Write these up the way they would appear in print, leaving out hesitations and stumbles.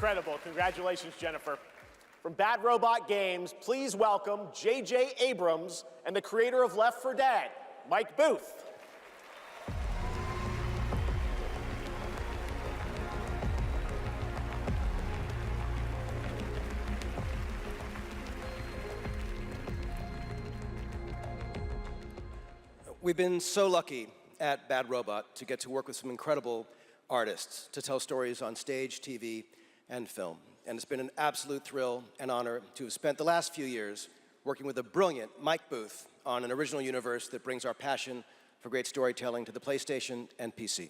incredible. Congratulations, Jennifer. From Bad Robot Games, please welcome J.J. Abrams and the creator of Left 4 Dead, Mike Booth. We've been so lucky at Bad Robot to get to work with some incredible artists to tell stories on stage, TV, and film. And it's been an absolute thrill and honor to have spent the last few years working with the brilliant Mike Booth on an original universe that brings our passion for great storytelling to the PlayStation and PC.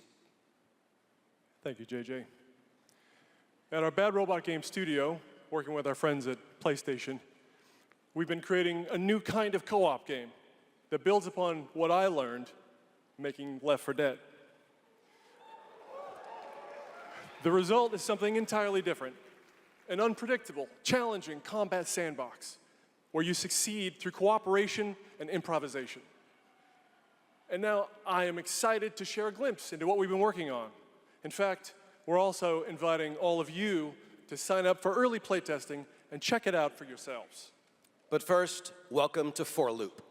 Thank you, JJ. At our Bad Robot Game studio, working with our friends at PlayStation, we've been creating a new kind of co-op game that builds upon what I learned making Left 4 Dead. The result is something entirely different, an unpredictable, challenging combat sandbox where you succeed through cooperation and improvisation. And now I am excited to share a glimpse into what we've been working on. In fact, we're also inviting all of you to sign up for early playtesting and check it out for yourselves. But first, welcome to 4 Loop.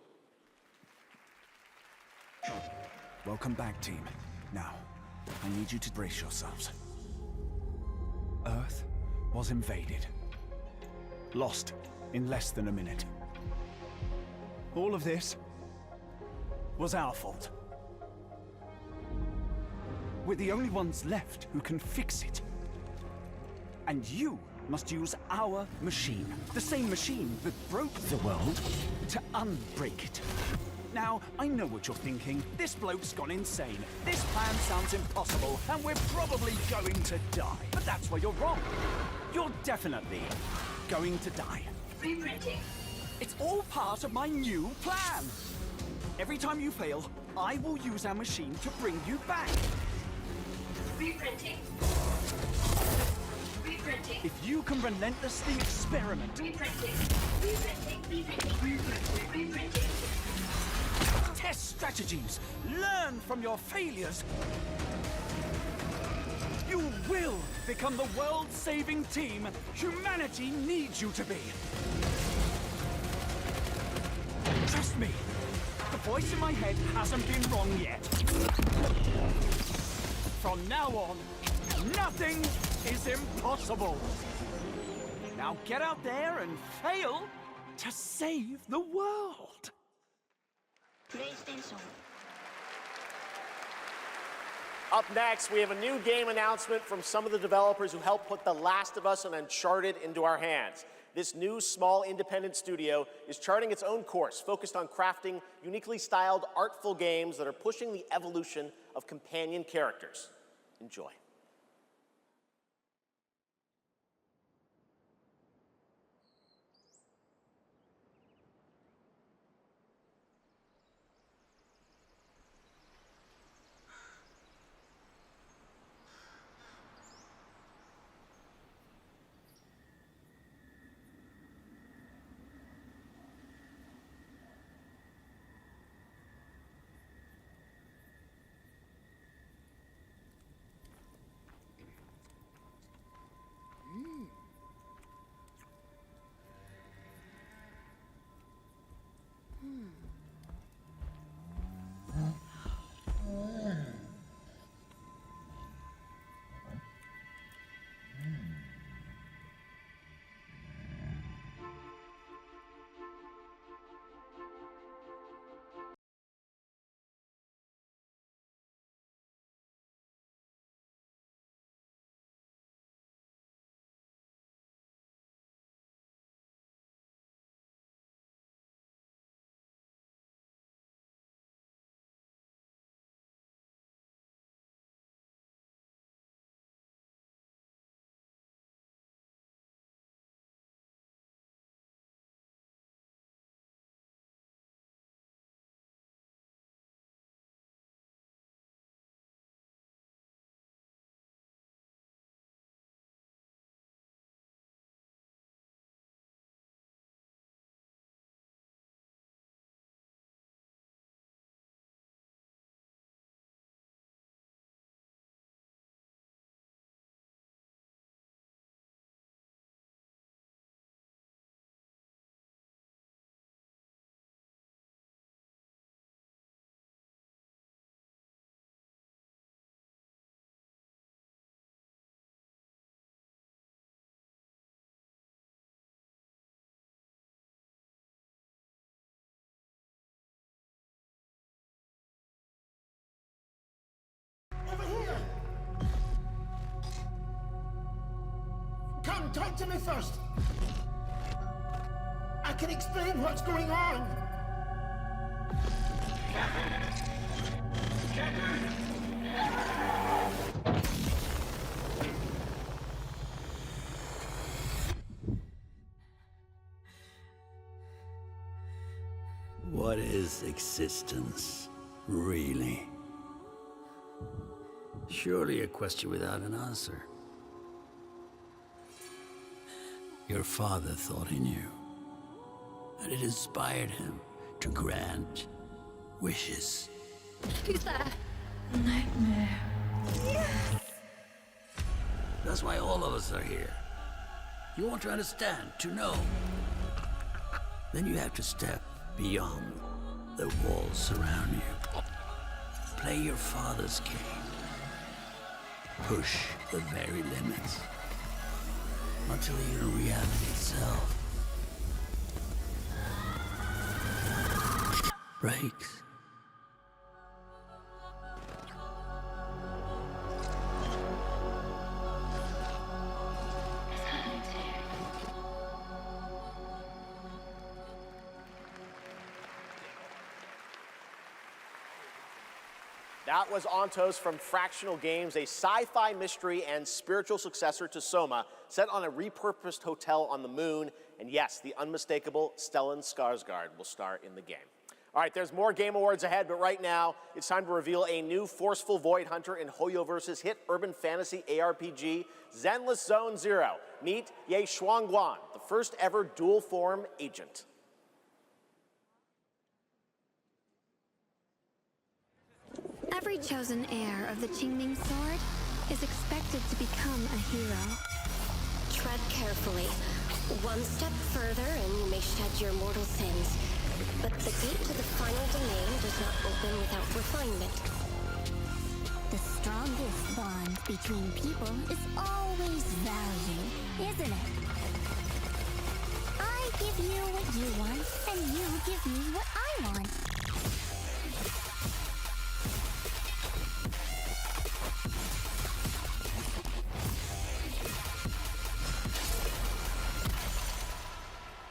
Welcome back, team. Now, I need you to brace yourselves. Earth was invaded. Lost in less than a minute. All of this was our fault. We're the only ones left who can fix it. And you must use our machine, the same machine that broke the world, to unbreak it. Now, I know what you're thinking. This bloke's gone insane. This plan sounds impossible, and we're probably going to die. But that's where you're wrong. You're definitely going to die. Reprinting. It's all part of my new plan. Every time you fail, I will use our machine to bring you back. Reprinting. Reprinting. If you can relentlessly experiment... Reprinting. Reprinting. Reprinting. Reprinting. Test strategies. Learn from your failures. You will become the world-saving team humanity needs you to be. Trust me, the voice in my head hasn't been wrong yet. From now on, nothing is impossible. Now get out there and fail to save the world. PlayStation. Up next, we have a new game announcement from some of the developers who helped put The Last of Us and Uncharted into our hands. This new, small, independent studio is charting its own course, focused on crafting uniquely styled, artful games that are pushing the evolution of companion characters. Enjoy. talk to me first. I can explain what's going on. What is existence, really? Surely a question without an answer. Your father thought he knew, and it inspired him to grant wishes. Who's there? Nightmare. Yes! That's why all of us are here. You want to understand, to know. Then you have to step beyond the walls surround you. Play your father's game. Push the very limits. Until even reality itself breaks. That was Ontos from Fractional Games, a sci-fi mystery and spiritual successor to Soma, set on a repurposed hotel on the moon. And yes, the unmistakable Stellan Skarsgård will star in the game. All right, there's more Game Awards ahead, but right now, it's time to reveal a new forceful Void Hunter in Hoyoverse's hit urban fantasy ARPG, Zenless Zone Zero. Meet Ye Shuangguan, the first ever dual-form agent. Every chosen heir of the Qingming sword is expected to become a hero. Tread carefully. One step further and you may shed your mortal sins. But the gate to the final domain does not open without refinement. The strongest bond between people is always value, isn't it? I give you what you want, and you give me what I want.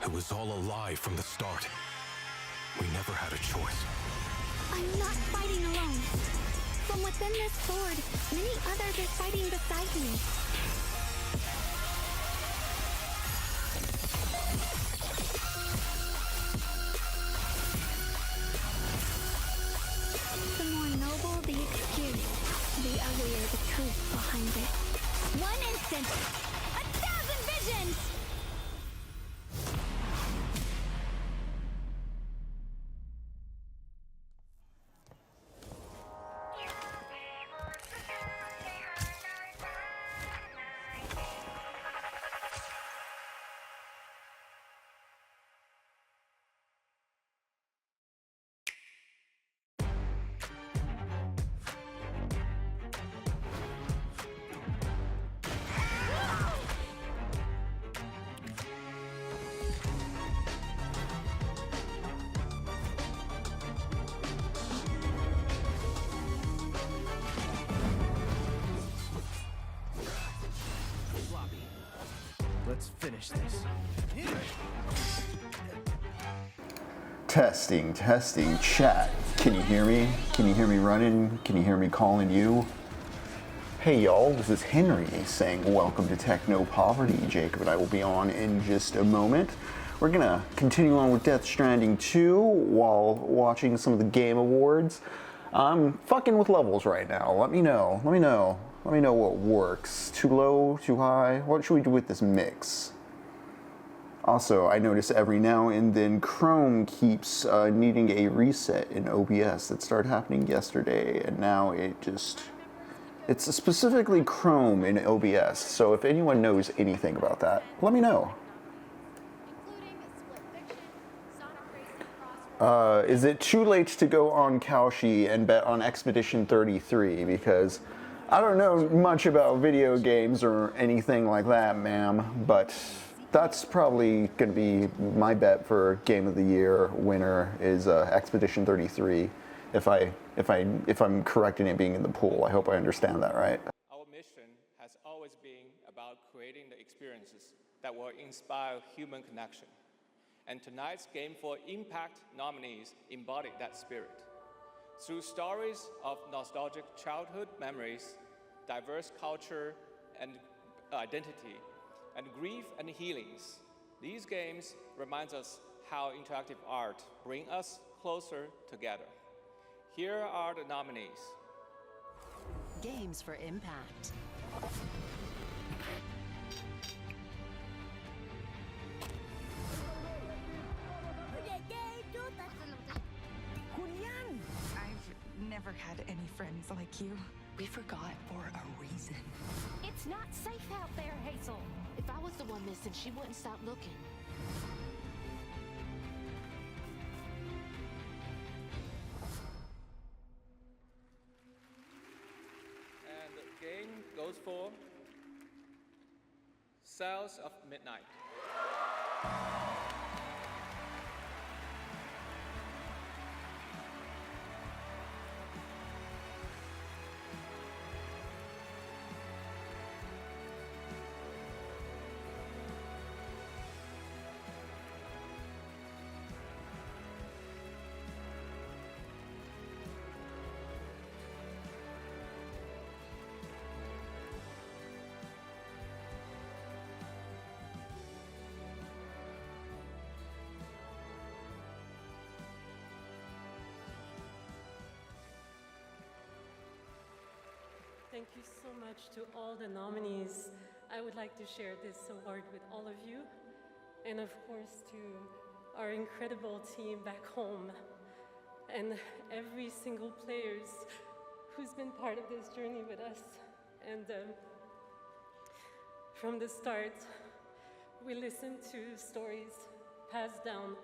It was all a lie from the start. We never had a choice. I'm not fighting alone. From within this sword, many others are fighting beside me. The more noble the excuse, the uglier the truth behind it. One instant, 1,000 visions! Let's finish this. Testing, testing, chat. Can you hear me? Can you hear me running? Can you hear me calling you? Hey y'all, this is Henry saying welcome to Technopoverty. Jacob and I will be on in just a moment. We're gonna continue on with Death Stranding 2 while watching some of the Game Awards. I'm fucking with levels right now. Let me know what works. Too low, too high? What should we do with this mix? Also, I notice every now and then Chrome keeps needing a reset in OBS. That started happening yesterday, and now it's specifically Chrome in OBS. So if anyone knows anything about that, let me know. Is it too late to go on Kalshi and bet on Expedition 33? Because I don't know much about video games or anything like that, ma'am, but that's probably going to be my bet for Game of the Year winner is Expedition 33. If I'm correct in it being in the pool, I hope I understand that right. Our mission has always been about creating creating the experiences that will inspire human connection. And tonight's Game for Impact nominees embody that spirit. Through stories of nostalgic childhood memories, diverse culture and identity, and grief and healings, these games remind us how interactive art brings us closer together. Here are the nominees. Games for Impact. I've never had any friends like you. We forgot for a reason. It's not safe out there, Hazel. If I was the one missing, she wouldn't stop looking. And the game goes for Cells of Midnight. Thank you so much to all the nominees. I would like to share this award with all of you, and of course to our incredible team back home, and every single players who's been part of this journey with us. And from the start, we listened to stories passed down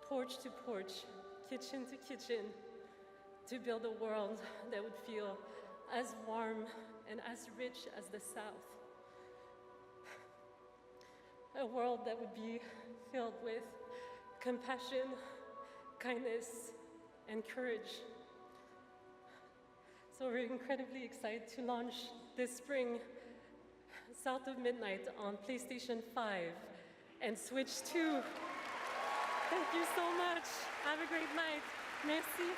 porch to porch, kitchen to kitchen, to build a world that would feel as warm and as rich as the South. A world that would be filled with compassion, kindness, and courage. So we're incredibly excited to launch this spring South of Midnight on PlayStation 5 and Switch 2. Thank you so much. Have a great night. Merci.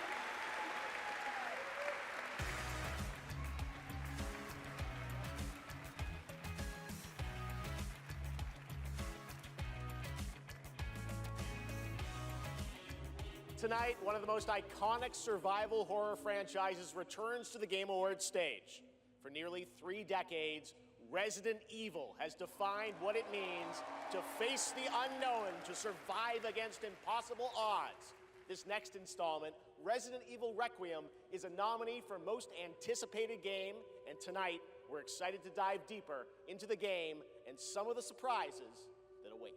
Tonight, one of the most iconic survival horror franchises returns to the Game Awards stage. For nearly 3 decades, Resident Evil has defined what it means to face the unknown, to survive against impossible odds. This next installment, Resident Evil Requiem, is a nominee for Most Anticipated Game, and tonight, we're excited to dive deeper into the game and some of the surprises that await.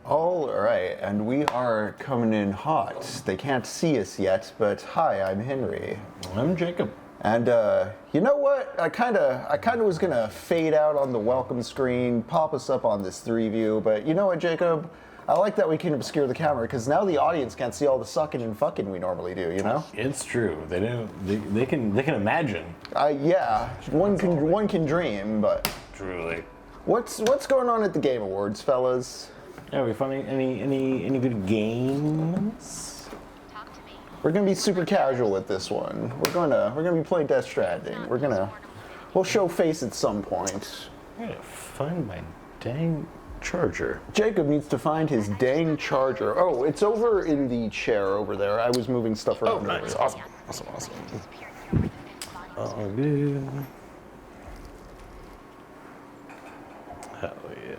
All right, and we are coming in hot. They can't see us yet, but hi, I'm Henry. I'm Jacob. And you know what? I kind of was gonna fade out on the welcome screen, pop us up on this 3-view, but you know what, Jacob? I like that we can obscure the camera because now the audience can't see all the sucking and fucking we normally do. You know? It's true. They don't. They can imagine. Yeah. One can dream, but truly. What's going on at the Game Awards, fellas? Are we finding any good games? We're gonna be super casual with this one. We're gonna be playing Death Stranding. We'll show face at some point. I gotta find my dang charger. Jacob needs to find his dang charger. Oh, it's over in the chair over there. I was moving stuff around. Oh, nice. Awesome. Oh, good. Hell yeah.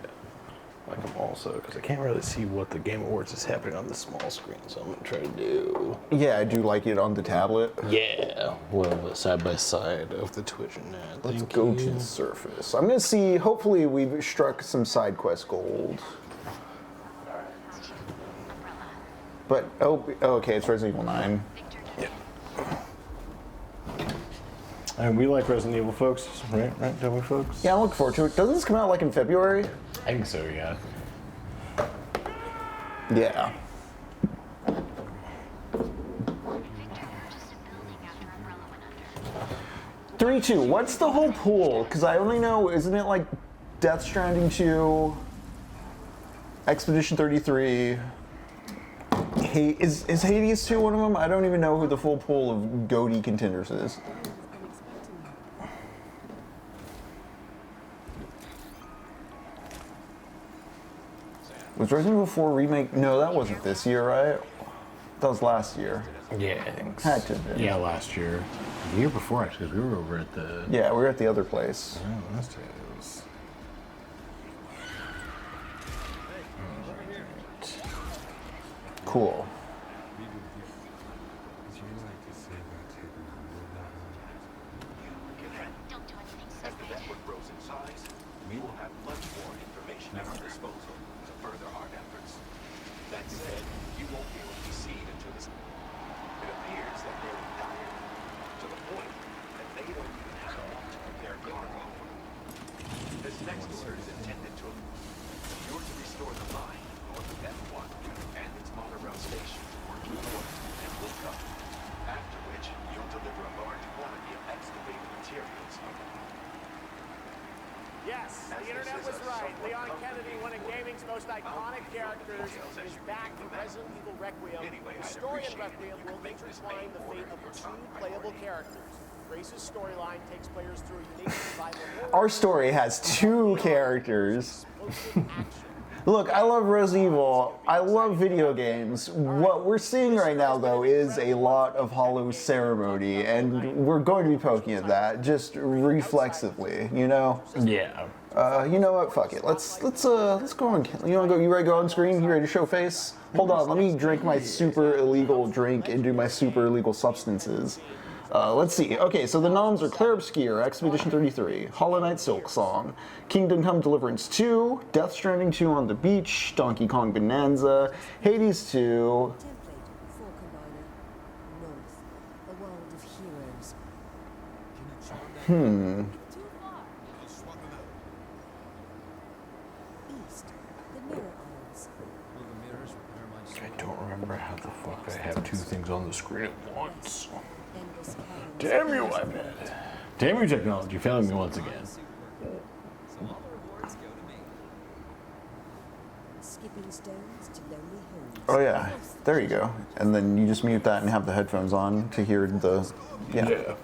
like them also, because I can't really see what the Game Awards is happening on the small screen, so I'm gonna try to do. Yeah, I do like it on the tablet. Yeah, well, side by side of the Twitch and that. Let's go to the surface. I'm gonna see. Hopefully, we've struck some side quest gold. But okay, it's Resident Evil 9. And we like Resident Evil, folks, right? Right, don't we, folks? Yeah, I'm looking forward to it. Doesn't this come out like in February? I think so, yeah. Yeah. Three, two. What's the whole pool? Because I only know, isn't it like Death Stranding 2, Expedition 33? Is Hades 2 one of them? I don't even know who the full pool of GOTY contenders is. Was Resident Evil 4 remake? No, that wasn't this year, right? That was last year. Yeah, I think Had to have been. Yeah, last year. The year before, actually, 'cause we were over at the... Yeah, we were at the other place. Oh, last year it was... Cool. As the network grows in size, we will have much more information at our disposal to further our efforts. That said, you won't be able to see it until this. It appears that they're retired, to the point that they don't even have enough to prepare cargo. This next order is intended to. You're to restore the line north of F1 and its monorail station to working order and will come. After which, you'll deliver a large quantity of excavated materials. Yes, the internet was right. Leon Kennedy, one of gaming's most iconic characters, is back in Resident Evil Requiem. The story in Requiem will intertwine the fate of two playable characters. Grace's storyline takes players through a unique survival. Our story has two characters. Look, I love Resident Evil. I love video games. What we're seeing right now, though, is a lot of hollow ceremony, and we're going to be poking at that just reflexively, you know? Yeah. You know what? Fuck it. Let's go on. You wanna go? You ready to go on screen? You ready to show face? Hold on. Let me drink my super illegal drink and do my super illegal substances. Let's see. Okay, so the noms are Claire Obscure, Expedition 33, Hollow Knight Silk Song, Kingdom Come Deliverance 2, Death Stranding 2 on the Beach, Donkey Kong Bonanza, Hades 2. I don't remember how the fuck I have two things on the screen at once. Damn you, iPad. Damn you, technology, failing me once again. Oh yeah, there you go. And then you just mute that and have the headphones on to hear the, yeah.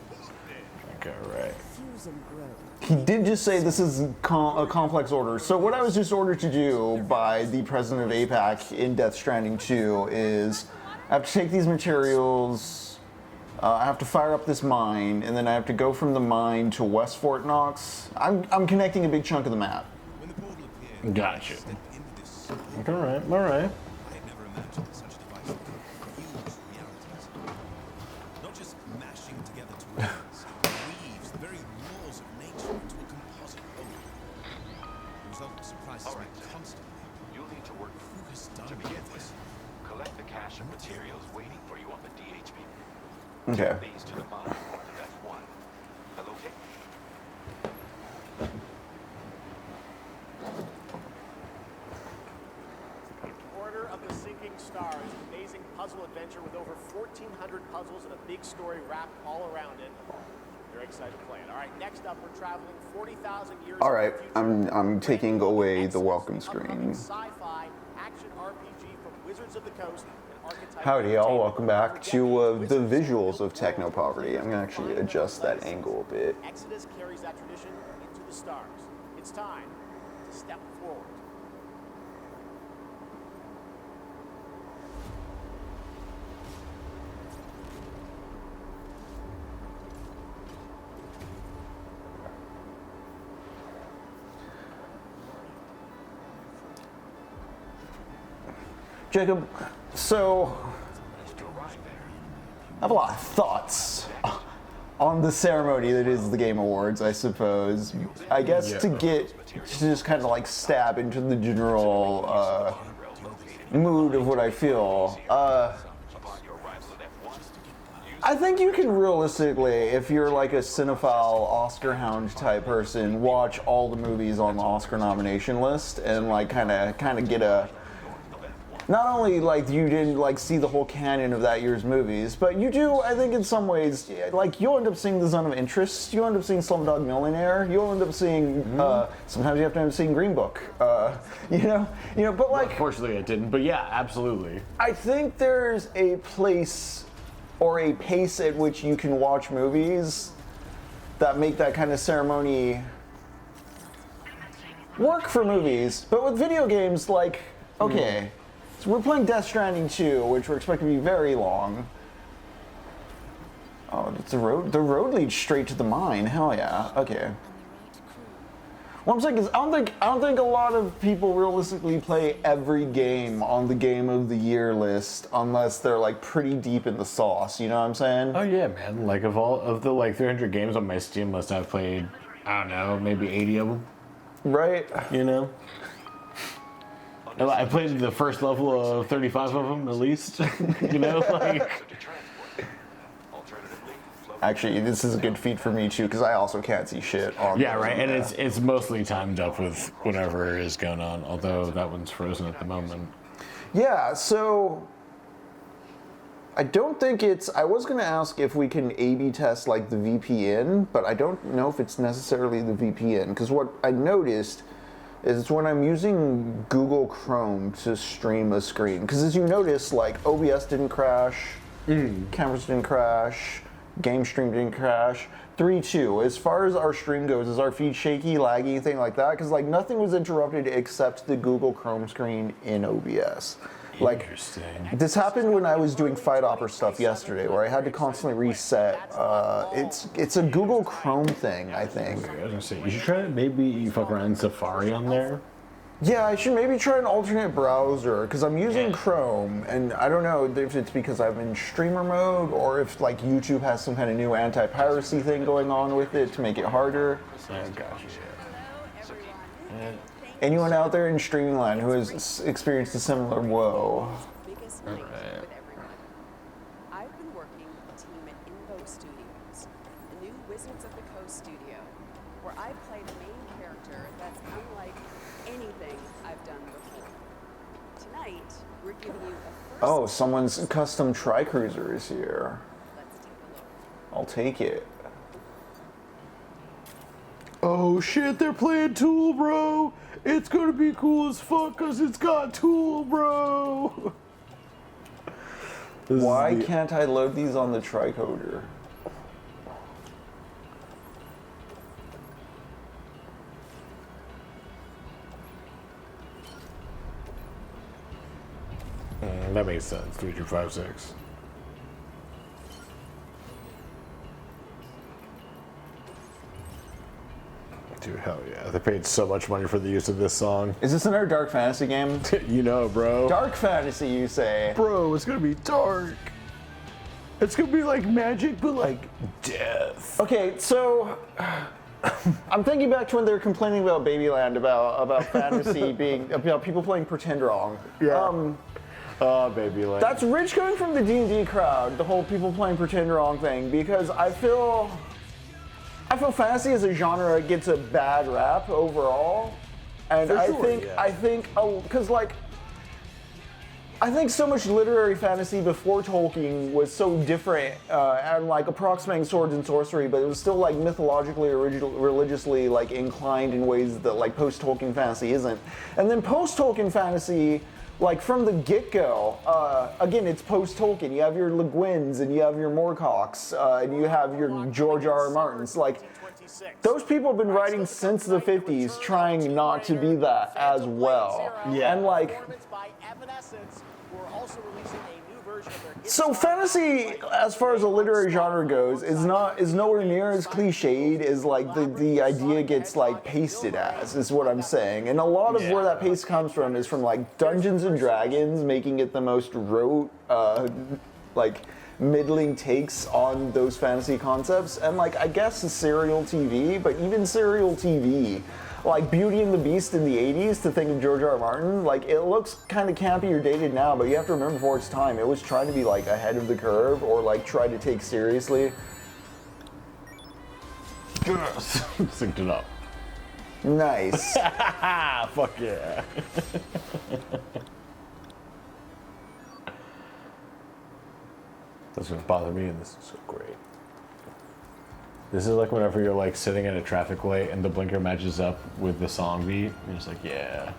Okay, right. He did just say this is a complex order. So what I was just ordered to do by the president of APAC in Death Stranding 2 is I have to take these materials, I have to fire up this mine, and then I have to go from the mine to West Fort Knox. I'm connecting a big chunk of the map. Gotcha. Alright, alright. You'll need to work to begin with. Collect the cache of materials waiting for you on the DHB. Okay. These to the mine north of F1. Locate. Order of the Sinking Stars, an amazing puzzle adventure with over 1,400 puzzles and a big story wrapped all around it. Very excited to play it. All right, next up, we're traveling 40,000 years. All right, I'm taking away the welcome screen. Sci-fi action RPG from Wizards of the Coast and Archetype. Howdy, y'all. Welcome back to the visuals of Technopoverty. I'm gonna actually adjust that angle a bit. Exodus carries that tradition into the stars. It's time to step forward. Jacob, so I have a lot of thoughts on the ceremony that is the Game Awards, I suppose. I guess to just kind of like stab into the general mood of what I feel. I think you can realistically, if you're like a cinephile Oscar hound type person, watch all the movies on the Oscar nomination list and like kind of get a. Not only like you didn't like see the whole canon of that year's movies, but you do, I think in some ways, like you'll end up seeing The Zone of Interest, you'll end up seeing Slumdog Millionaire, you'll end up seeing, sometimes you have to end up seeing Green Book, but like... Well, unfortunately I didn't, but yeah, absolutely. I think there's a place or a pace at which you can watch movies that make that kind of ceremony work for movies, but with video games, like, okay... So we're playing Death Stranding 2, which we're expecting to be very long. Oh, it's the road leads straight to the mine. Hell yeah. Okay. What I'm saying is, I don't think a lot of people realistically play every game on the Game of the Year list unless they're like pretty deep in the sauce. You know what I'm saying? Oh yeah, man. Like of the like 300 games on my Steam list, I've played, I don't know, maybe 80 of them. Right. You know. I played the first level of 35 of them, at least. You know, like... Actually, this is a good feat for me, too, because I also can't see shit. Yeah, right, and it's mostly timed up with whatever is going on, although that one's frozen at the moment. Yeah, so... I don't think it's... I was going to ask if we can A/B test, like, the VPN, but I don't know if it's necessarily the VPN, because what I noticed... is when I'm using Google Chrome to stream a screen. Because as you notice, like, OBS didn't crash, cameras didn't crash, game stream didn't crash. 3.2, as far as our stream goes, is our feed shaky, laggy, anything like that? Because, like, nothing was interrupted except the Google Chrome screen in OBS. Like, this happened when I was doing Fight Opera stuff yesterday, where I had to constantly reset. It's a Google Chrome thing, I think. I was gonna say, you should try maybe fuck around in Safari on there. Yeah, I should maybe try an alternate browser, because I'm using Chrome, and I don't know if it's because I'm in streamer mode, or if like YouTube has some kind of new anti-piracy thing going on with it to make it harder. Anyone out there in streaming land who has experienced a similar woe? I've been working with a team at Invo Studios, the new Wizards of the Coast studio, where I play the main character that's unlike anything I've done before. Tonight, we're giving you a first... Oh, someone's custom Tri-Cruiser is here. Let's take a look. I'll take it. Oh shit, they're playing Tool, bro! It's gonna be cool as fuck because it's got Tool, bro! Why can't I load these on the tricoder? That makes sense. 3256. Dude, hell yeah. They paid so much money for the use of this song. Is this another Dark Fantasy game? You know, bro. Dark Fantasy, you say? Bro, it's gonna be dark. It's gonna be like magic, but like death. Okay, so I'm thinking back to when they were complaining about Babyland, about fantasy being, about people playing Pretend Wrong. Yeah. Babyland. That's rich coming from the D&D crowd, the whole people playing Pretend Wrong thing, because I feel fantasy as a genre gets a bad rap overall, and I think because like I think so much literary fantasy before Tolkien was so different and like approximating swords and sorcery, but it was still like mythologically or religiously like inclined in ways that like post-Tolkien fantasy isn't. And then post-Tolkien fantasy, like from the get-go, again, it's post-Tolkien. You have your Le Guins and you have your Moorcocks and you have your George R.R. Martins. Like, those people have been writing since the 50s trying not to be that as well. Yeah. And like, version of their hit So fantasy, as far as the literary genre goes, is nowhere near as cliched as like the idea gets like pasted as, is what I'm saying. And a lot of where that paste comes from is from like Dungeons and Dragons making it the most rote, like middling takes on those fantasy concepts, and like I guess serial TV, but even serial TV, like Beauty and the Beast in the 80s, to think of George R. R. Martin, like it looks kind of campy or dated now, but you have to remember for its time, it was trying to be like ahead of the curve or like try to take seriously. Synced it up. Nice. Fuck yeah. That's what's bothering me, and this is so great. This is like whenever you're like sitting at a traffic light and the blinker matches up with the song beat, you're just like, yeah.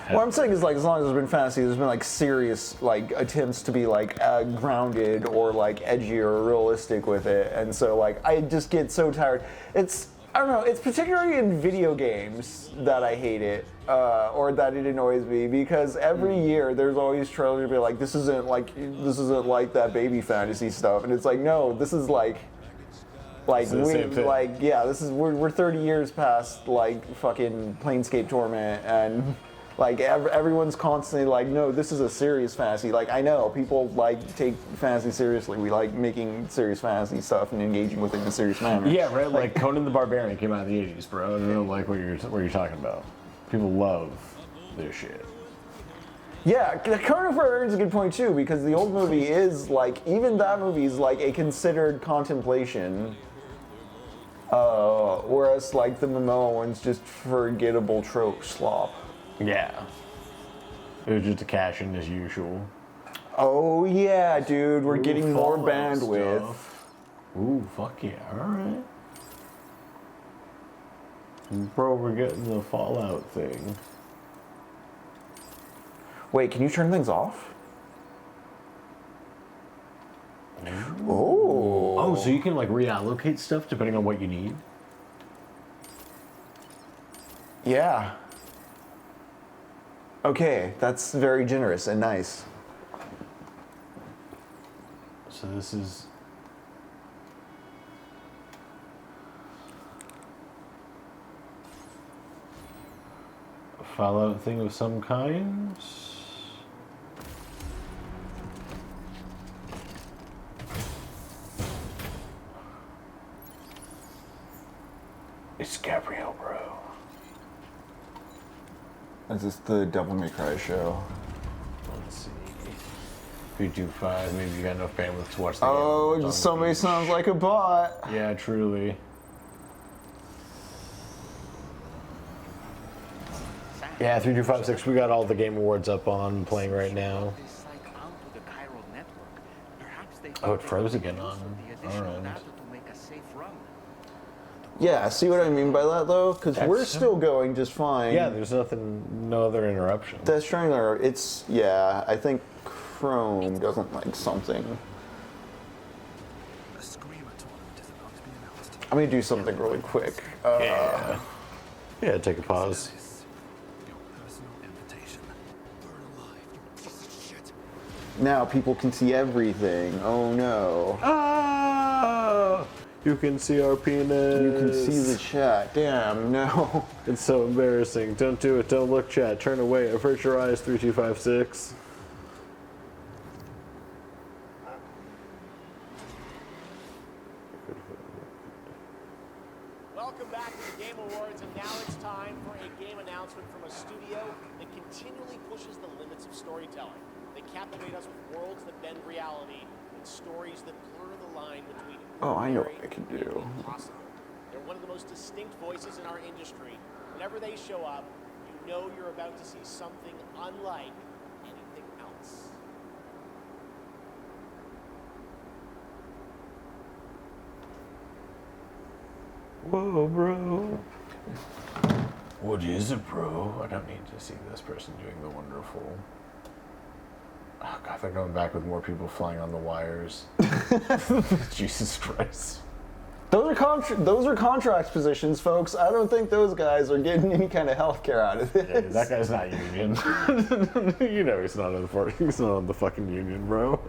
What I'm saying is like as long as there's been fantasy, there's been like serious like attempts to be like grounded or like edgy or realistic with it, and so like I just get so tired. I don't know, it's particularly in video games that I hate it, or that it annoys me, because every year there's always trailers to be like, this isn't like that baby fantasy stuff, and it's like, no, this is like we're 30 years past like fucking Planescape Torment, and like everyone's constantly like, no, this is a serious fantasy. Like I know people like take fantasy seriously. We like making serious fantasy stuff and engaging with it in a serious manner. Yeah, right. Like Conan the Barbarian came out in the 80s, bro. I don't know like what you're talking about. People love their shit. Yeah, Conan the Barbarian is a good point too, because the old movie is like, even that movie is like a considered contemplation. Whereas like the Momoa one's just forgettable trope slop. Yeah. It was just a cash in as usual. Oh yeah, dude, we're getting more bandwidth. Stuff. Ooh, fuck yeah, alright. Bro, we're getting the Fallout thing. Wait, can you turn things off? Oh. Oh, so you can like reallocate stuff depending on what you need? Yeah. Okay, that's very generous and nice. So this is... a Fallout thing of some kind? It's Gabrielle, bro. Is this the Devil May Cry show? Let's see. 325, maybe you got enough bandwidth to watch the game. Oh, somebody sounds like a bot. Yeah, truly. Yeah, 3256, we got all the Game Awards up on playing right now. Oh, it froze again on our end. Yeah, see what I mean by that though? Because we're still going just fine. Yeah, there's no other interruption. That's trying to, yeah, I think Chrome doesn't like something. I'm gonna do something really quick. Yeah, take a pause. Now people can see everything. Oh no. Ah! You can see our penis. You can see the chat. Damn, no. It's so embarrassing. Don't do it. Don't look, chat. Turn away. Avert your eyes, 3256. Welcome back to the Game Awards, and now it's time for a game announcement from a studio that continually pushes the limits of storytelling. They captivate us with worlds that bend reality and stories that blur the line between Oh, I know what I can do. impossible. They're one of the most distinct voices in our industry. Whenever they show up, you know you're about to see something unlike anything else. Whoa, bro. What is it, bro? I don't need to see this person doing the wonderful. Oh, God, they're going back with more people flying on the wires. Jesus Christ. Those are contract positions, folks. I don't think those guys are getting any kind of health care out of this. Yeah, that guy's not union. You know he's not he's not on the fucking union, bro.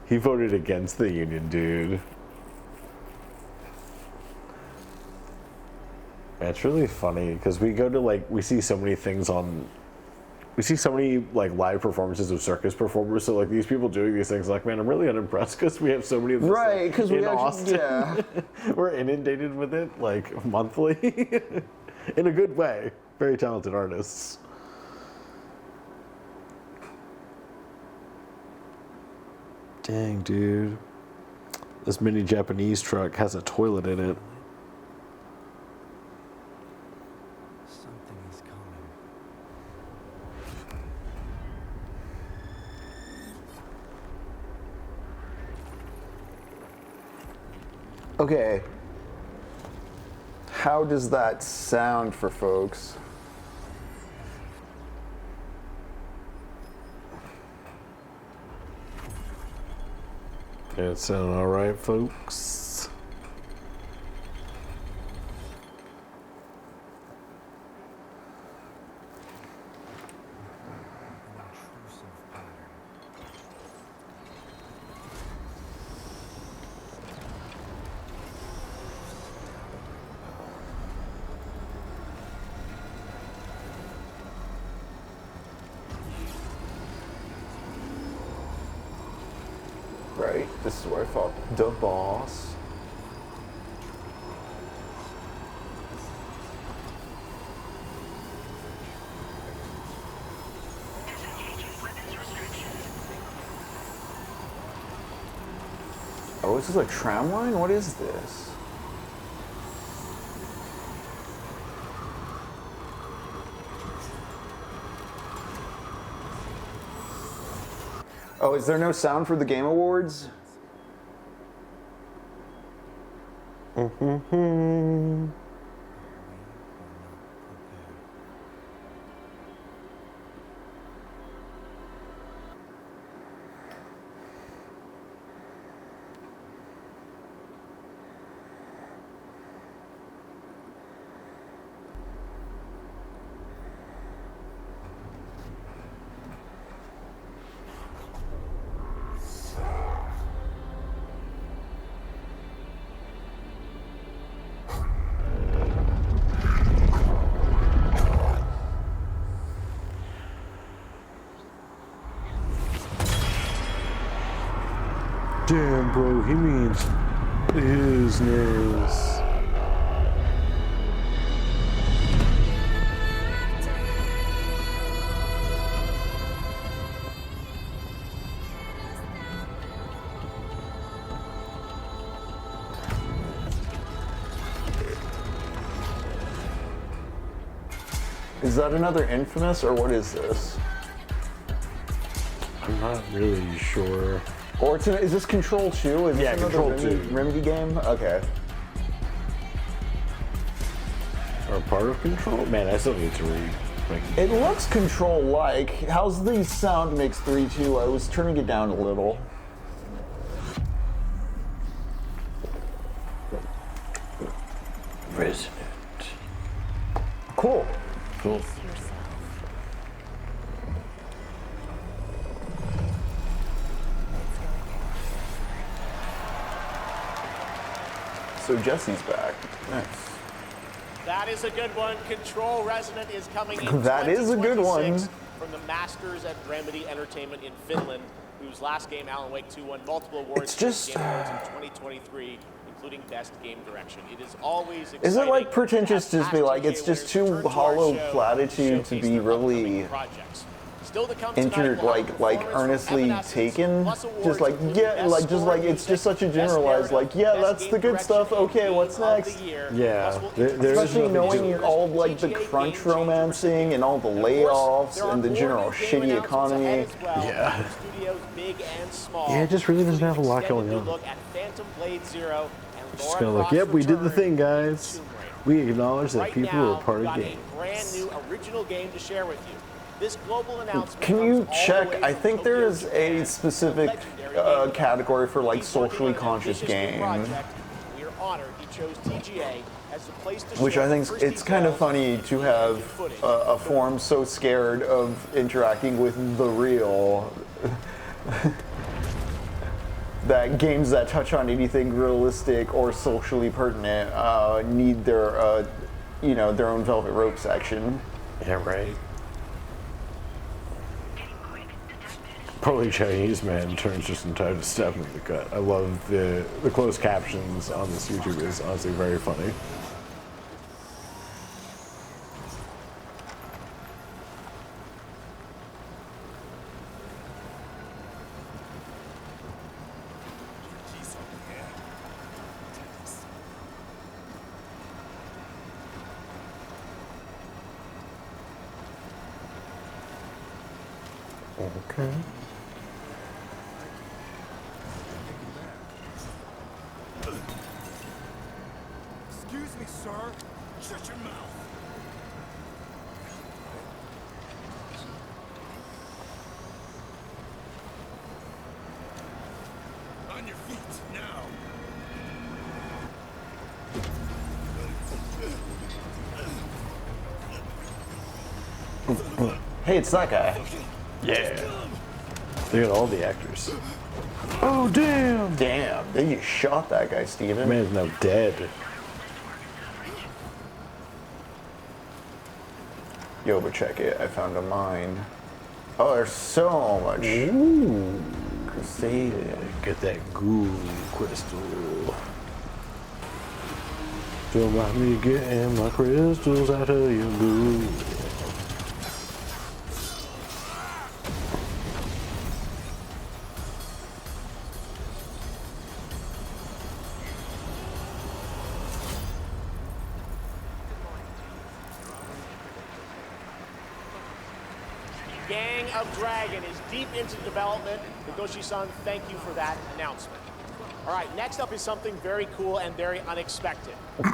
He voted against the union, dude. It's really funny because we go to we see so many things we see so many live performances of circus performers. So these people doing these things, man, I'm really unimpressed because we have so many of this. Right, because we Austin. Yeah. We're inundated with it monthly, in a good way. Very talented artists. Dang, dude. This mini Japanese truck has a toilet in it. Something is coming. Okay. How does that sound for folks? It sound all right, folks. Right, this is where I fought the boss. Oh, this is a tram line? What is this? Oh, is there no sound for the Game Awards? Damn, bro, he means business. Is that another Infamous, or what is this? I'm not really sure. Or is this Control 2? Is this another Control 2. Remedy game? Okay. Or part of Control? Man, I still need to read. It looks Control-like. How's the sound mix 3.2? I was turning it down a little. Resonant. Cool. Cool. So Jesse's back. Nice. That is a good one. Control Resonant is coming in. That is a good one. From the masters at Remedy Entertainment in Finland, whose last game, Alan Wake 2, won multiple awards It's just Game Awards in 2023, including Best Game Direction. It is always exciting. Is it like pretentious to just be like, it's just too hollow platitude to be really earnestly taken? Just like, yeah, it's just such a generalized, that's the good stuff, okay, what's next? Yeah. Especially knowing all the crunch romancing and all the layoffs and the general shitty economy. Yeah. Yeah, it just really doesn't have a lot going on. Just kind of like, yep, we did the thing, guys. We acknowledge that people were part of the game. Brand new original game to share with you. This global announcement Can comes you all the check? way I from think there Tokyo, is a Japan, specific legendary game category for like He's working socially on an conscious ambitious new game, project. We are honored he chose TGA as the place to which share I the think first it's kind of details funny to have a form so scared of interacting with the real that games that touch on anything realistic or socially pertinent need their you know, their own velvet rope section. Yeah, right. Probably Chinese man turns just in time to step into the cut. I love the closed captions on this YouTube is honestly very funny. Okay. Excuse me, sir. Shut your mouth. On your feet now. Hey, it's that guy. Yeah. They got all the actors. Oh, damn! Damn, they just shot that guy, Steven. Man's now dead. Yo, but check it. I found a mine. Oh, there's so much. Ooh. Crusader. Get that goo crystal. Don't mind me getting my crystals out of your goo. Gang of Dragon is deep into development. Nagoshi-san, thank you for that announcement. All right, next up is something very cool and very unexpected.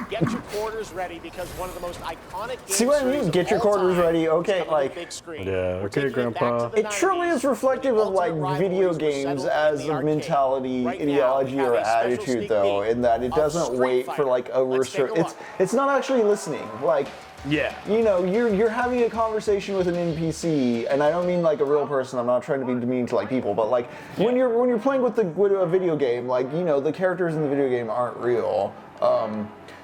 Get your quarters ready because one of the most iconic games. See what I mean? Get your quarters ready. Okay, like. Big screen. Yeah, okay, Grandpa. It truly is reflective of like video games as a mentality, ideology, or attitude, though, in that it doesn't wait for like a research. It's not actually listening. Like. Yeah. You know, you're having a conversation with an NPC, and I don't mean like a real person. I'm not trying to be demeaning to like people, but like when you're playing with a video game, like, you know, the characters in the video game aren't real.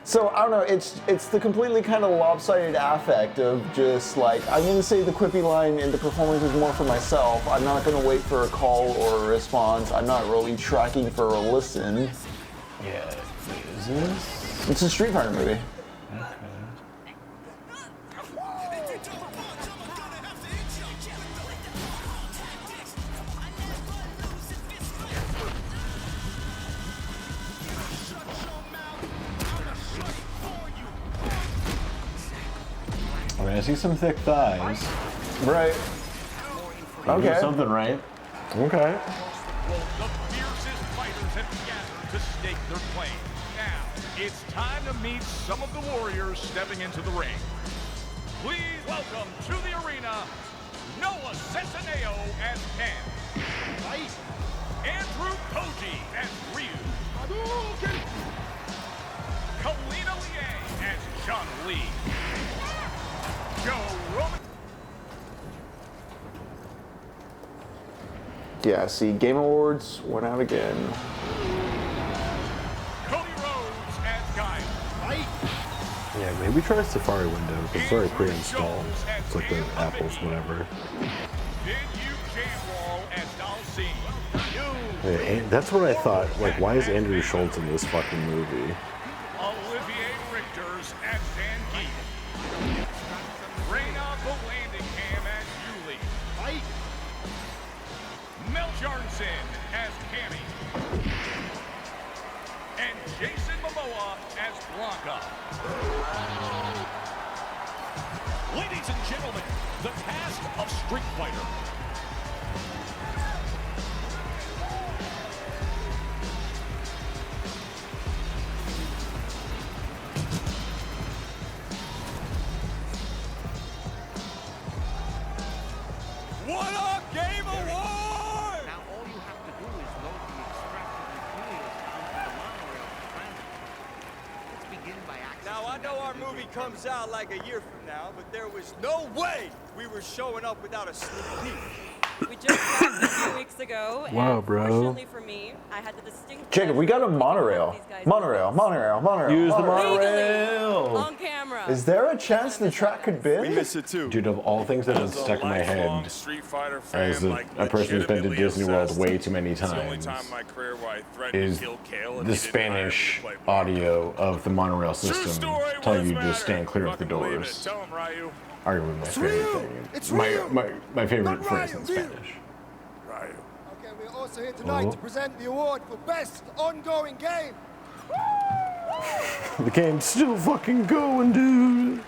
So I don't know. It's the completely kind of lopsided affect of just like, I'm gonna say the quippy line and the performance is more for myself. I'm not gonna wait for a call or a response. I'm not really tracking for a listen. Yeah. Is this? It's a Street Fighter movie. I mean, I see some thick thighs. Right. Okay. Doing something right. Okay. The fiercest fighters have gathered to stake their claim. Now, it's time to meet some of the warriors stepping into the ring. Please welcome to the arena, Noah Cesaneo as Ken. Andrew Koji as Ryu. Kalina Liang as Chun-Li. Joe Roman. Yeah, see, Game Awards went out again. Cody Rhodes as Guy. Yeah, maybe try Safari window because it's already pre-installed. It's like the Apple's whatever. Yeah, that's what I thought. Like, why is Andrew Schultz in this fucking movie? Olivier Richters as Zangief. Reyna Vallandigham as Yuli. Mel Jarnson as Cammy. And Jason Momoa as Blanca. Ladies and gentlemen, the cast of Street Fighter. I know our movie comes out like a year from now, but there was no way we were showing up without a sneak peek. We just wrapped a few weeks ago, Wow, and bro. fortunately for me, I had the distinct Jacob, we got a monorail. Monorail. Use the monorail. on camera. Is there a chance the track could bend? We miss it too. Dude, of all things that have stuck in my head Street Fighter fan, as a person who's been to Disney World way too many times is the Spanish audio of the monorail system telling you to stand clear of the doors. Arguably my favorite thing. My favorite phrase in Spanish. Okay, we're also here tonight to present the award for Best Ongoing Game. The game's still fucking going, dude.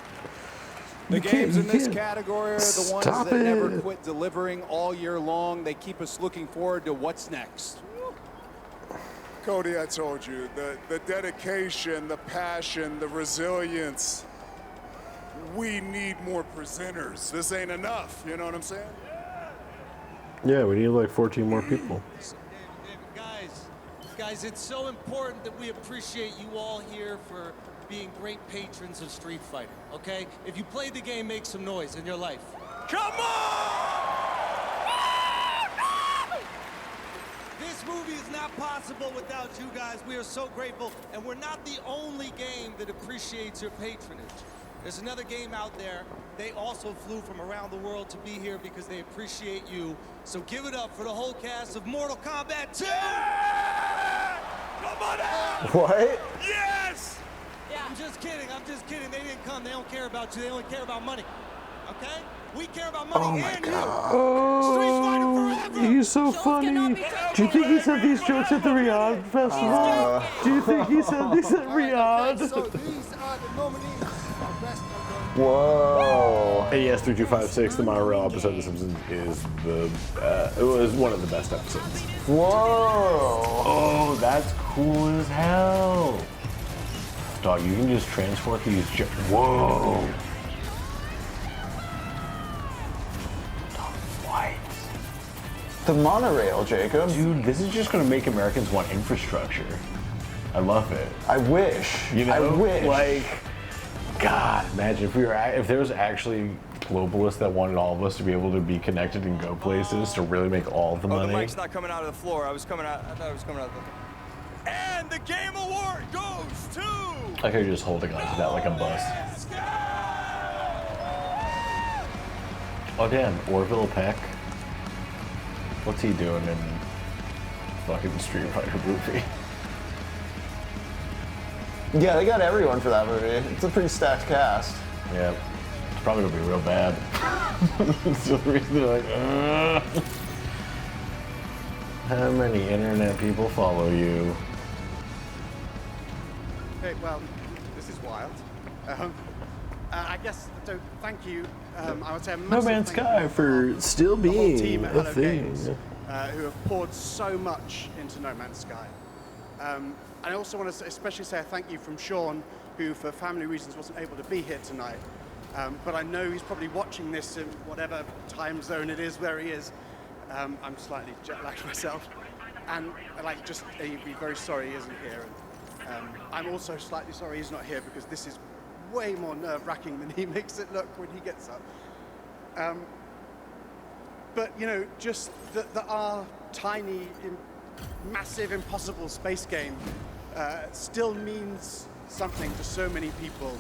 The games in this category are the ones Stop that never it. quit delivering all year long. They keep us looking forward to what's next. Cody, I told you, the dedication, the passion, the resilience. We need more presenters. This ain't enough, you know what I'm saying? Yeah, we need like 14 more people. Guys, it's so important that we appreciate you all here for being great patrons of Street Fighter, okay? If you played the game, make some noise in your life. Come on! This movie is not possible without you guys. We are so grateful, and we're not the only game that appreciates your patronage. There's another game out there. They also flew from around the world to be here because they appreciate you. So give it up for the whole cast of Mortal Kombat 2! Yeah! Come on out! What? Yes! Yeah. I'm just kidding. They didn't come. They don't care about you. They only care about money. Okay? We care about money and you. Oh, he's so funny. Do you think he said these jokes at the Riyadh Festival? Do you think he said these at Riyadh? So these are the nominees for Best Ongoing Game. Whoa. AES 3256, the monorail episode of The Simpsons, is it was one of the best episodes. Whoa. Oh, that's cool as hell. Dog, you can just transport these. Whoa. The monorail, Jacob. Dude, this is just gonna make Americans want infrastructure. I love it. I wish. You know, I wish. Like, God, imagine if there was actually globalists that wanted all of us to be able to be connected and go places to really make all the money. The mic's not coming out of the floor. I thought it was coming out of the... And the game award goes to... Like you're just holding onto that like a bus. Oh damn, Orville Peck. What's he doing in fucking Street Fighter movie? Yeah, they got everyone for that movie. It's a pretty stacked cast. Yeah, it's probably gonna be real bad. So the reason they're like, how many internet people follow you? Hey, well, this is wild. I guess, so thank you. I would say a massive No Man's thank Sky you for still the whole being team at a Hello thing. Games, who have poured so much into No Man's Sky. I also want to especially say a thank you from Sean, who for family reasons wasn't able to be here tonight. But I know he's probably watching this in whatever time zone it is where he is. I'm slightly jet lagged myself. And he'd be very sorry he isn't here. And, I'm also slightly sorry he's not here because this is way more nerve-wracking than he makes it look when he gets up. But, you know, just that our tiny, massive, impossible space game still means something to so many people,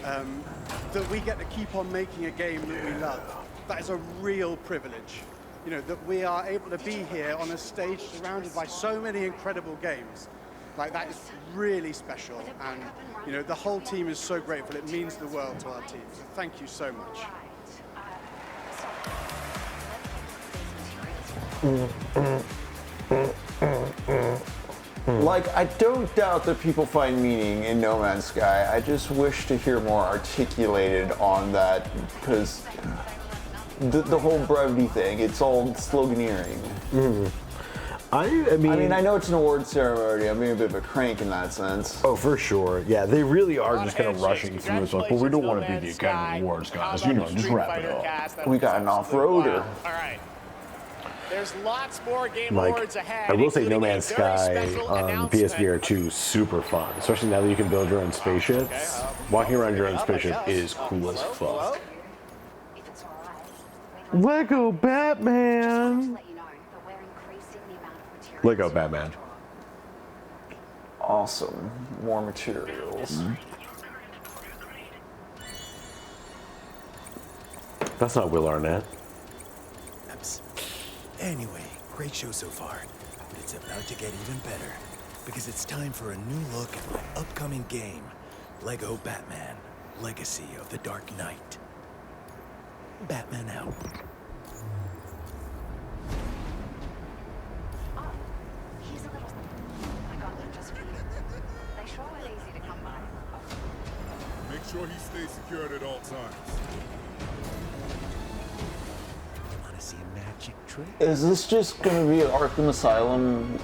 that we get to keep on making a game that we love. That is a real privilege. You know, that we are able to be here on a stage surrounded by so many incredible games. Like, that is really special, and, you know, the whole team is so grateful. It means the world to our team, so thank you so much. Like, I don't doubt that people find meaning in No Man's Sky. I just wish to hear more articulated on that, because the whole brevity thing, it's all sloganeering. I mean, I know it's an award ceremony. I'm being a bit of a crank in that sense. Oh, for sure. Yeah, they really are just kind of rushing through. It's like, well, we don't want to be the Academy Awards guys. You know, just wrap it up. We got an off-roader. All right. There's lots more Game Like, Awards ahead. I will say No including a Man's very Sky special on announcement. PSVR 2 is super fun, especially now that you can build your own spaceships. Walking around your own spaceship is cool as fuck. Lego Batman! Lego Batman. Awesome. More materials. That's not Will Arnett. Anyway, great show so far, but it's about to get even better, because it's time for a new look at my upcoming game, Lego Batman, Legacy of the Dark Knight. Batman out. Make sure he stays secured at all times. Want to see a magic trick? Is this just gonna be Arkham Asylum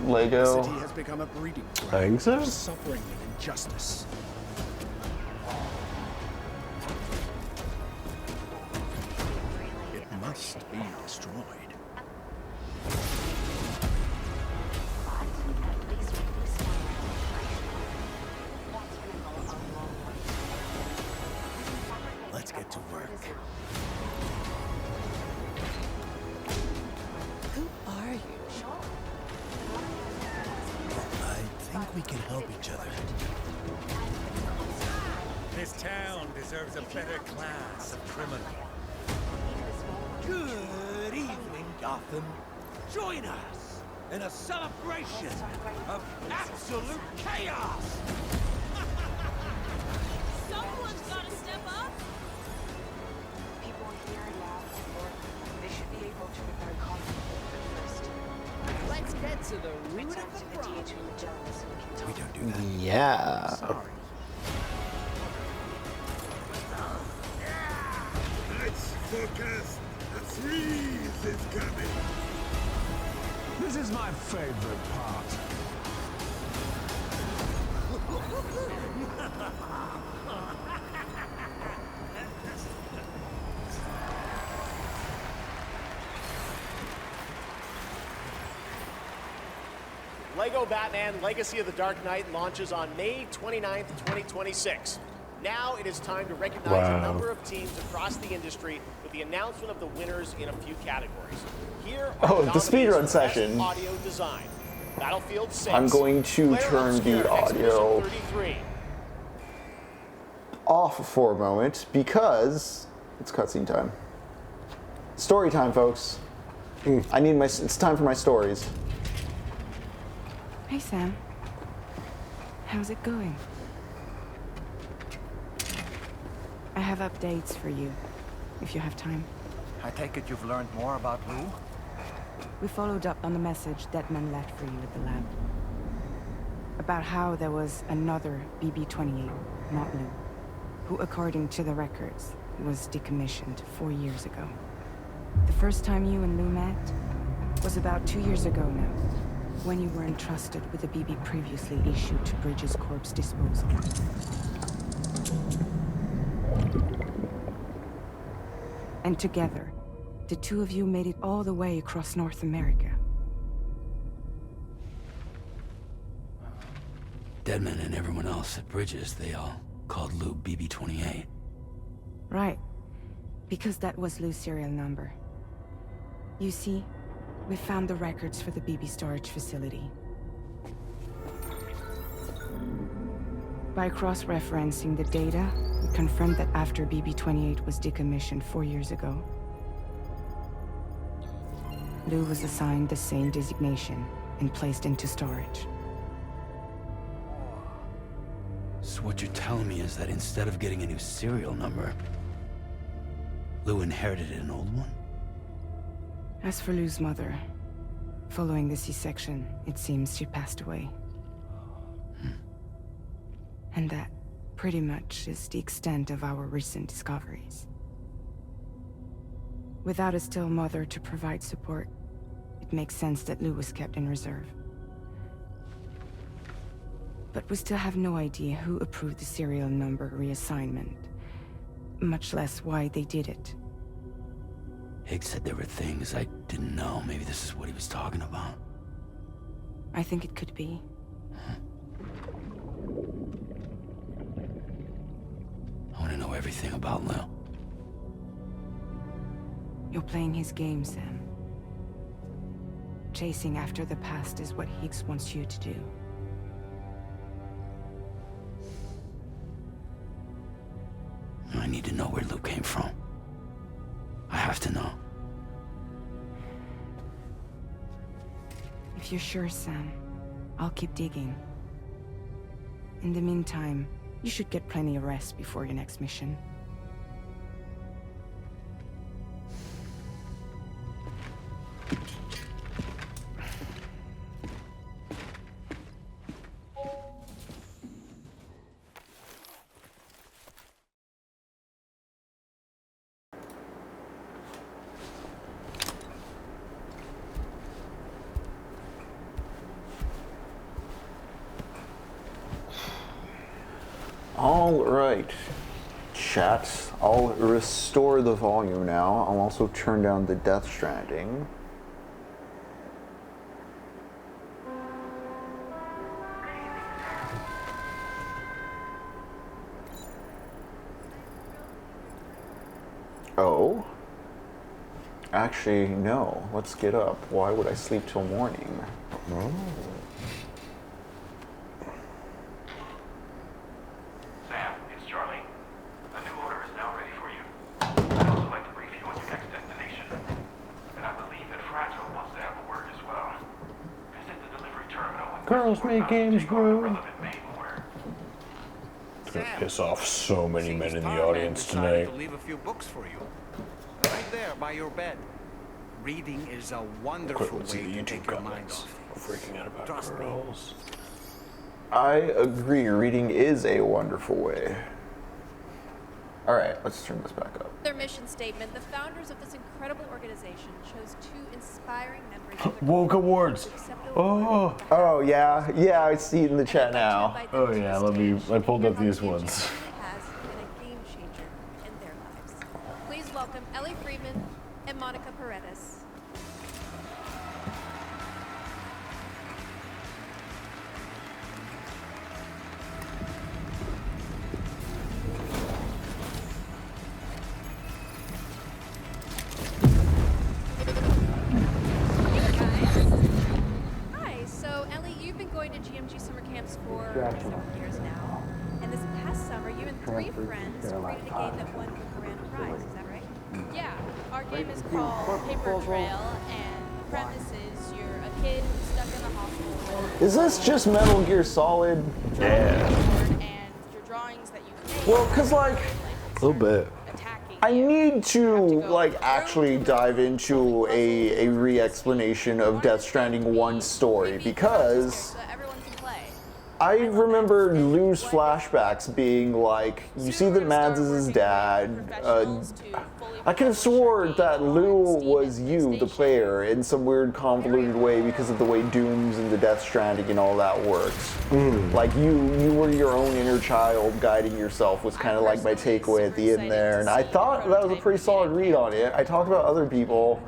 Lego? The city has become a breeding ground. I think so. For suffering and injustice. It must be destroyed. Let's get to work. Who are you? I think we can help each other. This town deserves a better class of criminal. Good evening, Gotham. Join us in a celebration of absolute chaos. Someone's gotta step up. People here in law and they should be able to prepare conflict first. Let's get to the root of the problem. We don't do that. Yeah. Let's focus. A freeze is coming. This is my favorite part. Lego Batman Legacy of the Dark Knight launches on May 29th, 2026. Now it is time to recognize a number of teams across the industry with the announcement of the winners in a few categories. Here are the speedrun session. Audio design. Battlefield 6. I'm going to turn the audio off for a moment because it's cutscene time. Story time, folks. I need my. It's time for my stories. Hey, Sam. How's it going? I have updates for you, if you have time. I take it you've learned more about Lou? We followed up on the message Deadman left for you at the lab. About how there was another BB-28, not Lou, who, according to the records, was decommissioned 4 years ago. The first time you and Lou met was about 2 years ago now, when you were entrusted with a BB previously issued to Bridges Corp's disposal. And together, the two of you made it all the way across North America. Deadman and everyone else at Bridges, they all called Lou BB-28. Right. Because that was Lou's serial number. You see, we found the records for the BB storage facility. By cross-referencing the data, we confirmed that after BB-28 was decommissioned 4 years ago, Lou was assigned the same designation and placed into storage. So what you're telling me is that instead of getting a new serial number, Lou inherited an old one? As for Lou's mother, following the C-section, it seems she passed away. And that, pretty much, is the extent of our recent discoveries. Without a still mother to provide support, it makes sense that Lou was kept in reserve. But we still have no idea who approved the serial number reassignment, much less why they did it. Higgs said there were things I didn't know. Maybe this is what he was talking about. I think it could be. I want to know everything about Lil. You're playing his game, Sam. Chasing after the past is what Higgs wants you to do. I need to know where Lou came from. I have to know. If you're sure, Sam, I'll keep digging. In the meantime, you should get plenty of rest before your next mission. All right, chat. I'll restore the volume now. I'll also turn down the Death Stranding. Oh. Actually, no. Let's get up. Why would I sleep till morning? Oh. Girls make games, bro. It's gonna piss off so many men in the audience tonight. To leave a few books for you, right there by your bed. Reading is a wonderful way to take your mind off things. Freaking out about Trust girls. I agree. Reading is a wonderful way. All right, let's turn this back up. Their mission statement, the founders of this incredible organization chose two inspiring members of their Woke Awards. Oh yeah, yeah. I see it in the chat now. Oh yeah, I pulled up these ones. has been a game changer in their lives. Please welcome Ellie Freeman and Monica Paredes. Going to GMG summer camps for several years now, and this past summer you and three friends created a game that won the grand prize, is that right? Yeah, our game is called Paper Trail, and the premise is you're a kid stuck in a hospital. Is this just Metal Gear Solid? Yeah. And your drawings that you make. Well, cause like a little bit. I need to like actually dive into a re-explanation of Death Stranding 1's story because I remember Lou's flashbacks being like, you see that Mads is his dad. I could have sworn that Lou was you, the player, in some weird convoluted way because of the way Dooms and the Death Stranding and all that works. Like you were your own inner child guiding yourself was kind of like my takeaway at the end there. And I thought that was a pretty solid read on it. I talked about other people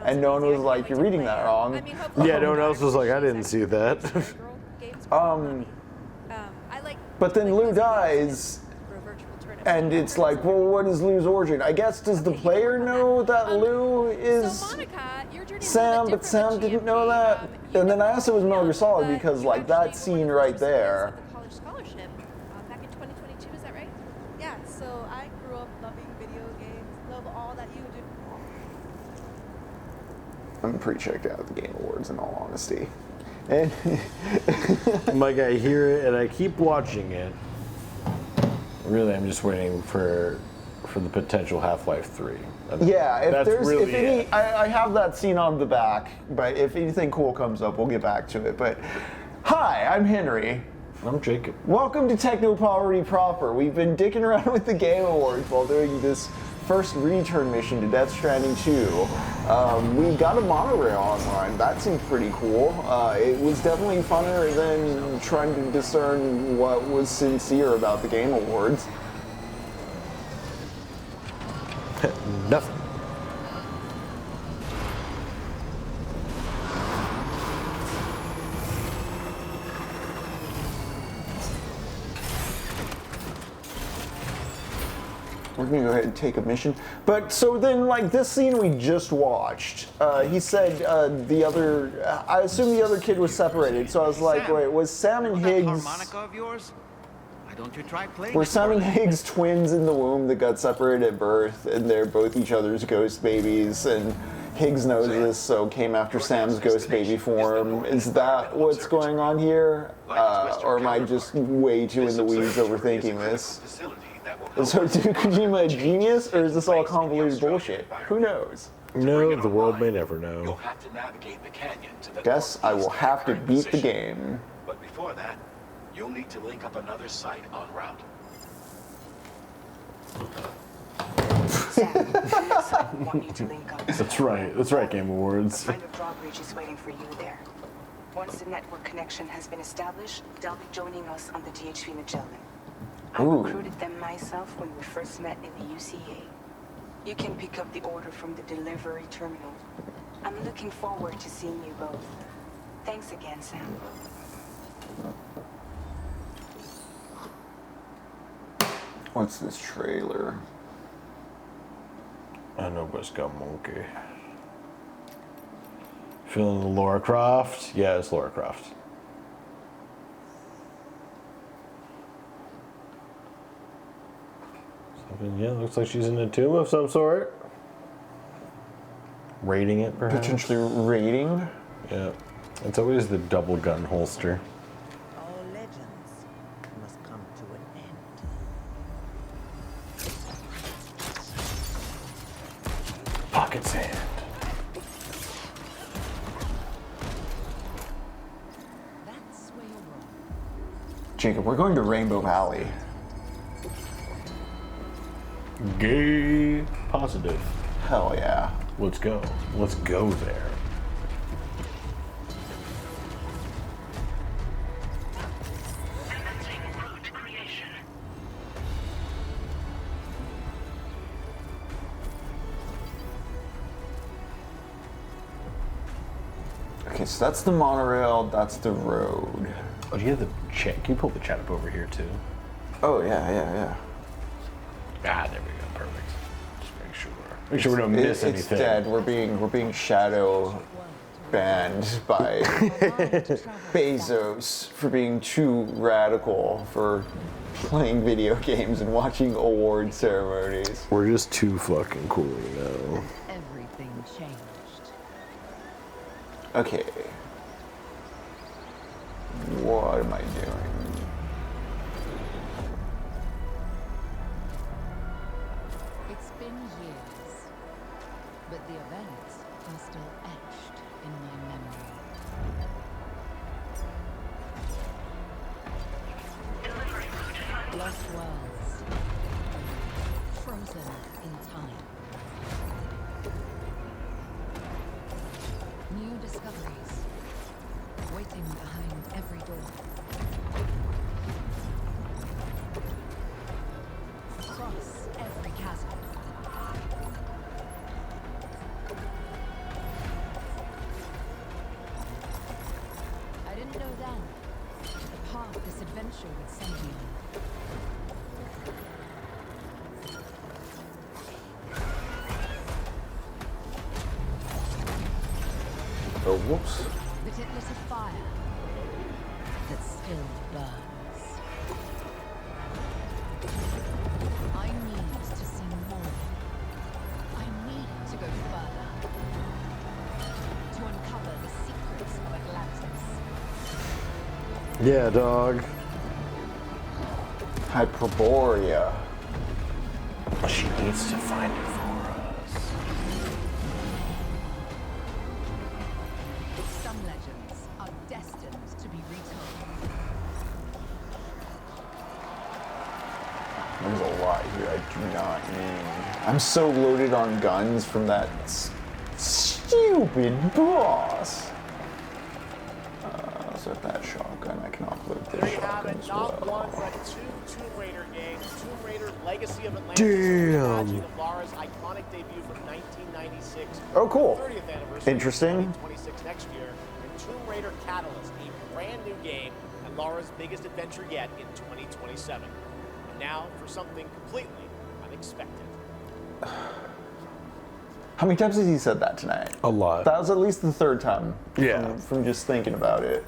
and no one was like, you're reading that wrong. Yeah, no one else was like, I didn't see that. But then Lou dies, and it's like, well, what is Lou's origin? I guess, does the player know that Lou is Sam, but Sam didn't know that? And then I asked if it was Metal Gear Solid because, like, that scene right there. College scholarship back in 2022, is that right? Yeah, so I grew up loving video games, love all that you do. I'm pretty checked out of the Game Awards, in all honesty. And like, I hear it and I keep watching it. Really, I'm just waiting for the potential Half-Life 3. Yeah, if there's really if any, I have that scene on the back, but if anything cool comes up, we'll get back to it. But hi, I'm Henry. I'm Jacob. Welcome to Technopoverty proper. We've been dicking around with the Game Awards while doing this first return mission to Death Stranding 2. We got a monorail online. That seemed pretty cool. It was definitely funner than trying to discern what was sincere about the Game Awards. Nothing. we're gonna go ahead and take a mission. But so then, like this scene we just watched, he said the other, I assume the other kid was separated. So I was like, wait, was Sam and Higgs? Harmonica of yours? Why don't you try playing? Were Sam and Higgs twins in the womb that got separated at birth, and they're both each other's ghost babies, and Higgs knows this, so came after Sam's ghost baby form. Is that what's going on here? Or am I just way too in the weeds overthinking this? So, is Kojima a genius, or is this all convoluted bullshit? Who knows? No, the world may never know. You'll have to navigate the canyon to the Guess I will have to beat the game. But before that, you'll need to link up another site en route. Sam, want you to link up. That's right, Game Awards. A friend of Drawbridge is waiting for you there. Once the network connection has been established, they'll be joining us on the DHV Magellan. I recruited them myself when we first met in the UCA. You can pick up the order from the delivery terminal. I'm looking forward to seeing you both. Thanks again, Sam. What's this trailer? I know what's got monkey. Feeling the Lara Croft? Yeah, it's Lara Croft. Yeah, looks like she's in a tomb of some sort. Raiding it, perhaps? Potentially raiding? Yeah. It's always the double gun holster. All legends must come to an end. Pocket sand. That's where you're wrong. Jacob, we're going to Rainbow Valley. Gay positive. Hell yeah. Let's go. Let's go there. Okay, so that's the monorail, that's the road. Oh, do you have the chat? Can you pull the chat up over here too? Oh, yeah. Ah, there we go. Perfect. Just make sure we don't miss anything. It's dead. We're being shadow banned by Bezos for being too radical for playing video games and watching award ceremonies. We're just too fucking cool, you know. Everything changed. Okay. What am I doing? It's been years, but the events are still etched in my memory. Lost worlds, frozen in time. New discoveries, waiting behind every door. Across every chasm. I didn't know then the path this adventure would send me on. Oh, whoops. But it lit a fire that still burns. I need to see more. I need to go further. To uncover the secrets of Atlantis. Yeah, dog. Hyperborea. She needs to find it for us. Some legends are destined to be retold. There's a lot here I do not need. I'm so loaded on guns from that stupid boss. So with that shotgun, I can offload this shotgun as Not well. one, but two Tomb Raider games. Tomb Raider Legacy of Atlantis. Damn. Reimagining of Lara's iconic debut from 1996. Oh, cool. 30th anniversary. Interesting. 2026 next year. And Tomb Raider Catalyst, a brand new game, and Lara's biggest adventure yet in 2027. And now for something completely unexpected. expected. How many times has he said that tonight? A lot. That was at least the third time. Yeah. From just thinking about it.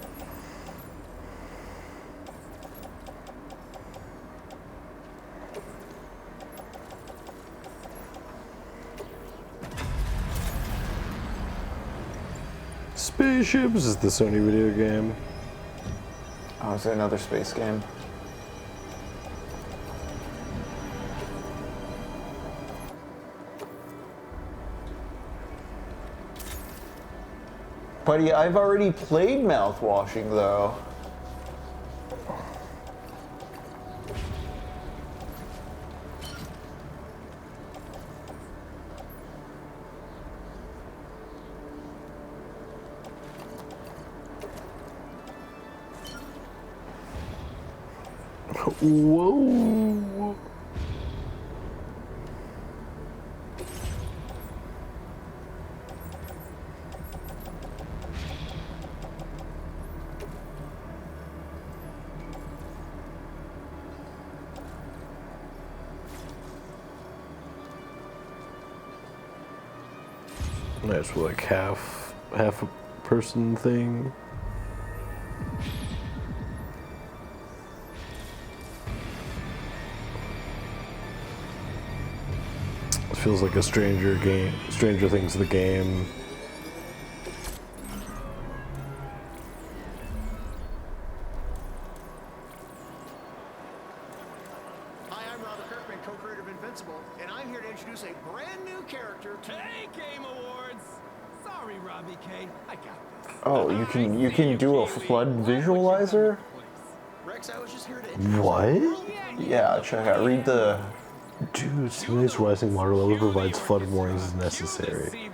Spaceships is the Sony video game. Oh, is there another space game? Buddy, I've already played mouthwashing though. Whoa. That's like half a person thing. It feels like a Stranger Things the game. Hi, I'm Robert Kirkman, co-creator of Invincible, and I'm here to introduce a brand new character to Game Awards. Sorry, Robbie K. I got this. Oh, you can do a flood visualizer? Rex, I was just here to What? Yeah, check out. Read the. Dude, simulates rising water level, provides flood warnings as necessary.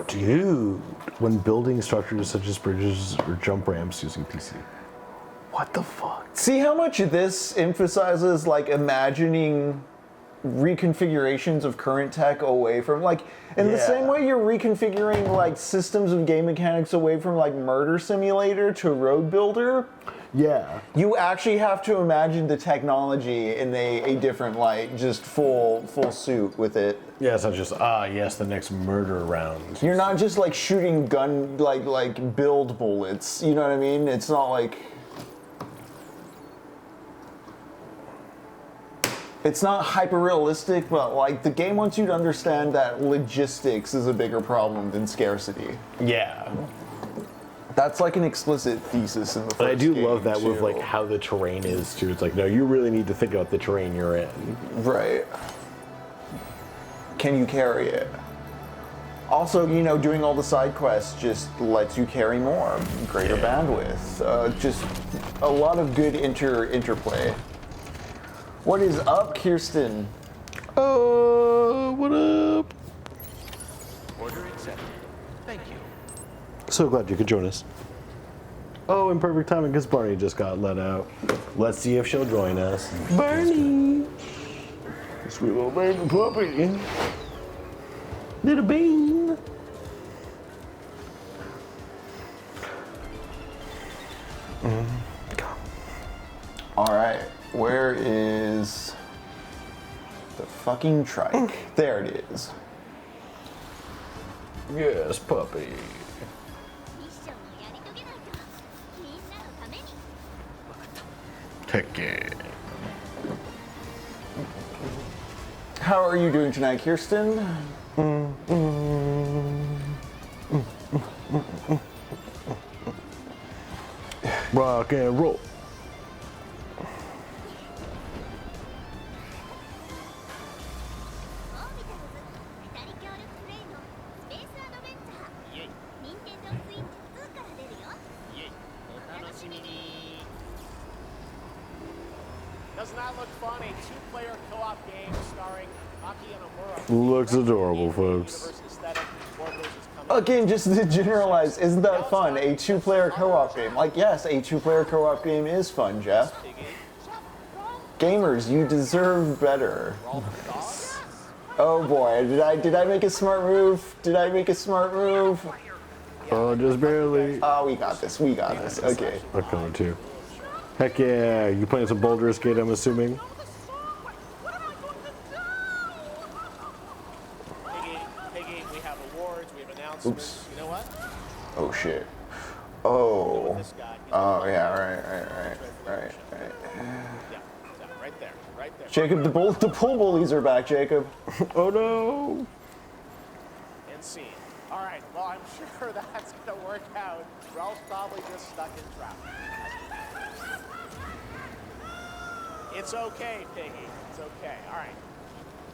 Dude, when building structures such as bridges or jump ramps using PC. What the fuck? See how much this emphasizes like imagining reconfigurations of current tech away from like in the same way you're reconfiguring like systems of game mechanics away from like Murder Simulator to Road Builder. Yeah. You actually have to imagine the technology in a different light, just full suit with it. Yeah, it's not just yes, the next murder round. You're not just like shooting gun like build bullets. You know what I mean? It's not like it's not hyper realistic, but like the game wants you to understand that logistics is a bigger problem than scarcity. Yeah. That's like an explicit thesis in the first But I do game, love that too. with like how the terrain is too. It's like, no, you really need to think about the terrain you're in. Right. Can you carry it? Also, you know, doing all the side quests just lets you carry more, greater bandwidth. Just a lot of good interplay. What is up, Kirsten? What up? Order accepted. Thank you. So glad you could join us. Oh, in perfect timing because Barney just got let out. Let's see if she'll join us. Barney! Sweet little baby puppy. Little bean. All right, where is the fucking trike? There it is. Yes, puppy. Heck yeah. How are you doing tonight, Kirsten? Rock and roll. Doesn't that look fun? A two-player co-op game starring Maki and Omura. Looks adorable, folks. Again, just to generalize, isn't that fun? A two-player co-op game. Like, yes, a two-player co-op game is fun, Jeff. Gamers, you deserve better. Oh boy, did I make a smart move? Did I make a smart move? Oh, just barely. Oh, we got this. We got this. Okay. I'm coming too. Heck yeah. You playing some Baldur's Gate, I'm assuming? announcements. You know what? Oh shit. Oh. Oh yeah, right. Yeah, right there, right there. Jacob, the pool bullies are back, Jacob. Oh no. And scene. All right, well, I'm sure that's going to work out. Ralph's probably just stuck in traffic. It's okay, Piggy. It's okay. All right.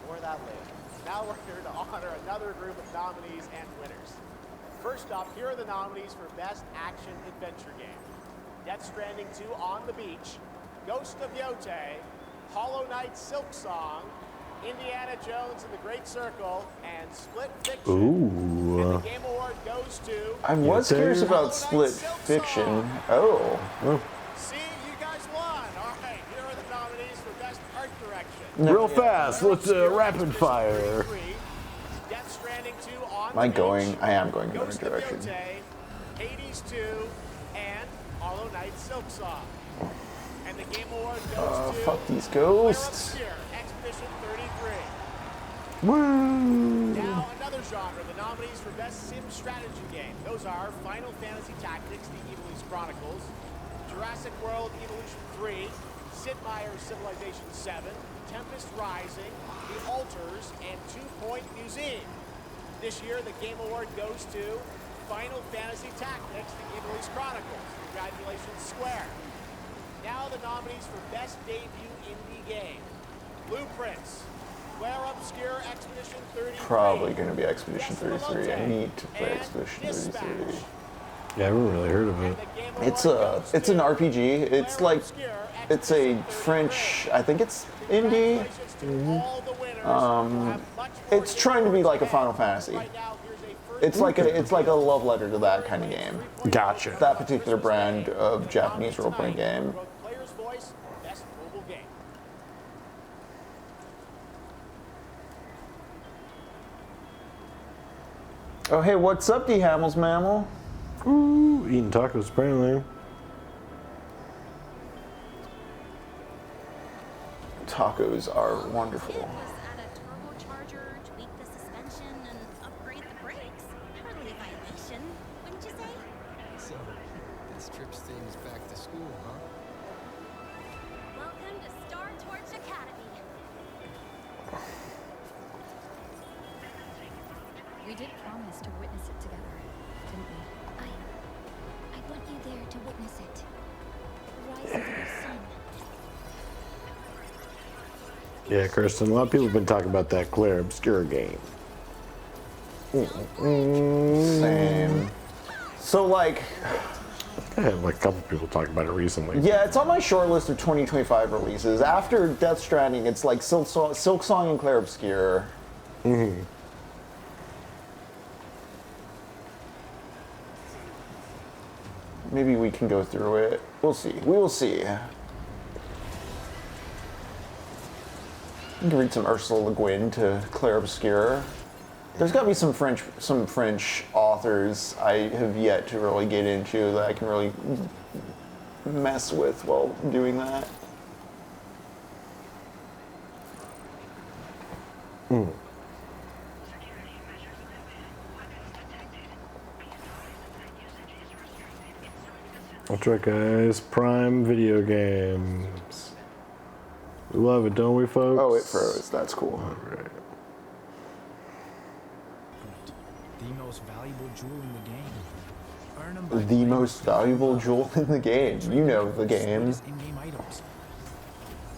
More of that later. Now we're here to honor another group of nominees and winners. First up, here are the nominees for Best Action Adventure Game. Death Stranding 2 On the Beach, Ghost of Yote, Hollow Knight Silk Song, Indiana Jones and the Great Circle, and Split Fiction. Ooh. And the Game Award goes to... I was curious about Split Fiction. Oh. See, you guys won. All right, here are the nominees for Best Art Direction. Real fast, let's rapid fire. Death Stranding 2 On Am I going? I am going in the right Ghost of direction. Yote, Hades 2, and Hollow Knight Silk Song. And the Game Award goes to... Fuck these ghosts. Expedition 33. Woo! Now another genre, the nominees for Best Sim Strategy Game. Those are Final Fantasy Tactics, The Evilise Chronicles, Jurassic World Evolution 3, Sid Meier's Civilization 7, Tempest Rising, The Alters, and 2 Point Museum. This year, the Game Award goes to Final Fantasy Tactics, The Evilise Chronicles. Congratulations, Square. Now the nominees for Best Debut Indie Game. Blueprints, Claire Obscure Expedition 33. Probably going to be Expedition 33. I need to play Expedition 33. Yeah, I haven't really heard of it. It's an RPG. It's like, it's a French, I think it's indie. It's trying to be like a Final Fantasy. It's like a love letter to that kind of game. Gotcha. That particular brand of Japanese role-playing game. Player's Voice, Best Mobile Game. Oh hey, what's up, D Hamels Mammal? Ooh, eating tacos apparently. Tacos are wonderful. So, this trip's theme is back to school, huh? Welcome to Star Torch Academy. We did promise to witness it together, didn't we? I want you there to witness it. The rise of the sun. Yeah, Kirsten, a lot of people have been talking about that Claire Obscure game. Same. So like, I had like a couple people talking about it recently. yeah, it's on my short list of 2025 releases. After Death Stranding, it's like Silk Song and Claire Obscure. Mm-hmm. Maybe we can go through it. We'll see. We will see. You can read some Ursula Le Guin to Claire Obscure. There's got to be some French authors I have yet to really get into that I can really mess with while doing that. That's right, guys. Prime Video Games. We love it, don't we, folks? Oh, it froze. That's cool. All right. The most valuable jewel in the game. Earn them by The most valuable jewel in the game. You know the game. in-game items.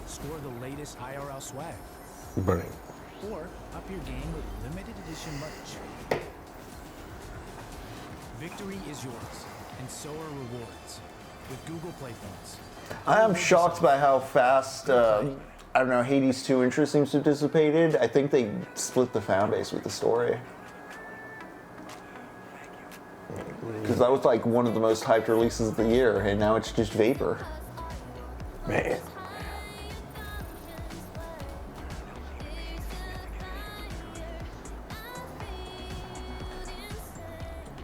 Score the latest IRL swag. Burning. Or up your game with limited edition merch. Victory is yours, and so are rewards with Google Play phones. I am shocked by how fast, I don't know, Hades 2 interest seems to have dissipated. I think they split the fan base with the story. Because that was like one of the most hyped releases of the year, and now it's just vapor. Man.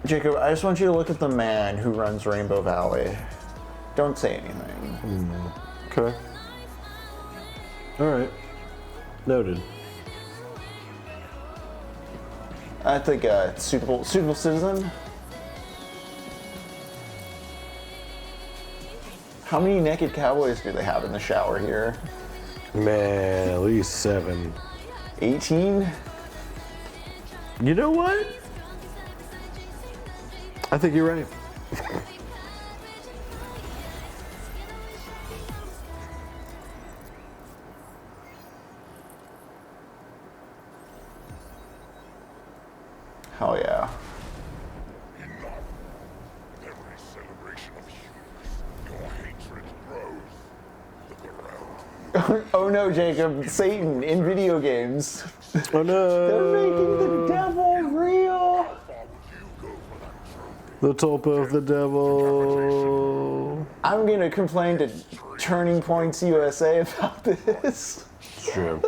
Jacob, I just want you to look at the man who runs Rainbow Valley. Don't say anything. Okay. All right. Noted. I think suitable citizen. How many naked cowboys do they have in the shower here? Man, at least 7. 18? You know what? I think you're right. Hell yeah. Oh no, Jacob, Satan in video games. Oh no. They're making the devil real. The top of the devil. I'm gonna complain to Turning Points USA about this. It's true.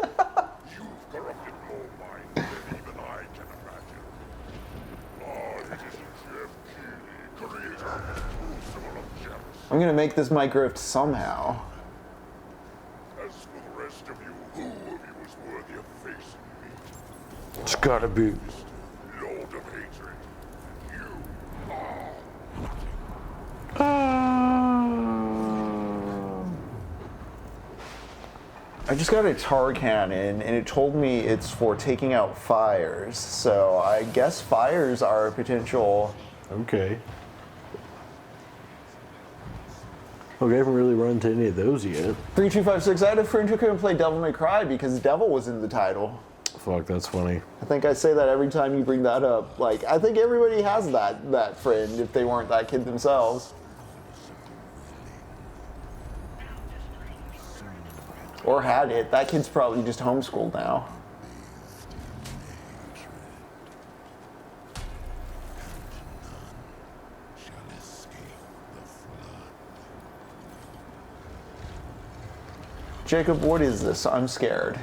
I'm gonna make this my grift somehow. As for the rest of you, who of you is worthy of facing me? It's gotta be. Lord of Hatred, you I just got a tar cannon and it told me it's for taking out fires. So I guess fires are a potential. Okay. Okay, I haven't really run into any of those yet. 3256, I had a friend who couldn't play Devil May Cry because Devil was in the title. Fuck, that's funny. I think I say that every time you bring that up. Like, I think everybody has that friend if they weren't that kid themselves. Or had it. That kid's probably just homeschooled now. Jacob, what is this? I'm scared.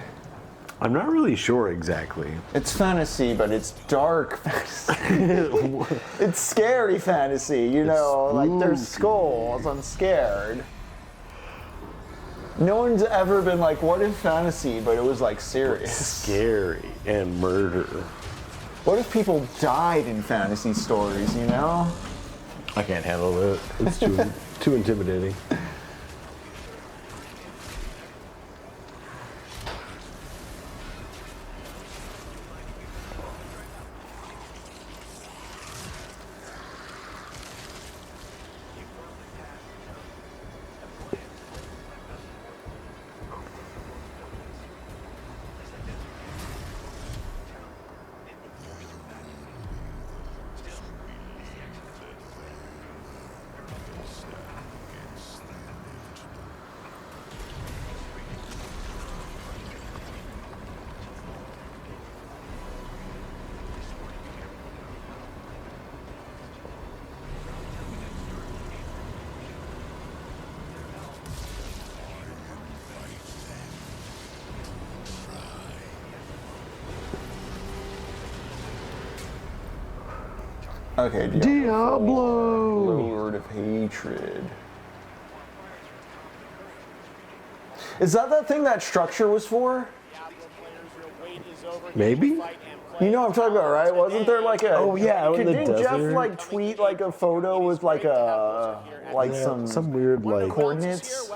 I'm not really sure exactly. It's fantasy, but it's dark fantasy. It's scary fantasy, you know, like there's skulls, I'm scared. No one's ever been like, what if fantasy, but it was like serious. Scary and murder. What if people died in fantasy stories, you know? I can't handle that. It's too intimidating. Okay, Diablo! Lord of Hatred. Is that thing that structure was for? Maybe? You know what I'm talking about, right? Wasn't there like a... Oh yeah, in the didn't Jeff desert. like tweet like a photo with like a... like some weird like... coordinates?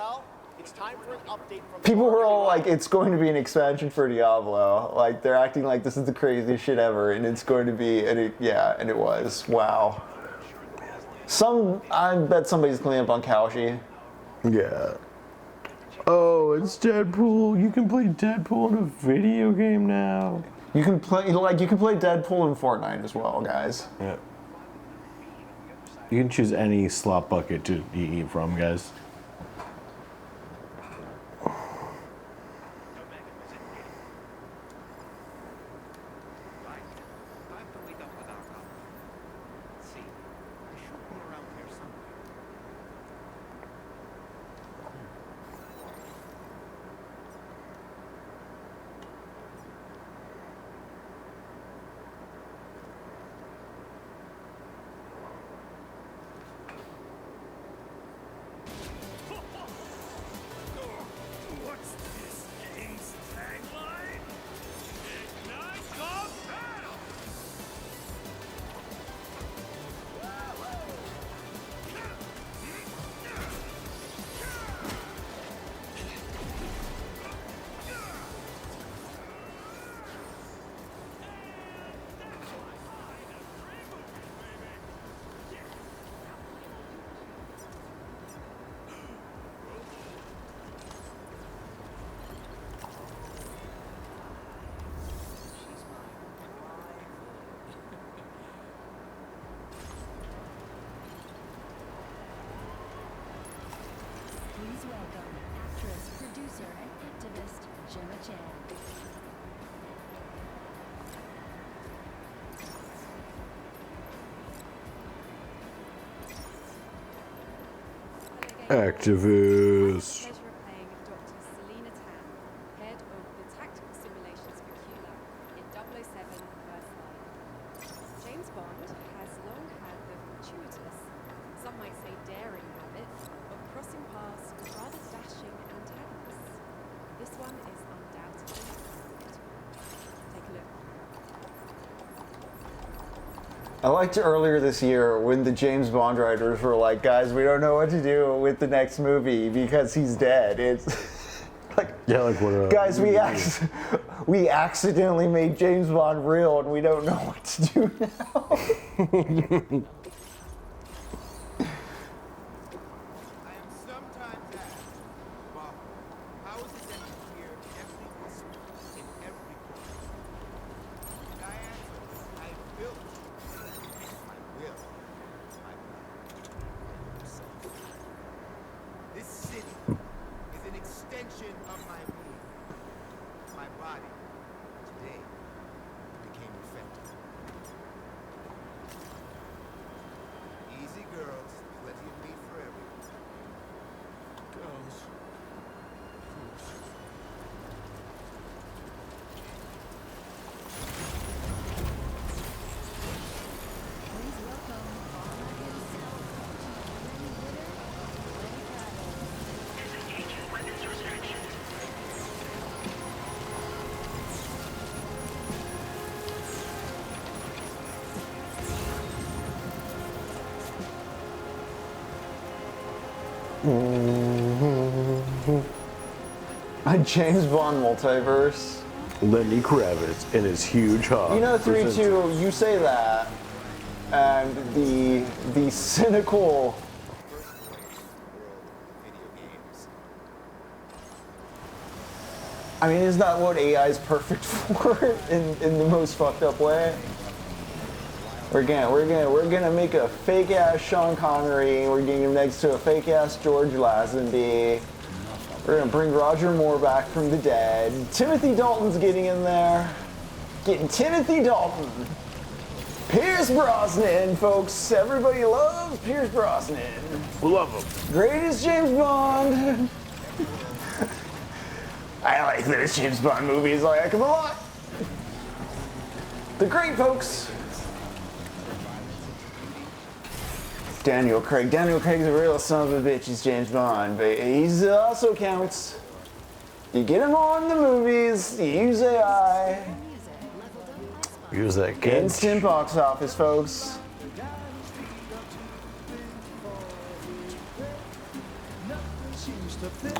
People were all like, it's going to be an expansion for Diablo. Like, they're acting like this is the craziest shit ever, and it's going to be, and it was. Wow. I bet somebody's cleaning up on Kaushi. Yeah. Oh, it's Deadpool. You can play Deadpool in a video game now. You can play Deadpool in Fortnite as well, guys. Yeah. You can choose any slot bucket to eat from, guys. Please welcome actress, producer, and activist Gemma Chan. Activist. Pleasure of playing Dr. Selena Tan, head of the tactical simulations for QLab in 007 First Light. James Bond has long had the fortuitous, some might say daring habit, of crossing paths with rather dashing antagonists. This one is undoubtedly perfect. Take a look. I liked earlier this year when the James Bond writers were like, guys, we don't know what to do with the next movie because he's dead. It's like, yeah, like what? Guys, we accidentally made James Bond real and we don't know what to do now. A James Bond multiverse. Lenny Kravitz and his huge hog. You know, 3-2, you say that, and the cynical. I mean, isn't that what AI is perfect for in the most fucked up way? We're gonna make a fake ass Sean Connery. We're getting him next to a fake ass George Lazenby. We're gonna bring Roger Moore back from the dead. Timothy Dalton's getting in there. Getting Timothy Dalton. Pierce Brosnan, folks. Everybody loves Pierce Brosnan. Love him. Greatest James Bond. I like those James Bond movies. I like them a lot. They're great, folks. Daniel Craig. Daniel Craig's a real son of a bitch. He's James Bond, but he also counts. You get him on the movies. You use AI. Use that kid. Instant box office, folks.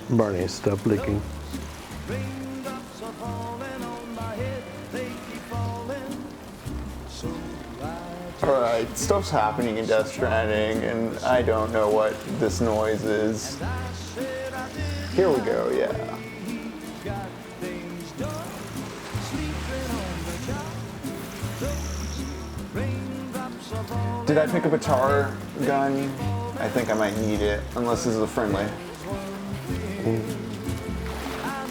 Barney, stop licking. Alright, stuff's happening in Death Stranding, and I don't know what this noise is. Here we go, yeah. Did I pick up a tar gun? I think I might need it, unless this is a friendly.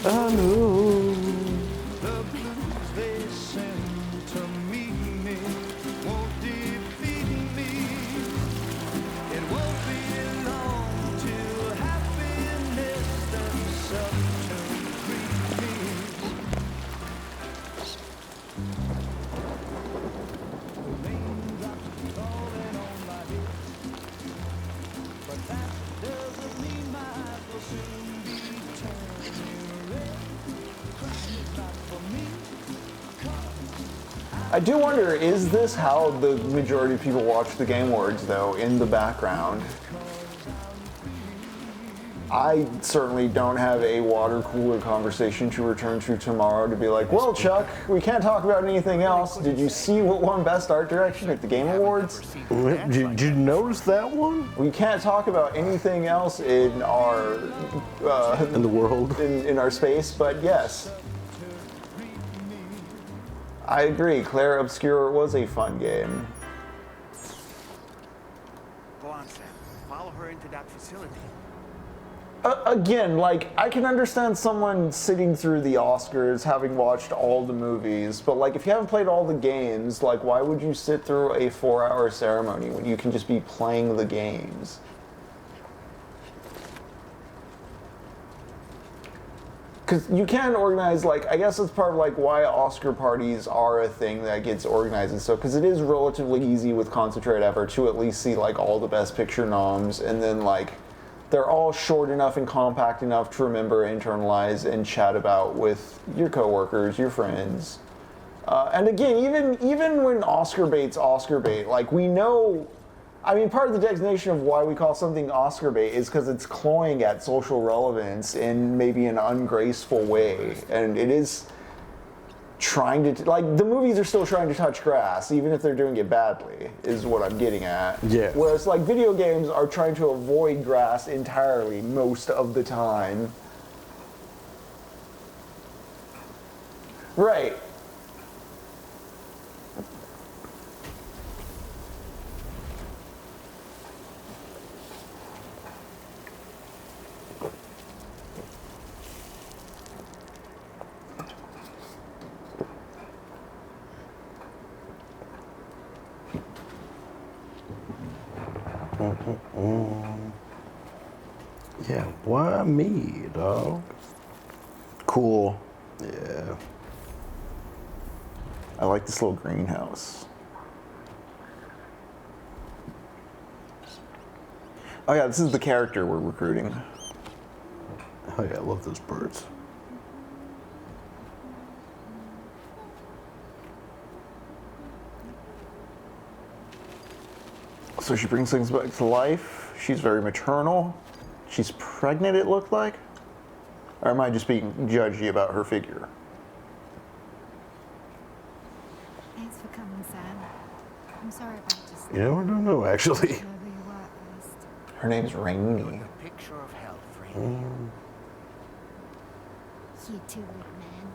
Hello. I do wonder, is this how the majority of people watch the Game Awards, though, in the background? I certainly don't have a water cooler conversation to return to tomorrow to be like, well, Chuck, we can't talk about anything else. Did you see what won Best Art Direction at the Game Awards? Did you notice that one? We can't talk about anything else in our... in the world? In our space, but yes. I agree, Claire Obscure was a fun game. Go on, Sam. Follow her into that facility. again, like, I can understand someone sitting through the Oscars having watched all the movies, but like, if you haven't played all the games, like, why would you sit through a 4-hour ceremony when you can just be playing the games? Because you can organize, like, I guess it's part of, like, why Oscar parties are a thing that gets organized and stuff, because it is relatively easy with concentrated effort to at least see, like, all the Best Picture noms, and then, like, they're all short enough and compact enough to remember, internalize, and chat about with your coworkers, your friends. And again, even when Oscar bait's Oscar bait, like, we know, I mean, part of the designation of why we call something Oscar bait is because it's cloying at social relevance in maybe an ungraceful way. And it is trying to, like, the movies are still trying to touch grass, even if they're doing it badly, is what I'm getting at. Yeah. Whereas, like, video games are trying to avoid grass entirely most of the time. Right. Yeah, why me, dog? Cool. Yeah. I like this little greenhouse. Oh yeah, this is the character we're recruiting. Oh yeah, I love those birds. So she brings things back to life. She's very maternal. She's pregnant, it looked like. Or am I just being judgy about her figure? Thanks for coming, Sam. I'm sorry about just. You never know, actually. Know who you were at first. Her name's Rainy. Picture of health, Frederic. You too, man.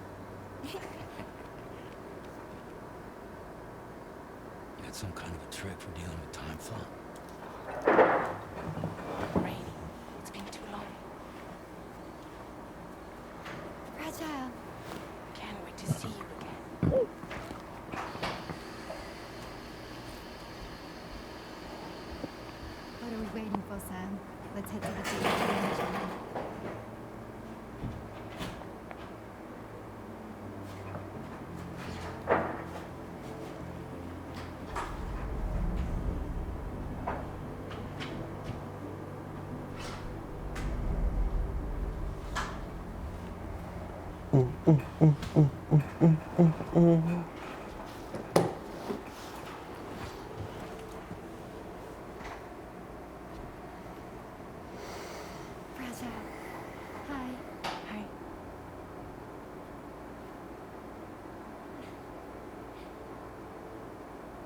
You got some kind of a trick for dealing with time fog. Rainy, it's been too long. Fragile. Can't wait to see you again. What are we waiting for, Sam? Let's head to the theater. Fragile. Hi. Hi.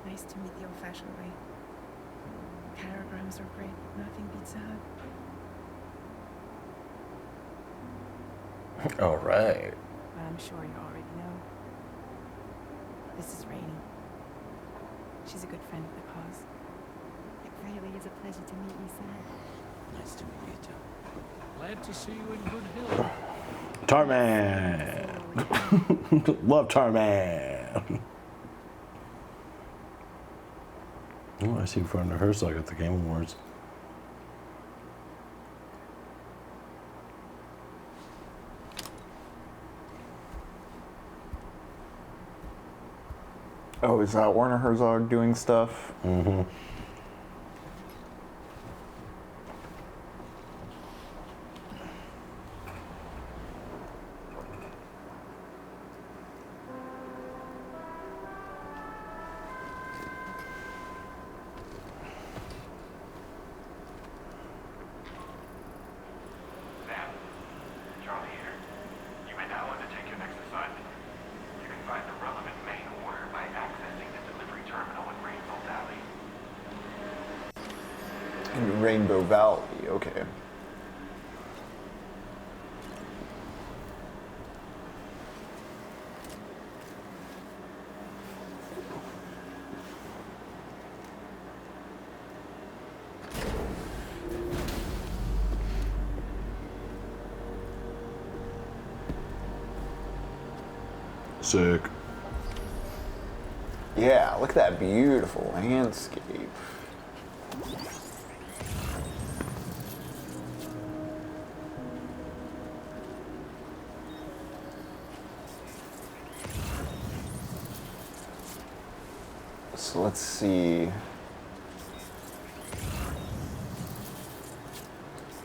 Nice to meet the old-fashioned way. Paragrams are great. Nothing beats a hug. All right. But I'm sure you already know. This is Rainy. She's a good friend of the cause. It really is a pleasure to meet you, Sam. Nice to meet you too. Glad to see you in good health. Tarman. Love Tarman. Oh, I see Werner Herzog at the Game Awards. Oh, is that Werner Herzog doing stuff? Mm-hmm. Rainbow Valley, okay. Sick. Yeah, look at that beautiful landscape. So let's see.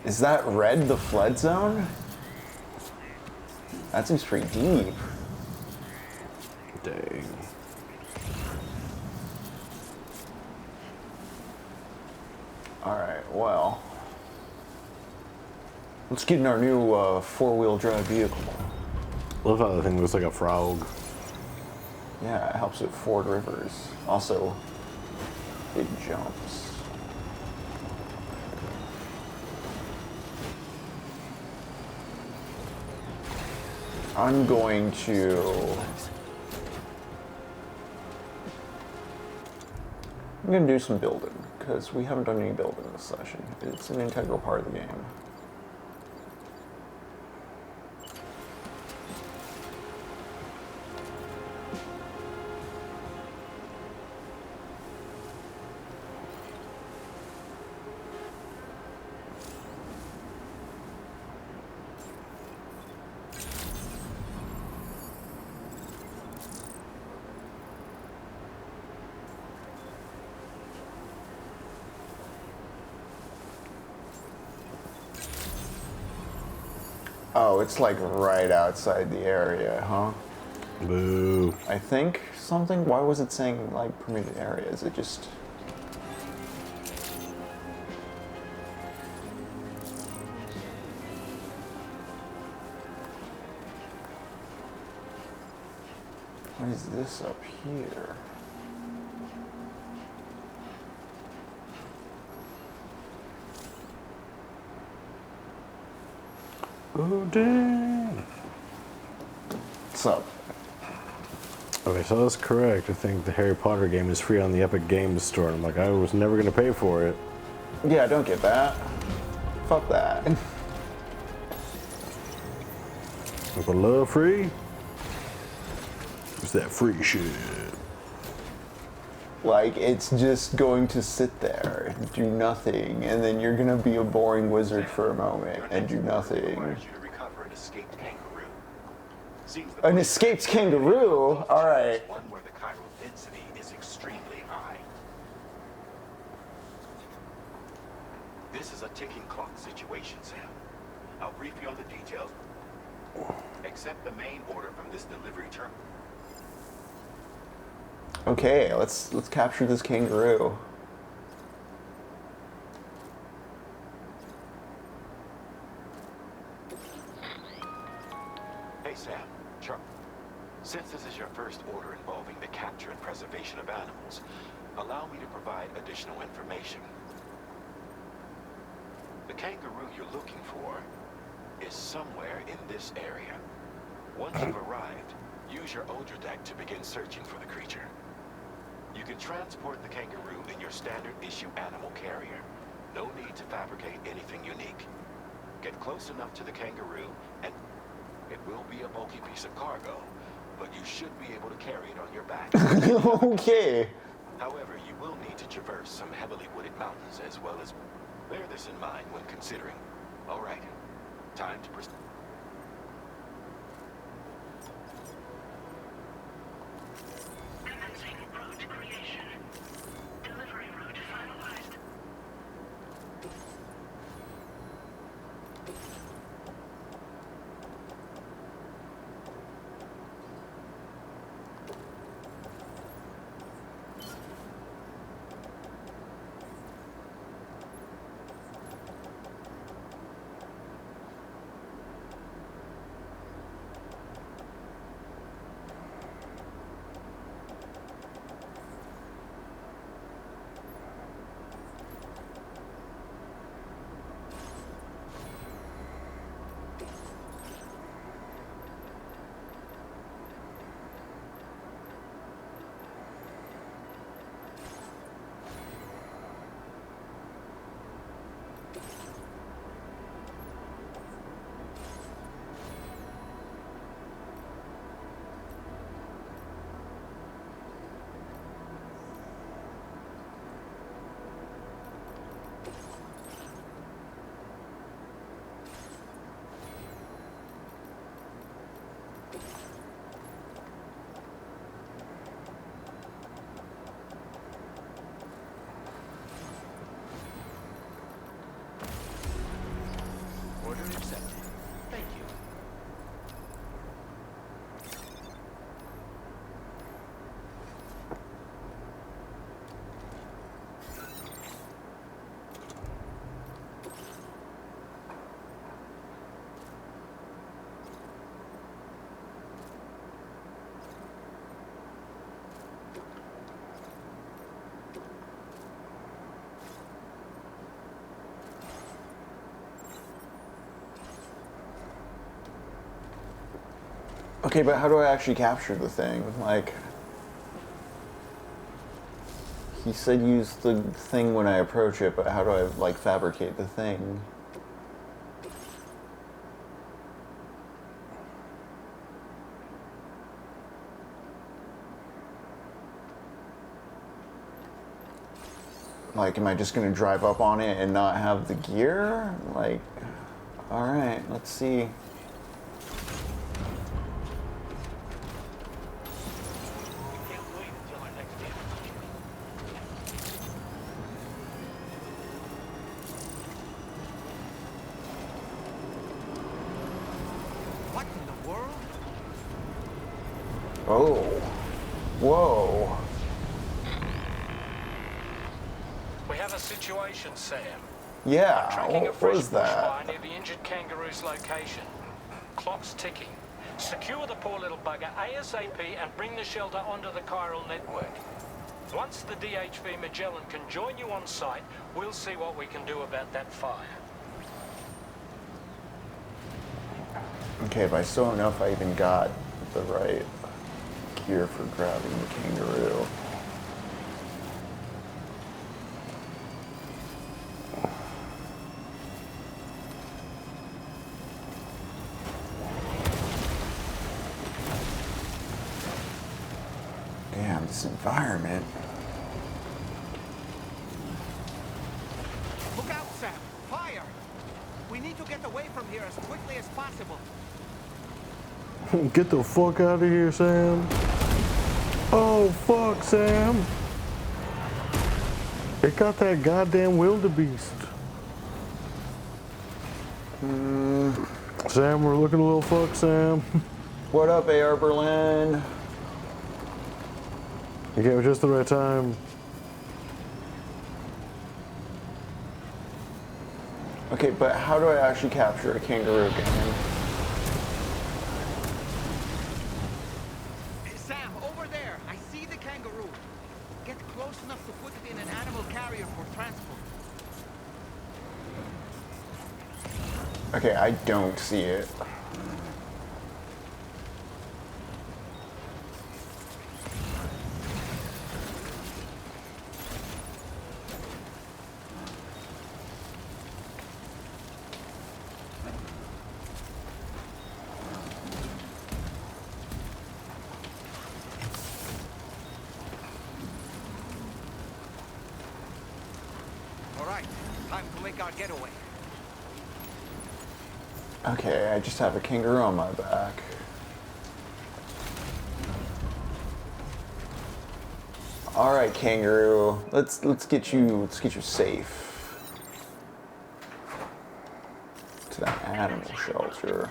Is that red the flood zone? That seems pretty deep. Dang. Alright, well. Let's get in our new four-wheel drive vehicle. Love how the thing looks like a frog. Yeah, it helps with ford rivers. Also, it jumps. I'm going to do some building, because we haven't done any building this session. It's an integral part of the game. Oh, it's like right outside the area, huh? Boo. I think something. Why was it saying like permitted area? Is it just? What is this up here? Oh, dang. What's up? Okay, so that's correct. I think the Harry Potter game is free on the Epic Games Store. I'm like, I was never going to pay for it. Yeah, I don't get that. Fuck that. Like, I love free. It's that free shit. Like, it's just going to sit there, do nothing, and then you're gonna be a boring wizard for a moment and do nothing. An escaped kangaroo? Alright. One where the chiral density is extremely high. This is a ticking clock situation, Sam. I'll brief you on the details. Accept the main order from this delivery terminal. Okay, let's capture this kangaroo. Hey Sam, Charles. Since this is your first order involving the capture and preservation of animals, allow me to provide additional information. The kangaroo you're looking for is somewhere in this area. Once you've arrived, use your Ultra deck to begin searching for the creature. You can transport the kangaroo in your standard issue animal carrier. No need to fabricate anything unique. Get close enough to the kangaroo and it will be a bulky piece of cargo, but you should be able to carry it on your back. Okay. However, you will need to traverse some heavily wooded mountains as well as... Bear this in mind when considering. All right, time to proceed. Okay, but how do I actually capture the thing? Like, he said use the thing when I approach it, but how do I, like, fabricate the thing? Like, am I just gonna drive up on it and not have the gear? Like, alright, let's see. What in the world? Oh. Whoa. We have a situation, Sam. Yeah, Tracking a what fresh was that? bushfire near the injured kangaroo's location. Clock's ticking. Secure the poor little bugger ASAP and bring the shelter onto the chiral network. Once the DHV Magellan can join you on site, we'll see what we can do about that fire. Okay, but I still don't know if I even got the right gear for grabbing the kangaroo. Damn, this environment. Look out, Sam! Fire! We need to get away from here as quickly as possible. Get the fuck out of here, Sam. Oh, fuck, Sam. It got that goddamn wildebeest. Sam, we're looking a little fucked, Sam. What up, AR Berlin? You came just the right time. Okay, but how do I actually capture a kangaroo game? Sam, over there! I see the kangaroo. Get close enough to put it in an animal carrier for transport. Okay, I don't see it. Getaway. Okay, I just have a kangaroo on my back. All right, kangaroo. Let's get you safe to that animal shelter.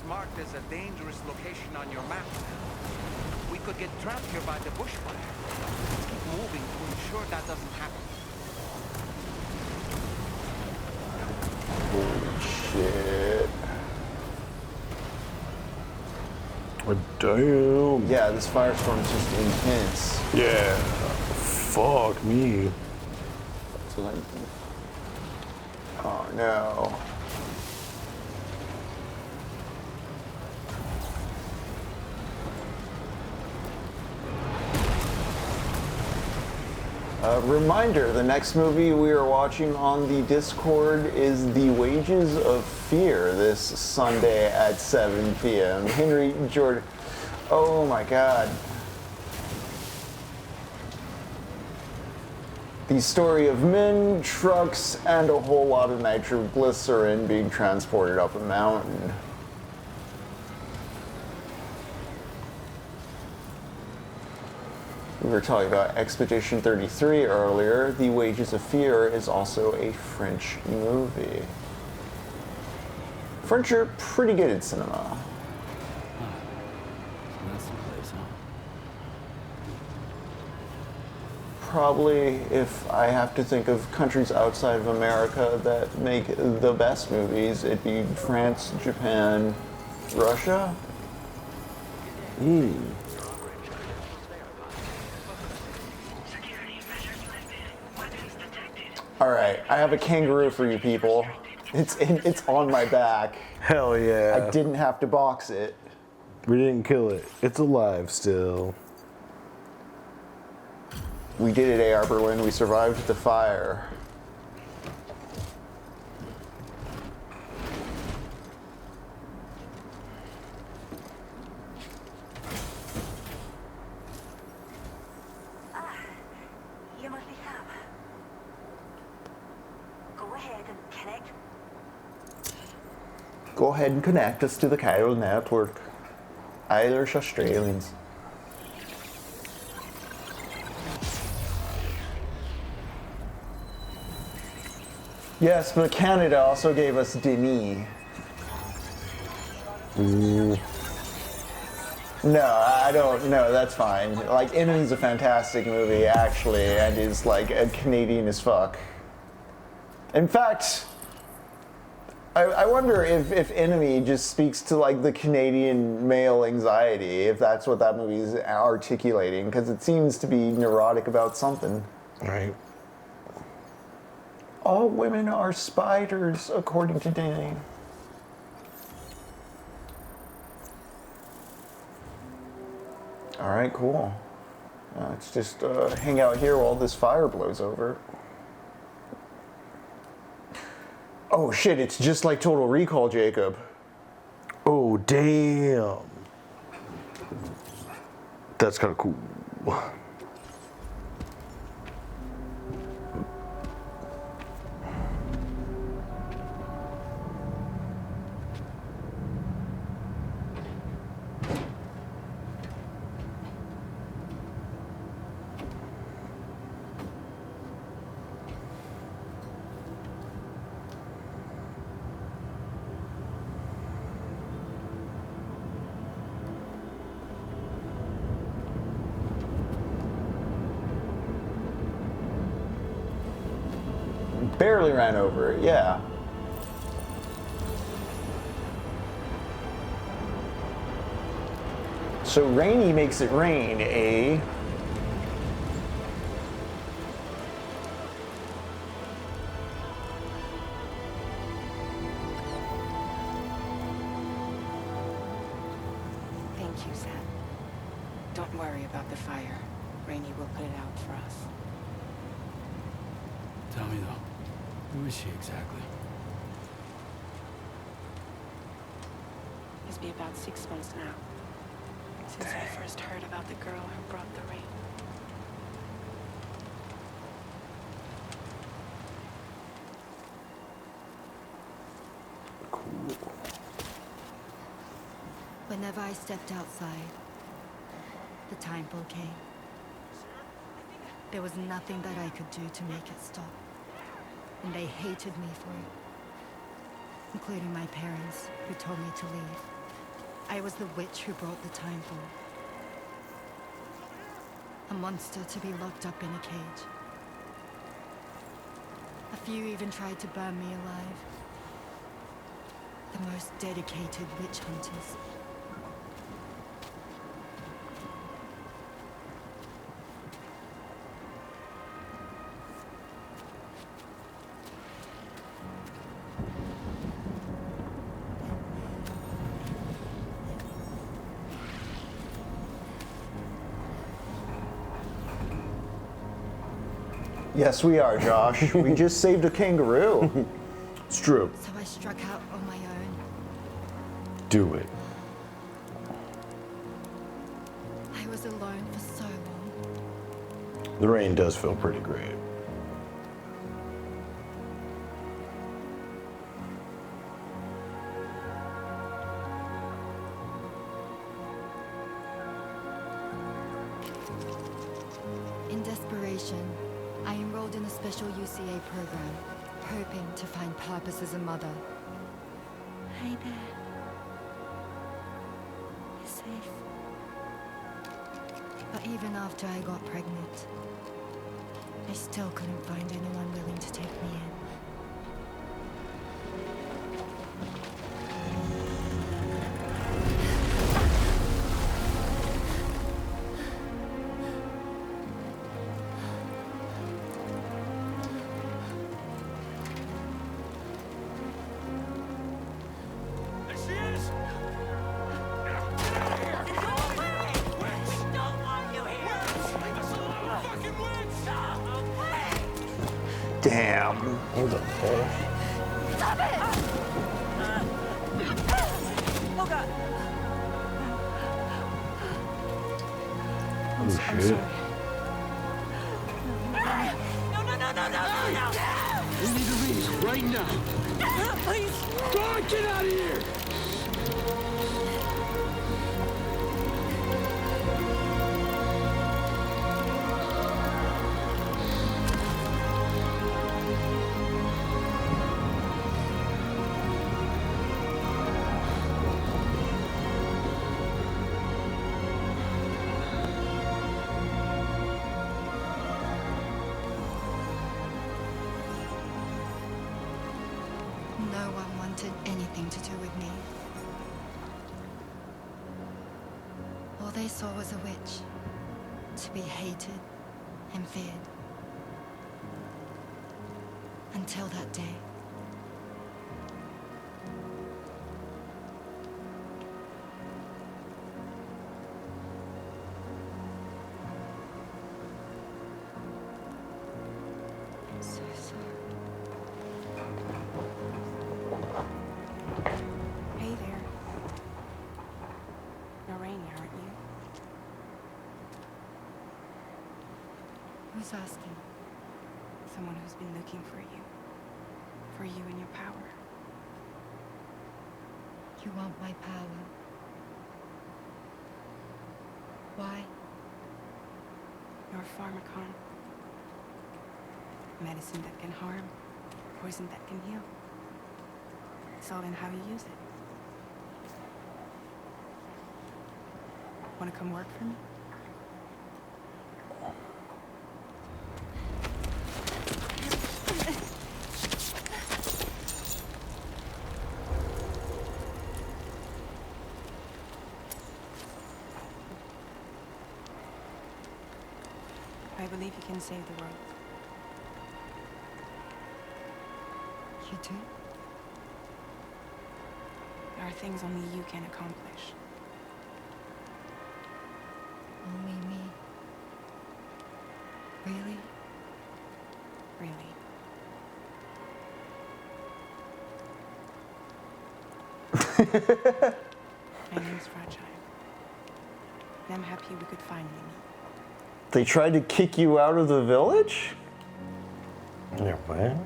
Marked as a dangerous location on your map. We could get trapped here by the bushfire. Let's keep moving to ensure that doesn't happen. Holy shit. Oh, damn. Yeah, this firestorm is just intense. Yeah. Fuck me. So like, oh no. Reminder, the next movie we are watching on the Discord is The Wages of Fear this Sunday at 7 p.m. Henri-Georges. Oh my god. The story of men, trucks, and a whole lot of nitroglycerin being transported up a mountain. We were talking about Expedition 33 earlier. The Wages of Fear is also a French movie. French are pretty good at cinema. That's the place, huh? Probably, if I have to think of countries outside of America that make the best movies, it'd be France, Japan, Russia. All right, I have a kangaroo for you people. It's on my back. Hell yeah. I didn't have to box it. We didn't kill it. It's alive still. We did it, A.R. Berlin. We survived the fire. You must be Sam. Go ahead and connect. Go ahead and connect us to the chiral network. Irish Australians. Yes, but Canada also gave us Denis. No, I don't. No, that's fine. Like, Enemy's a fantastic movie, actually, and is like a Canadian as fuck. In fact, I wonder if Enemy just speaks to like the Canadian male anxiety, if that's what that movie is articulating, because it seems to be neurotic about something. Right. All women are spiders, according to Danny. All right, cool. Let's just hang out here while this fire blows over. Oh shit, it's just like Total Recall, Jacob. Oh, damn. That's kind of cool. Barely ran over it, yeah. So Rainy makes it rain, eh? Thank you, Sam. Don't worry about the fire. Rainy will put it out for us. Tell me though, who is she exactly? It's been about 6 months now, since I first heard about the girl who brought the rain. Whenever I stepped outside, the temple came. There was nothing that I could do to make it stop. And they hated me for it. Including my parents, who told me to leave. I was the witch who brought the temple. A monster to be locked up in a cage. A few even tried to burn me alive. The most dedicated witch hunters. Yes, we are, Josh. We just saved a kangaroo. It's true. So I struck out on my own. Do it. I was alone for so long. The rain does feel pretty great. In desperation, I enrolled in a special UCA program, hoping to find purpose as a mother. okay there. You're safe. But even after I got pregnant, I still couldn't find anyone willing to take me in. Damn. What the fuck? Stop it! Oh god. Oh shit. We need to leave right now. Please. God, get out of here! No one wanted anything to do with me. All they saw was a witch, to be hated and feared. Until that day. I'm so sorry. Hey there. You're Rainy, aren't you? Who's asking? Someone who's been looking for you. For you and your power. You want my power? Why? You're a pharmacon. Medicine that can harm, poison that can heal. It's all in how you use it. Want to come work for me? I believe you can save the world. You do? There are things only you can accomplish. Only me. Really? Really. My name's Fragile. And I'm happy we could finally meet. They tried to kick you out of the village? Yeah, what?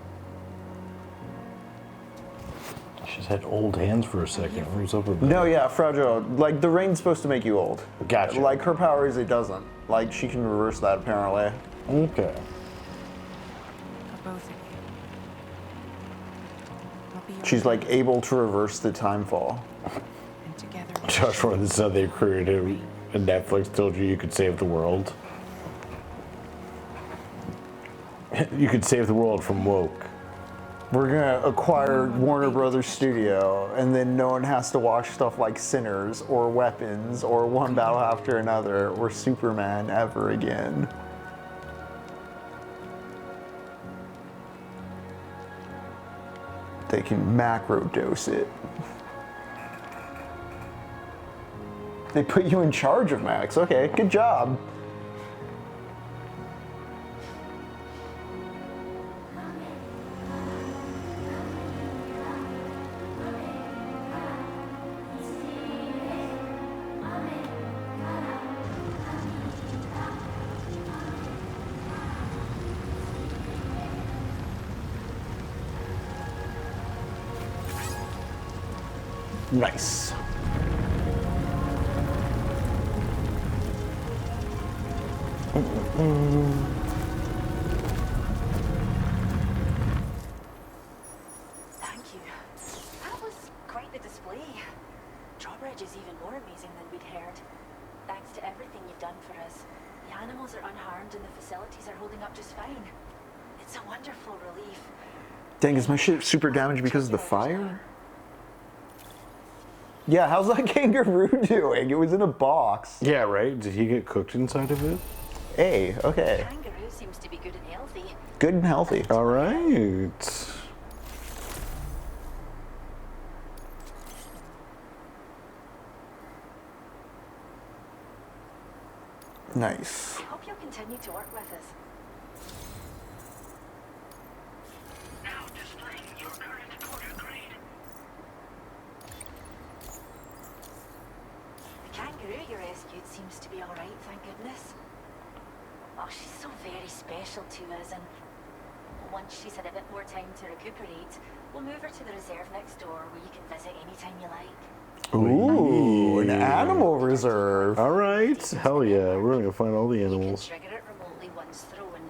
She's had old hands for a second. What's up with that? No, yeah, Fragile. Like, the rain's supposed to make you old. Gotcha. Like, her power is it doesn't. Like, she can reverse that, apparently. Okay. For both of you. I'll be your She's, like, able to reverse the time fall. and together. Joshua, this is how they created and Netflix told you could save the world. You could save the world from woke. We're gonna acquire Warner Brothers Studio, and then no one has to watch stuff like Sinners, or Weapons, or One Battle After Another, or Superman ever again. They can macro dose it. They put you in charge of Max. Okay, good job. Nice. Thank you. That was great the display. Drawbridge is even more amazing than we'd heard. Thanks to everything you've done for us. The animals are unharmed and the facilities are holding up just fine. It's a wonderful relief. Dang, is my ship super damaged because of the fire? Yeah, how's that kangaroo doing? It was in a box. Yeah, right? Did he get cooked inside of it? Hey, okay. Kangaroo seems to be good and healthy. Good and healthy. All right. Nice. I hope you'll continue to work with us. Now displaying your current order grade. The kangaroo you rescued seems to be alright, thank goodness. Oh, she's so very special to us, and once she's had a bit more time to recuperate, we'll move her to the reserve next door where you can visit anytime you like. Ooh, an animal reserve. All right. Hell yeah. We're going to find all the animals. You can trigger it remotely once thrown,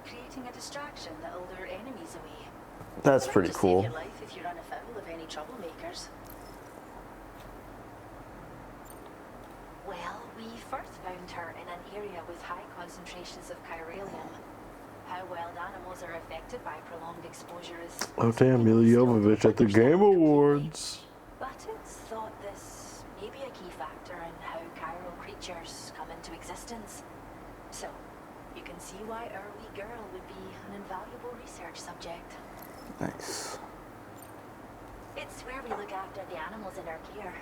creating a distraction that'll lure enemies away. That's It might pretty just cool. Save your life if you run afoul of any troublemakers. Well, we first found her in an area with high concentrations of chiralium. How wild animals are affected by prolonged exposure is... Oh, damn. Mila Jovovich at the Game Awards. But it's thought this may be a key factor in how chiral creatures come into existence. So, you can see why our wee girl would be an invaluable research subject. Nice. It's where we look after the animals in our care.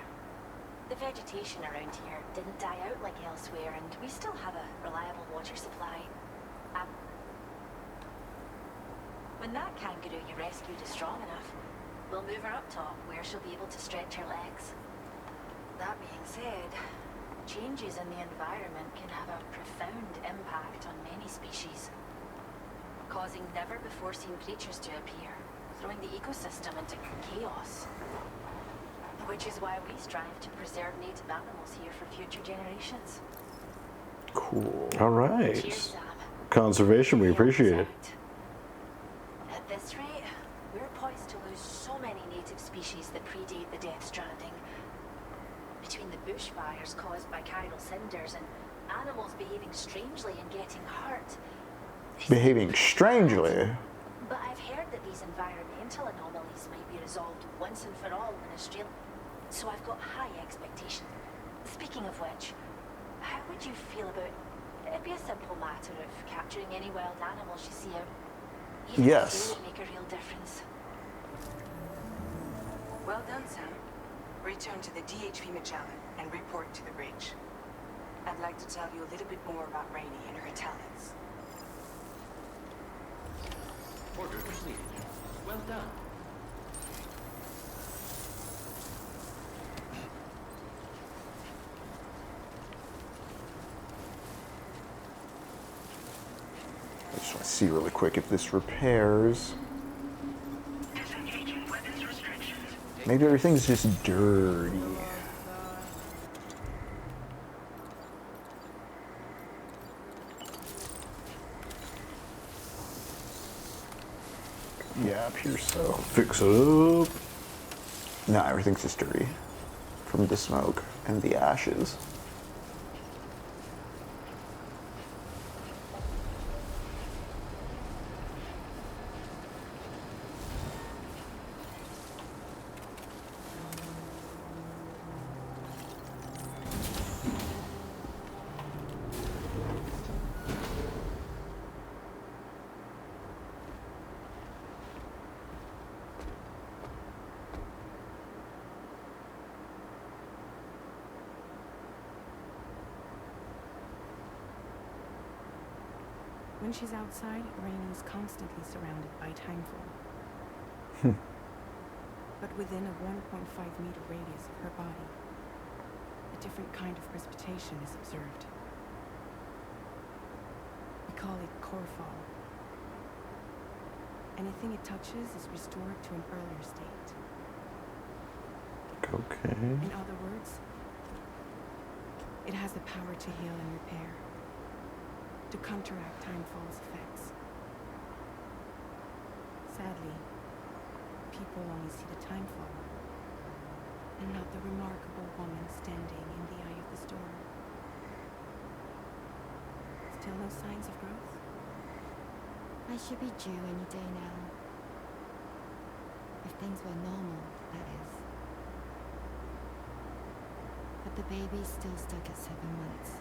The vegetation around here didn't die out like elsewhere, and we still have a reliable water supply. When that kangaroo you rescued is strong enough, we'll move her up top where she'll be able to stretch her legs. That being said, changes in the environment can have a profound impact on many species, causing never-before-seen creatures to appear, throwing the ecosystem into chaos. Which is why we strive to preserve native animals here for future generations. Cool. All right. Cheers, Sam. Conservation, we appreciate it. At this rate, we're poised to lose so many native species that predate the Death Stranding. Between the bushfires caused by chiral cinders and animals behaving strangely and getting hurt. Behaving strangely? But I've heard that these environmental anomalies might be resolved once and for all in Australia. So I've got high expectations. Speaking of which, how would you feel about... It'd be a simple matter of capturing any wild animals you see out. Even Yes. if they would make a real difference. Well done, Sam. Return to the DHV Magellan and report to the bridge. I'd like to tell you a little bit more about Rainey and her talents. Order completed. Well done. I just want to see really quick if this repairs. Maybe everything's just dirty. Yeah, appears so. Fix it up. No, everything's just dirty from the smoke and the ashes. When she's outside, Rainey's constantly surrounded by timefall. But within a 1.5-meter radius of her body, a different kind of precipitation is observed. We call it core fall. Anything it touches is restored to an earlier state. Okay. In other words, it has the power to heal and repair, to counteract timefall's effects. Sadly, people only see the timefall, and not the remarkable woman standing in the eye of the storm. Still no signs of growth? I should be due any day now. If things were normal, that is. But the baby's still stuck at 7 months.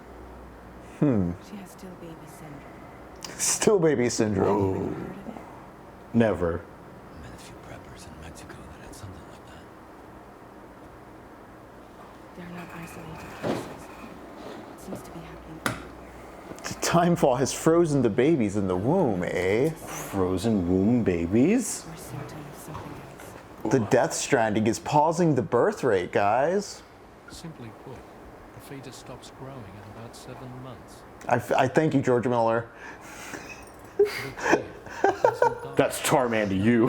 She has still baby syndrome. Still baby syndrome. Never. I met a few preppers in Mexico that had something like that. They're not isolated cases. It seems to be happening. Timefall has frozen the babies in the womb, eh? Frozen womb babies? Or symptom of something else. The Death Stranding is pausing the birth rate, guys. Simply put, the fetus stops growing at about 7 months. I thank you, George Miller. That's Tarman to you.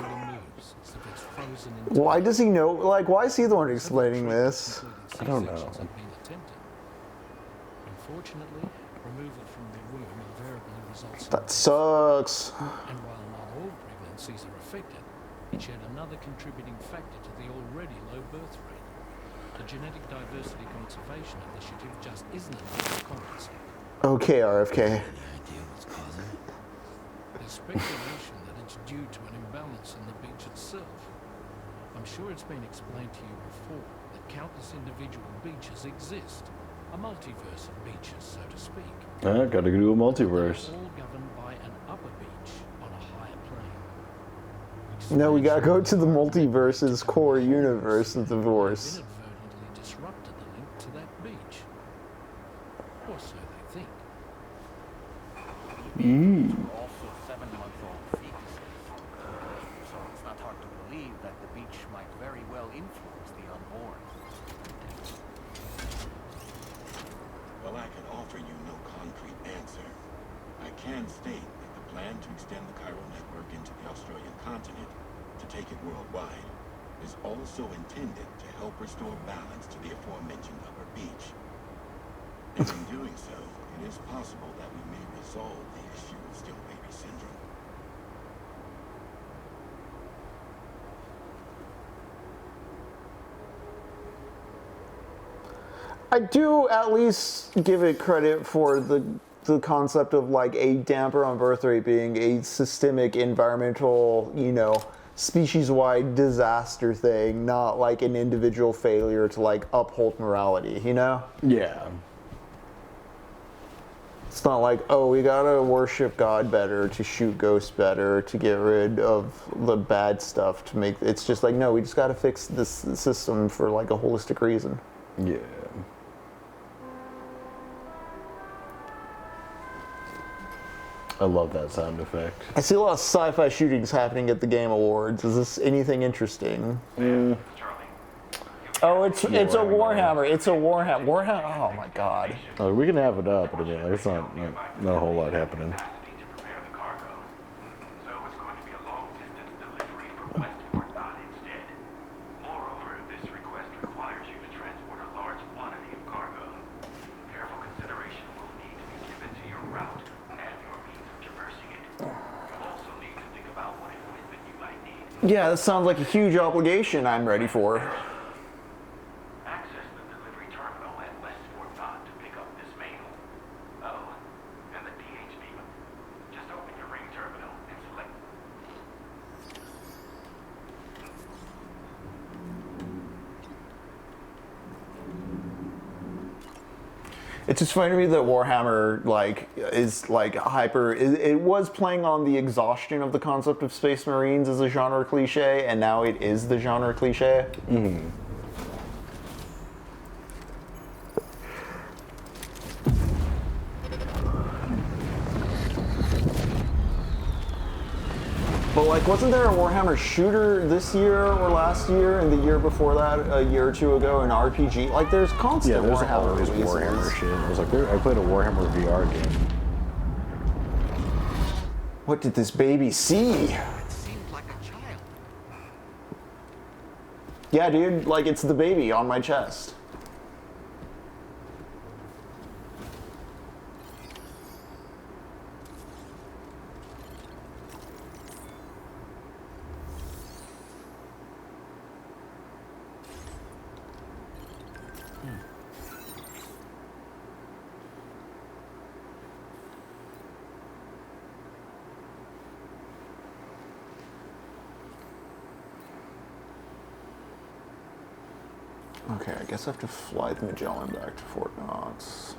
Why does he know? Like, why is he the one explaining this? I don't know. Unfortunately, removal from the womb invariably results in That sucks. And while not all pregnancies are affected, it's yet another contributing factor to the already low birth rate. The genetic diversity conservation initiative just isn't enough to compensate. Okay, RFK. There's speculation that it's due to an imbalance in the beach itself. I'm sure it's been explained to you before that countless individual beaches exist. A multiverse of beaches, so to speak. Gotta do a multiverse. All governed by an upper beach on a higher plane. No, we gotta go to the multiverse's core universe of divorce. Inadvertently disrupted the link to that beach. Or so they think. Also 7-month-old fetuses. So it's not hard to believe that the beach might very well influence the unborn. While I can offer you no concrete answer, I can state that the plan to extend the chiral network into the Australian continent, to take it worldwide, is also intended to help restore balance to the aforementioned upper beach. And in doing so, it is possible that we may resolve the issue of still baby syndrome. I do at least give it credit for the concept of like a damper on birth rate being a systemic environmental, you know, species-wide disaster thing, not like an individual failure to like uphold morality, you know? Yeah. It's not like, oh, we gotta worship God better, to shoot ghosts better, to get rid of the bad stuff, to make, it's just like, no, we just gotta fix this system for like a holistic reason. Yeah. I love that sound effect. I see a lot of sci-fi shootings happening at the Game Awards. Is this anything interesting? Yeah. Oh, it's a Warhammer. It's a Warhammer. Oh my God. Oh, we can have it up, but I mean, there's not a whole lot happening. Yeah, that sounds like a huge obligation I'm ready for. Access the delivery terminal at West Fort Knott to pick up this mail. Oh, and the DH beacon. Just open your ring terminal and select. It's just funny to me that Warhammer like is like hyper. It was playing on the exhaustion of the concept of Space Marines as a genre cliche, and now it is the genre cliche. Mm-hmm. But like, wasn't there a Warhammer shooter this year or last year and the year before that, a year or two ago, an RPG? Like, there's constant there's Warhammer always releases. Warhammer shit. I was like, I played a Warhammer VR game. What did this baby see? It seemed like a child. Yeah, dude, like it's the baby on my chest. Okay, I guess I have to fly the Magellan back to Fort Knox.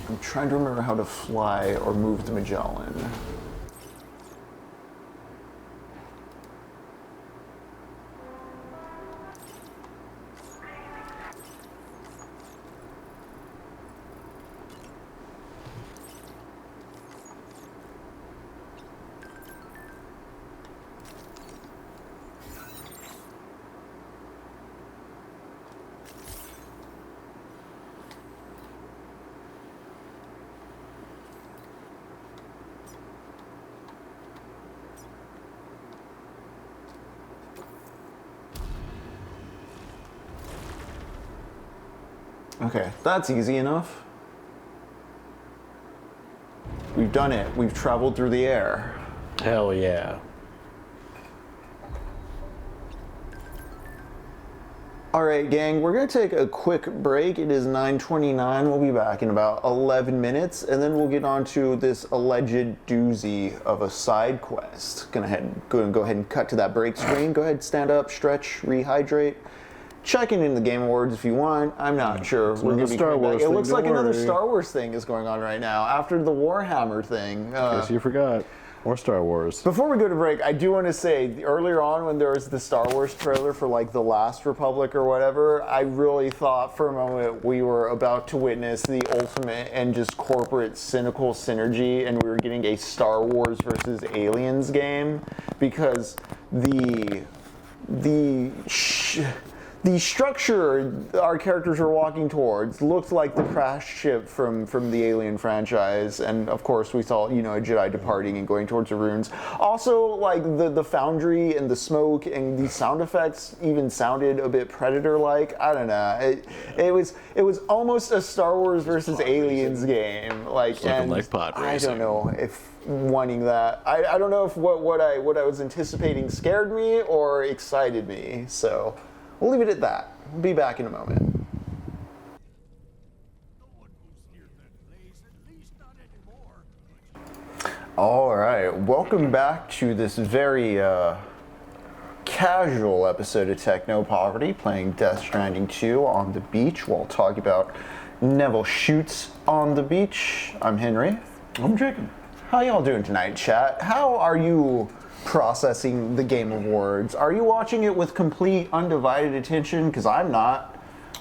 I'm trying to remember how to fly or move the Magellan. Okay, that's easy enough. We've done it. We've traveled through the air. Hell yeah. All right, gang, we're gonna take a quick break. It is 9:29. We'll be back in about 11 minutes, and then we'll get on to this alleged doozy of a side quest. Go ahead and cut to that break screen. Go ahead, stand up, stretch, rehydrate. Checking in the Game Awards if you want. I'm not sure. We're gonna be Star Wars. It looks like another Star Wars thing is going on right now after the Warhammer thing. Guess you forgot. More Star Wars. Before we go to break, I do want to say, earlier on when there was the Star Wars trailer for like The Last Republic or whatever, I really thought for a moment we were about to witness the ultimate and just corporate cynical synergy, and we were getting a Star Wars versus Aliens game, because the structure our characters were walking towards looked like the crashed ship from the Alien franchise, and of course we saw, you know, a Jedi departing and going towards the ruins. Also, like the foundry and the smoke and the sound effects even sounded a bit Predator-like. I don't know. It was almost a Star Wars versus Aliens game. Like, and like pod racing. I don't know if wanting that. I don't know if what I was anticipating scared me or excited me. So we'll leave it at that. We'll be back in a moment. All right, welcome back to this very casual episode of Technopoverty, playing Death Stranding 2 on the beach while talking about Nevil shoots on the beach. I'm Henry. I'm Jacob. How y'all doing tonight, chat? How are you processing the Game Awards? Are you watching it with complete undivided attention? Because I'm not.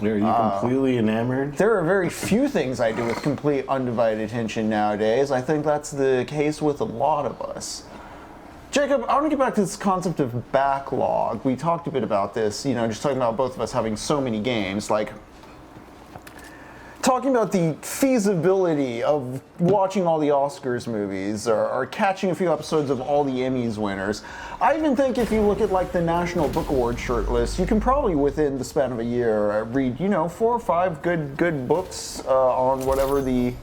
Are you completely enamored? There are very few things I do with complete undivided attention nowadays. I think that's the case with a lot of us. Jacob, I want to get back to this concept of backlog. We talked a bit about this, you know, just talking about both of us having so many games, like talking about the feasibility of watching all the Oscars movies or catching a few episodes of all the Emmys winners. I even think if you look at like the National Book Award shortlist, you can probably within the span of a year read, you know, 4 or 5 good books on whatever the,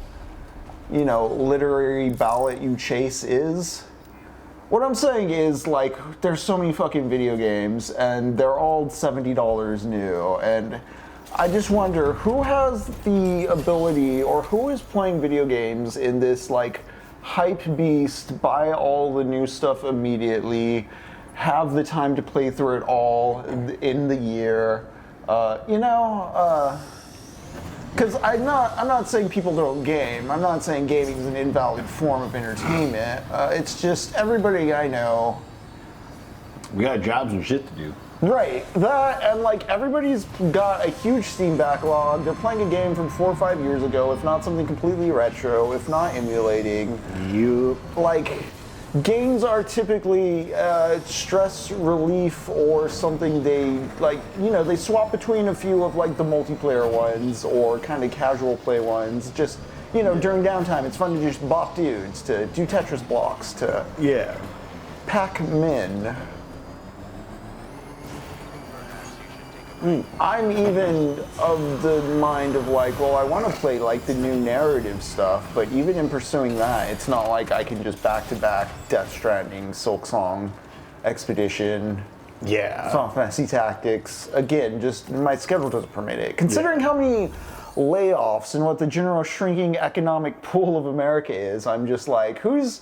you know, literary ballot you chase is. What I'm saying is, like, there's so many fucking video games and they're all $70 new, and I just wonder who has the ability, or who is playing video games in this like hype beast, buy all the new stuff immediately, have the time to play through it all in the year, you know, because I'm not saying people don't game. I'm not saying gaming is an invalid form of entertainment. It's just everybody I know. We got jobs and shit to do. Right, that, and like everybody's got a huge Steam backlog. They're playing a game from 4 or 5 years ago, if not something completely retro, if not emulating. You like, games are typically stress relief or something they like, you know, they swap between a few of like the multiplayer ones or kind of casual play ones. Just, you know, during downtime, it's fun to just bop dudes, to do Tetris blocks, to pack men. I'm even of the mind of like, well, I want to play like the new narrative stuff, but even in pursuing that, it's not like I can just back-to-back Death Stranding, Silksong, Expedition, Final Fantasy Tactics. Again, just my schedule doesn't permit it. Considering how many layoffs and what the general shrinking economic pool of America is, I'm just like, who's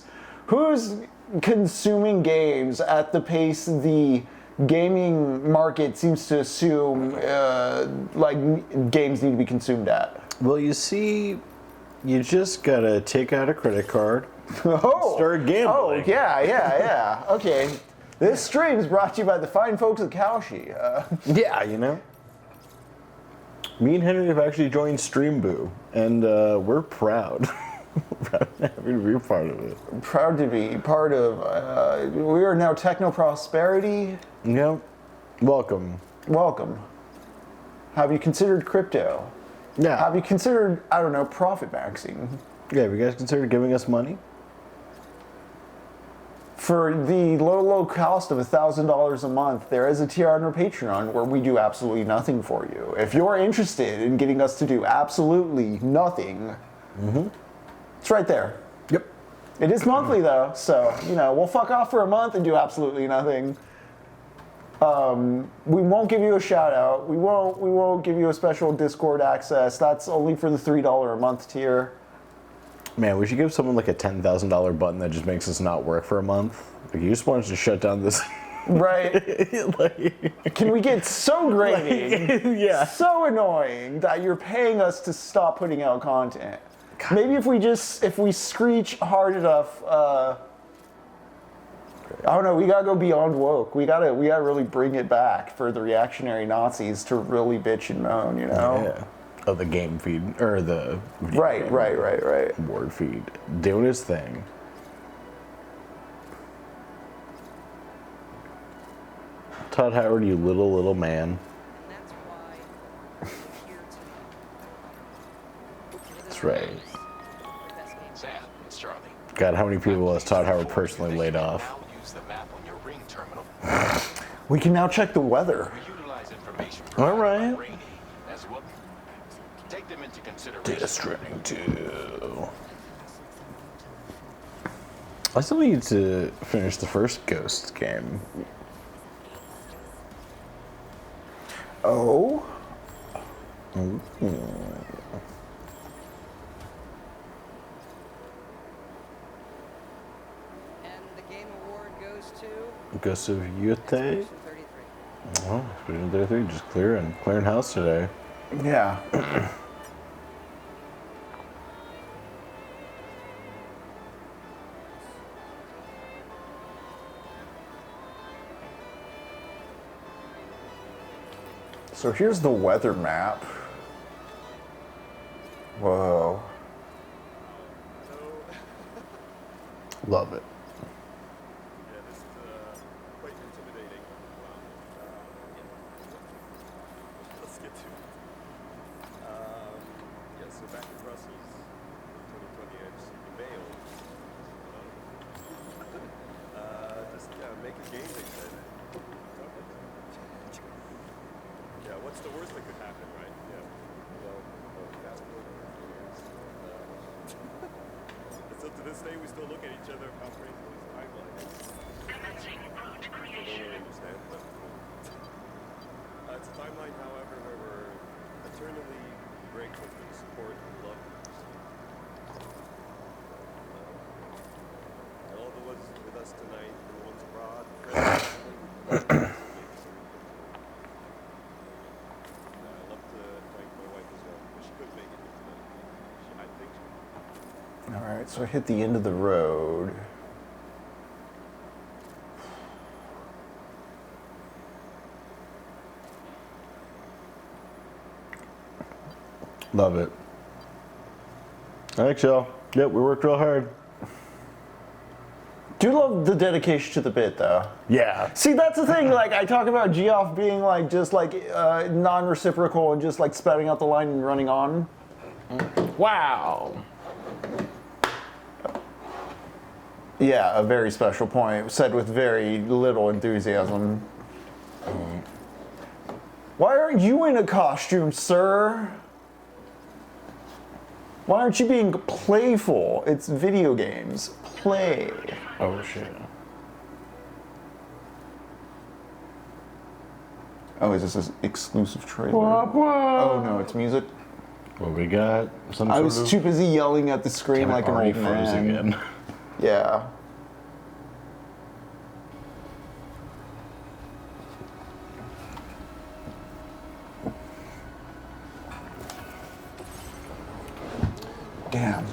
consuming games at the pace the gaming market seems to assume like games need to be consumed at? Well, you see, you just gotta take out a credit card, start gambling. Oh, yeah. Okay. This stream is brought to you by the fine folks at Kaushi. Yeah, you know. Me and Henry have actually joined Streamboo, and we're proud. Proud to be part of it. Proud to be part of. We are now Technopoverty. Yep. Welcome. Welcome. Have you considered crypto? Yeah. Have you considered, I don't know, profit maxing? Yeah, have you guys considered giving us money? For the low cost of $1,000 a month, there is a tier on our Patreon where we do absolutely nothing for you. If you're interested in getting us to do absolutely nothing, it's right there. Yep. It is monthly though, so you know we'll fuck off for a month and do absolutely nothing. We won't give you a shout out. We won't give you a special Discord access. That's only for the $3 a month tier. Man, we should give someone like a $10,000 button that just makes us not work for a month. Like, you just want us to shut down this. Right. Can we get so grating, so annoying that you're paying us to stop putting out content? Maybe if we screech hard enough, I don't know, we gotta go beyond woke. We gotta really bring it back for the reactionary Nazis to really bitch and moan, you know? Yeah. Oh, the game feed, or the... Right. Word feed. Doing his thing. Todd Howard, you little man. That's right. Sam, it's Charlie. God, how many people has Todd Howard personally laid off? Use the map on your ring terminal. We can now check the weather. Utilize information All right. as well. Take them into consideration. Death Stranding 2. I still need to finish the first Ghost game. Oh? Ghost of Shute. Oh, Expedition 33, just clearing house today. Yeah. So here's the weather map. Whoa. Love it. Alright, so I hit the end of the road. Love it. All right, y'all. Yep, we worked real hard. Do love the dedication to the bit, though. Yeah. See, that's the thing. Like, I talk about Geoff being like just like non-reciprocal and just like spouting out the line and running on. Wow. Yeah, a very special point, said with very little enthusiasm. Why aren't you in a costume, sir? Why aren't you being playful? It's video games. Play. Oh, shit. Oh, is this an exclusive trailer? Wah, wah. Oh, no, it's music. Well, we got some I sort was of... too busy yelling at the screen Damn it, like an already old froze man. again. Yeah. Damn.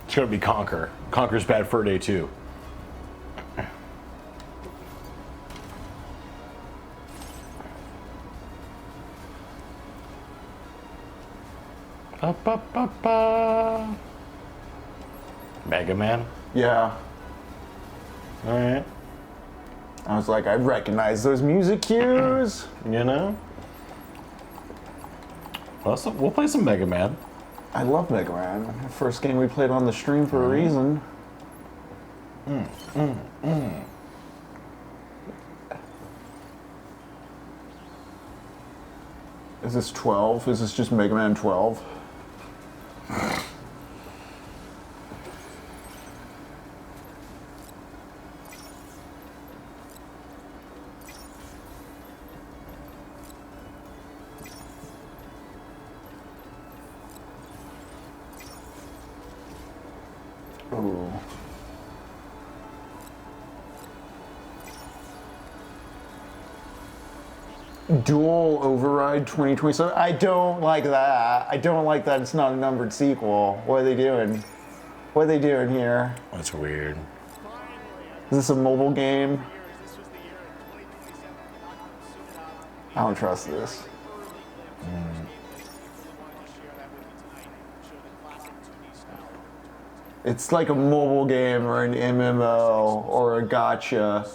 It's gonna be Conquer. Conquer's Bad Fur Day 2. Ba, ba, ba, ba. Mega Man? Yeah. Alright. I was like, I recognize those music cues. You know? We'll play some Mega Man. I love Mega Man. First game we played on the stream for a reason. Is this 12? Is this just Mega Man 12? Ooh. Dual Override 2027? I don't like that. I don't like that it's not a numbered sequel. What are they doing? What are they doing here? That's weird. Is this a mobile game? I don't trust this. It's like a mobile game or an MMO or a gacha.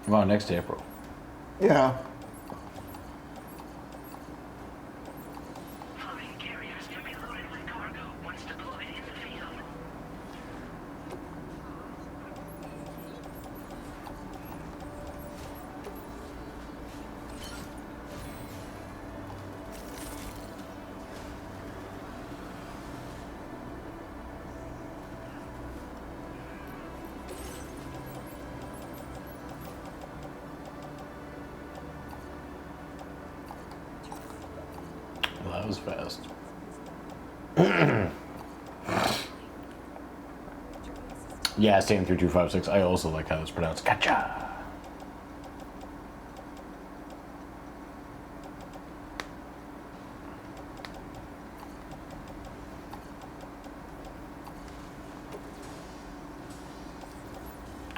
Well, next April. Yeah. Well, that was fast. Yeah, Stan 3256. I also like how it's pronounced. Gotcha.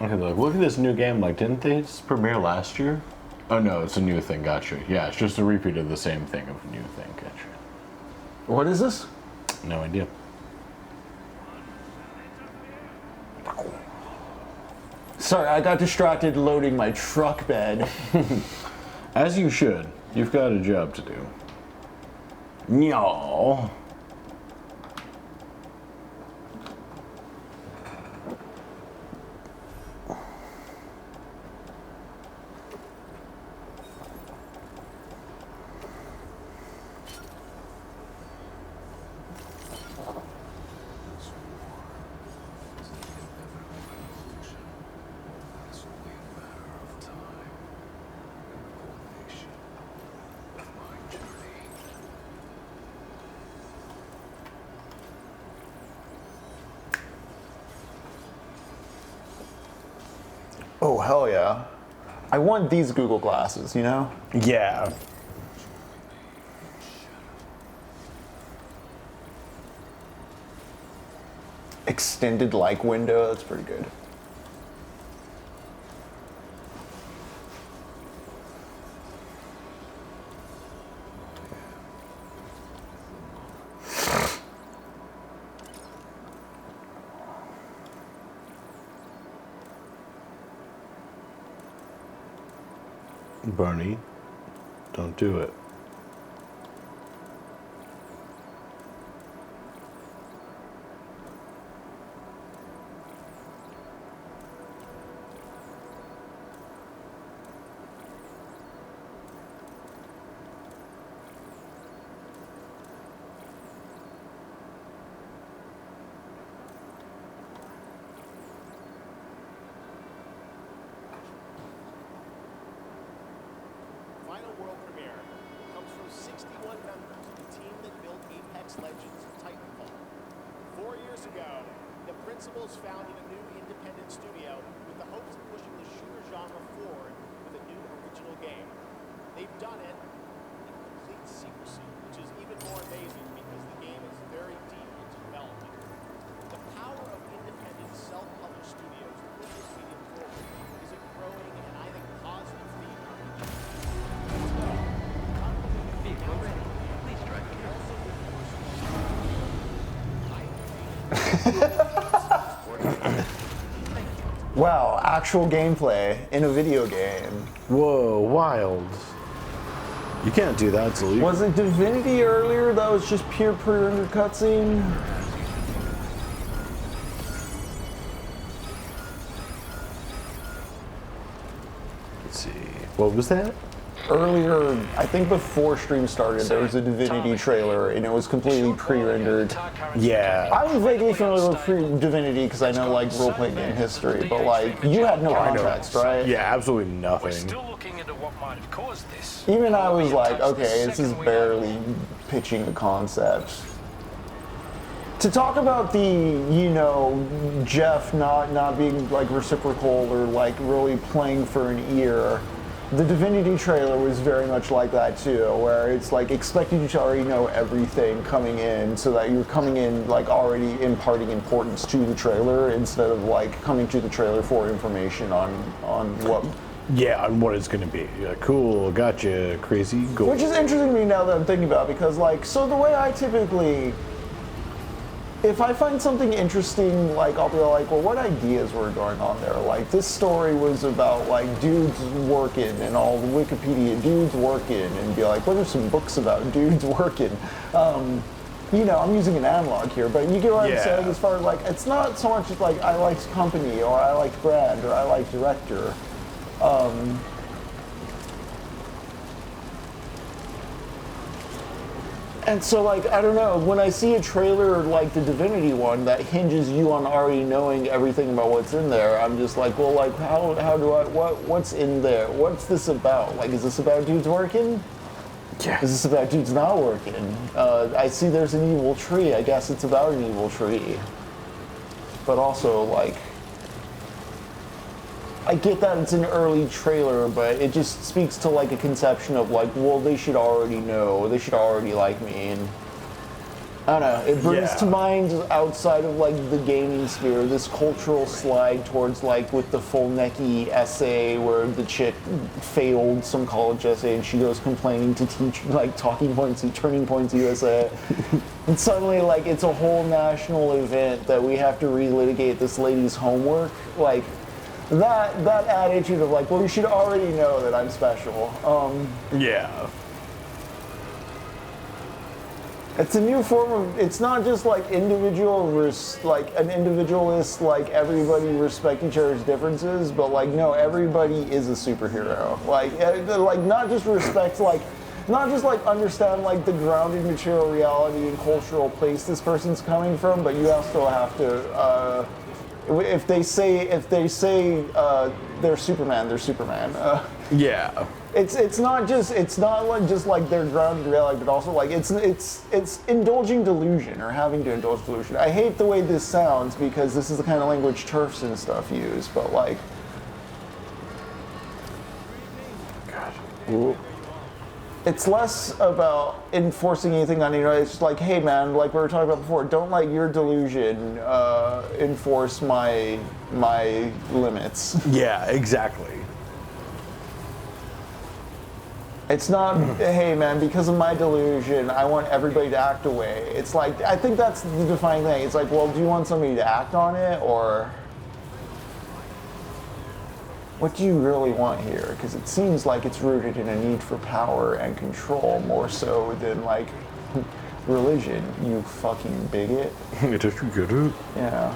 Okay, they're like, look at this new game. Like, didn't they just premiere last year? Oh no, it's a new thing. Gotcha. Yeah, it's just a repeat of the same thing of a new thing. Gotcha. What is this? No idea. Sorry, I got distracted loading my truck bed. As you should. You've got a job to do. No. Oh, hell yeah. I want these Google glasses, you know? Yeah. Extended like window, that's pretty good. Barney, don't do it. Final world premiere comes from 61 members of the team that built Apex Legends Titanfall. 4 years ago, the principals founded a new independent studio with the hopes of pushing the shooter genre forward with a new original game. They've done it in complete secrecy, which is even more amazing because the game is very deep into development. The power of independent, self-published studios to push this medium forward is a growing and I think positive theme in our industry. Vehicle ready. Please drive carefully. Wow, actual gameplay in a video game. Whoa, wild. You can't do that, it's illegal. Was it Divinity earlier that was just pure pre-rendered cutscene? Let's see. What was that? Earlier, I think before stream started, there was a Divinity trailer, and it was completely pre-rendered. Yeah. I'm vaguely familiar with Divinity because I know like role-playing game history, but like you had no context, right? Yeah, absolutely nothing. Still looking into what might have caused this. Even I was like, okay, this is barely pitching the concept. To talk about the, you know, Jeff not being like reciprocal or like really playing for an ear, the Divinity trailer was very much like that too, where it's like expecting you to already know everything coming in so that you're coming in like already imparting importance to the trailer instead of like coming to the trailer for information on what. Yeah, on what it's gonna be. Yeah, cool, gotcha, crazy, gold. Which is interesting to me now that I'm thinking about it, because like, so the way I typically, if I find something interesting, like I'll be like, well, what ideas were going on there? Like this story was about like dudes working and all the Wikipedia dudes working, and be like, what are some books about dudes working? You know, I'm using an analog here, but you get what I'm saying as far as like, it's not so much as like I liked company or I liked brand or I liked director. And so, like, I don't know, when I see a trailer like the Divinity one that hinges you on already knowing everything about what's in there, I'm just like, well, like, how do I, what's in there? What's this about? Like, is this about dudes working? Yeah. Is this about dudes not working? I see there's an evil tree. I guess it's about an evil tree. But also, like, I get that it's an early trailer, but it just speaks to like a conception of like, well, they should already know, they should already like me, and I don't know, it brings to mind outside of like the gaming sphere, this cultural slide towards like with the full necky essay where the chick failed some college essay and she goes complaining to teach like Talking Points and Turning Points USA. And suddenly like it's a whole national event that we have to relitigate this lady's homework. Like, that attitude of like, well, you should already know that I'm special. Yeah. It's a new form of, it's not just like individual, like an individualist, like everybody respect each other's differences, but like, no, everybody is a superhero. Like not just respect, like, not just like understand like the grounded material reality and cultural place this person's coming from, but you also have to, if they say they're Superman, they're Superman. Yeah. It's not like just like their grounded reality, but also like it's indulging delusion or having to indulge delusion. I hate the way this sounds because this is the kind of language TERFs and stuff use, but like, Ooh. It's less about enforcing anything on anyone. It's just like, hey man, like we were talking about before, don't let your delusion enforce my limits. Yeah, exactly. It's not, hey man, because of my delusion, I want everybody to act away. It's like, I think that's the defining thing. It's like, well, do you want somebody to act on it, or? what do you really want here? Because it seems like it's rooted in a need for power and control more so than like religion, you fucking bigot. Yeah.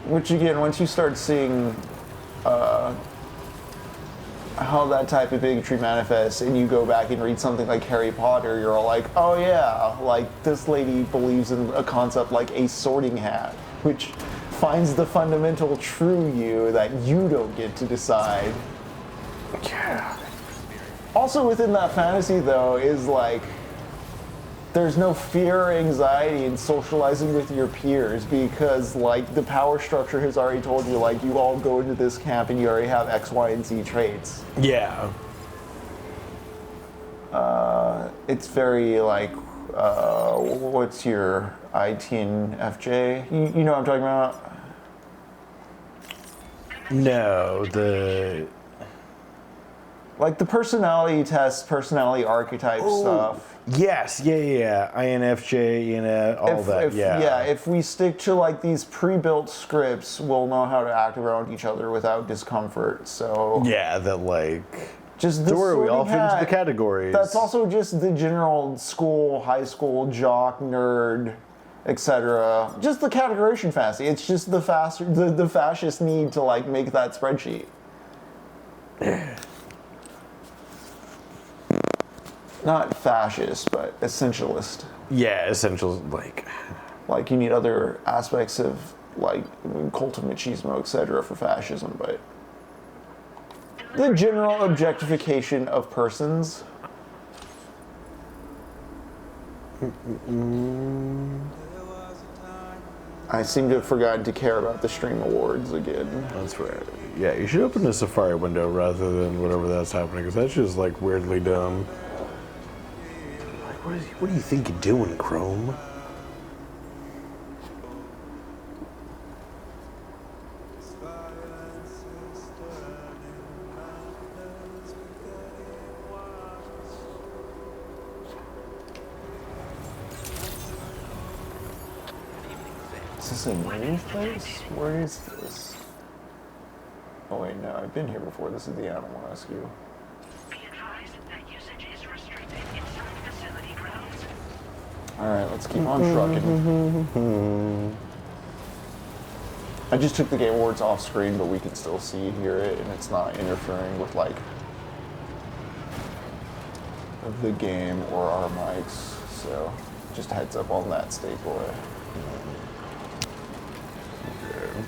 Which again, once you start seeing how that type of bigotry manifests, and you go back and read something like Harry Potter, you're all like, oh yeah, like this lady believes in a concept like a sorting hat, which finds the fundamental true you that you don't get to decide. Yeah. Also within that fantasy though is like, there's no fear or anxiety in socializing with your peers because like the power structure has already told you like you all go into this camp and you already have X, Y, and Z traits. Yeah. It's very like, what's your ITNFJ? You know what I'm talking about? No, the... Like the personality test, personality archetype stuff. Yes, yeah. INFJ and all that, yeah. Yeah, if we stick to like these pre-built scripts, we'll know how to act around each other without discomfort, so... Yeah, that like... Just the don't worry, we all fit into hat, the categories. That's also just the general school, high school, jock, nerd, etc. Just the categorization fantasy. It's just the fascist need to like make that spreadsheet. Not fascist, but essentialist. Yeah, essential, like... Like you need other aspects of like cult of machismo, etc. for fascism, but the general objectification of persons. I seem to have forgotten to care about the stream awards again. That's right. Yeah, you should open a Safari window rather than whatever that's happening, because that's just like weirdly dumb. What do you think you're doing, Chrome? Is this a new place? Where is this? Oh wait, no, I've been here before. This is the animal rescue. Alright, let's keep on trucking. I just took the Game Awards off screen, but we can still see, hear it, and it's not interfering with, like, the game or our mics, so just a heads up on that, State Boy. Okay.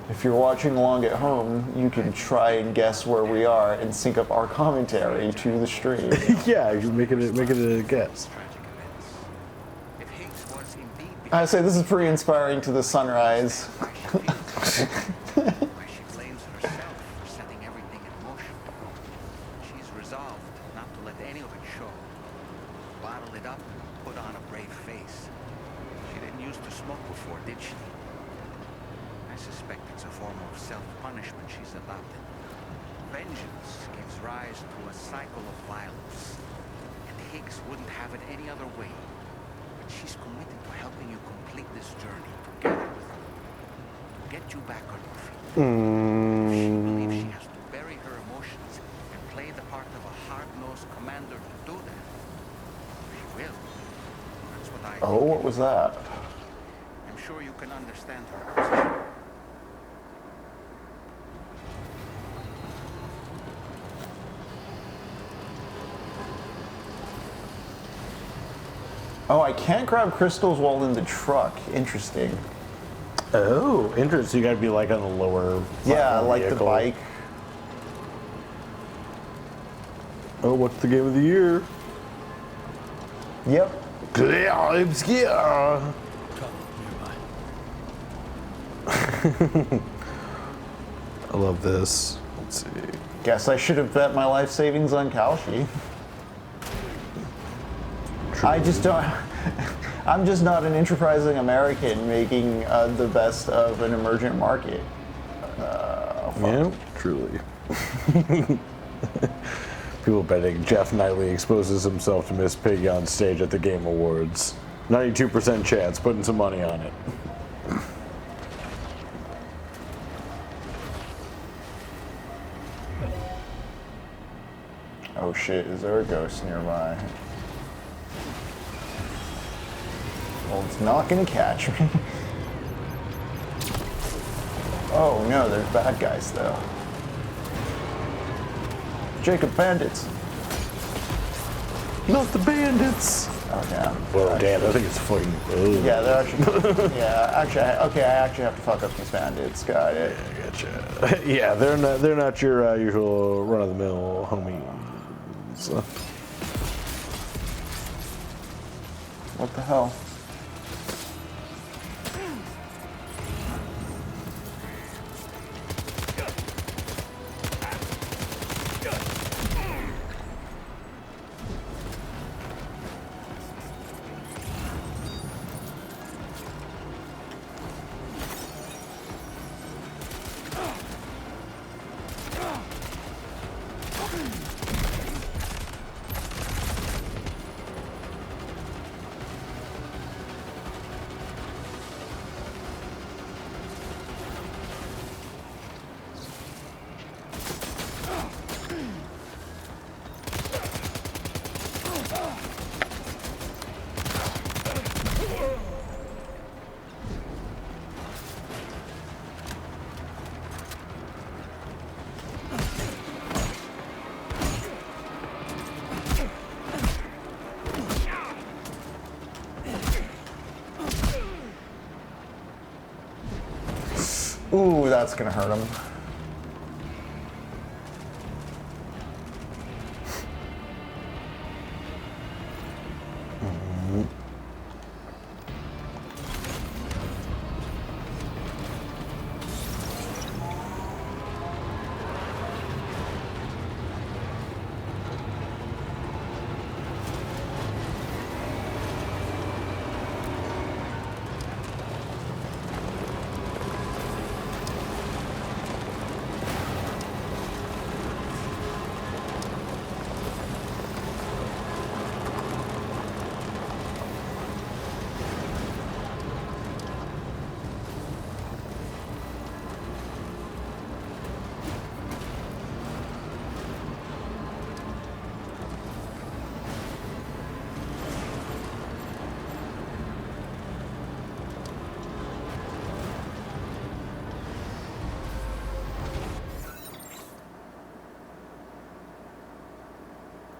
If you're watching along at home, you can try and guess where we are and sync up our commentary to the stream. Yeah, you make it a guess. I say this is pretty inspiring to the sunrise. She's resolved not to let any of it show. Bottle it up, put on a brave face. She didn't used to smoke before, did she? I suspect it's a form of self-punishment she's adopted. Vengeance gives rise to a cycle of violence. And Higgs wouldn't have it any other way. But she's committed to helping you complete this journey together with her. To get you back on your feet. She believes she has to bury her emotions and play the part of a hard-nosed commander to do that. She will. That's what I Oh, what was that? I'm sure you can understand her position. Oh, I can't grab crystals while in the truck. Interesting. Oh, interesting. You gotta be like on the lower. Yeah, like vehicle. the bike. Oh, what's the game of the year? Yep. I love this. Let's see. Guess I should have bet my life savings on Kalshi. I just don't. I'm just not an enterprising American making the best of an emergent market. Yeah, truly. People betting Jeff Knightley exposes himself to Miss Piggy on stage at the Game Awards. 92% chance, putting some money on it. Oh shit, is there a ghost nearby? Well, it's not gonna catch me. Oh no, there's bad guys though. Jacob, bandits! Not the bandits! Oh damn. Well, damn, I think it's fucking. Ugh. Yeah, they're actually. Yeah, actually, okay, I actually have to fuck up these bandits. Got it. Yeah, gotcha. Yeah, they're not your usual run-of-the-mill homies. What the hell? Ooh, that's gonna hurt him.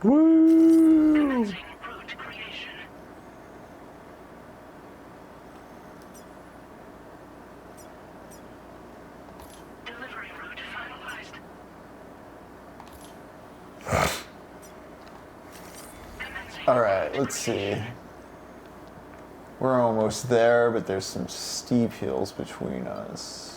Woo! All right, let's see. We're almost there, but there's some steep hills between us.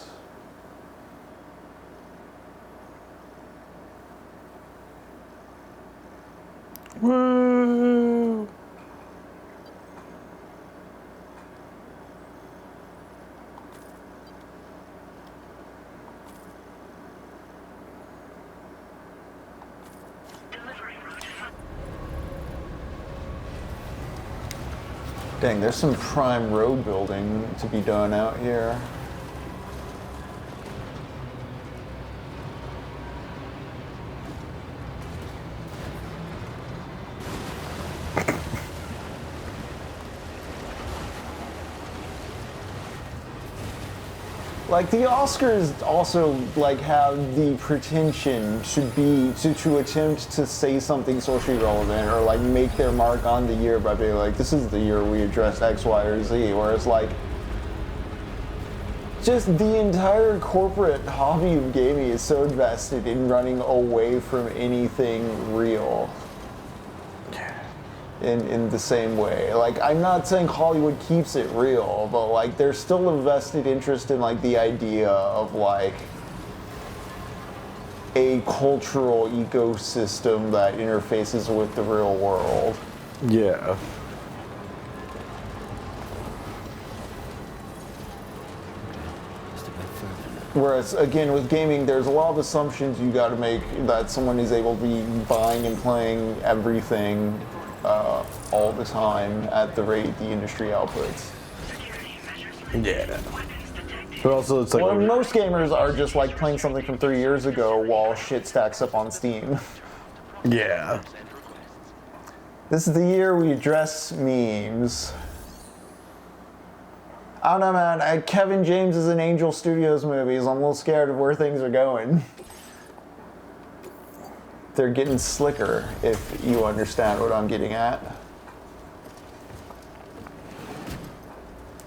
Woo! Dang, there's some prime road building to be done out here. Like, the Oscars also, like, have the pretension to attempt to say something socially relevant or, like, make their mark on the year by being like, this is the year we addressed X, Y, or Z, whereas, like, just the entire corporate hobby of gaming is so invested in running away from anything real. In the same way. Like, I'm not saying Hollywood keeps it real, but like there's still a vested interest in like the idea of like a cultural ecosystem that interfaces with the real world. Yeah. Whereas, again, with gaming, there's a lot of assumptions you got to make that someone is able to be buying and playing everything all the time at the rate the industry outputs. Yeah. But also, it's like well, most gamers are just like playing something from 3 years ago while shit stacks up on Steam. Yeah. This is the year we address memes. I don't know, man. Kevin James is in Angel Studios movies. I'm a little scared of where things are going. They're getting slicker, if you understand what I'm getting at.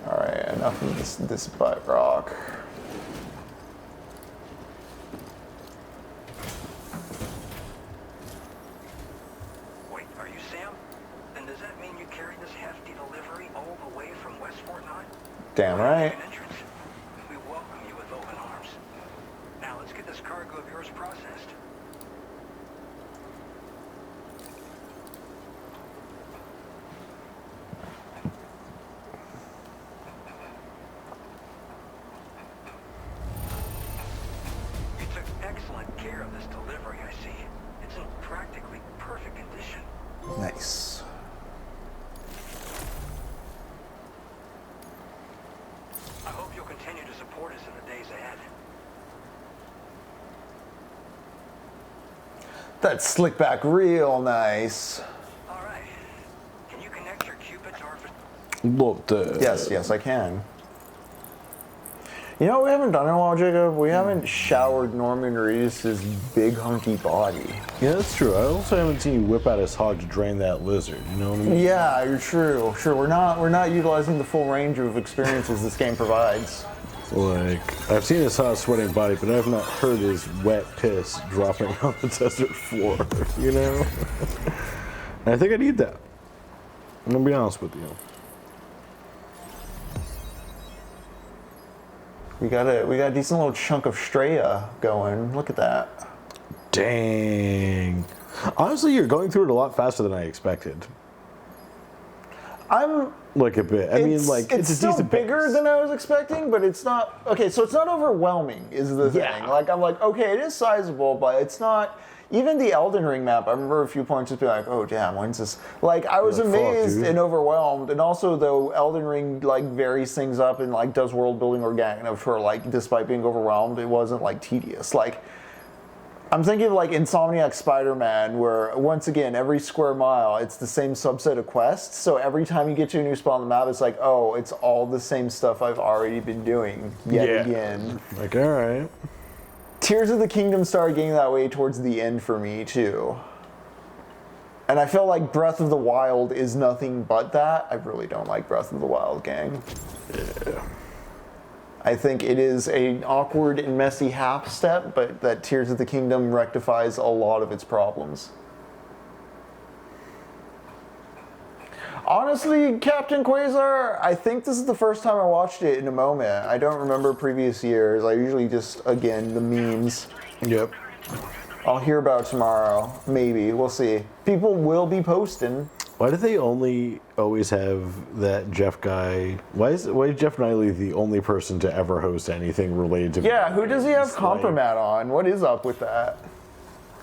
Alright, enough of this butt rock. Wait, are you Sam? And does that mean you carried this hefty delivery all the way from West Fort Knox? Damn right. We welcome you with open arms. Now let's get this cargo of yours processed. You took excellent care of this delivery, I see. It's in practically perfect condition. Nice. I hope you'll continue to support us in the days ahead. That slick back real nice. All right. Can you connect your Cupid to our... Yes, I can. You know what we haven't done in a while, Jacob? We haven't showered Norman Reedus' big hunky body. Yeah, that's true. I also haven't seen you whip out his hog to drain that lizard. You know what I mean? Yeah, you're true. Sure, we're not utilizing the full range of experiences this game provides. Like, I've seen his hot sweating body, but I've not heard his wet piss dropping on the desert floor, you know? And I think I need that. I'm gonna be honest with you. We got a decent little chunk of Straya going. Look at that. Dang. Honestly, you're going through it a lot faster than I expected. I'm like a bit. I mean, like it's still bigger than I was expecting, but it's not. Okay, so it's not overwhelming, is the thing. Like I'm like, okay, it is sizable, but it's not. Even the Elden Ring map, I remember a few points just being like, oh damn, when's this? Like I was amazed and overwhelmed, and also though Elden Ring like varies things up and like does world building organic enough for like despite being overwhelmed, it wasn't like tedious. Like I'm thinking of like Insomniac Spider-Man, where once again every square mile it's the same subset of quests. So every time you get to a new spot on the map, it's like, oh, it's all the same stuff I've already been doing yet again. Like all right. Tears of the Kingdom started getting that way towards the end for me, too. And I feel like Breath of the Wild is nothing but that. I really don't like Breath of the Wild, gang. Yeah. I think it is an awkward and messy half step, but that Tears of the Kingdom rectifies a lot of its problems. Honestly, Captain Quasar, I think this is the first time I watched it in a moment. I don't remember previous years. I usually just, again, the memes. Yep. I'll hear about it tomorrow. Maybe. We'll see. People will be posting. Why do they only always have that Jeff guy? Why is Jeff Knightley the only person to ever host anything related to? Yeah, who does he have Compromat on? What is up with that?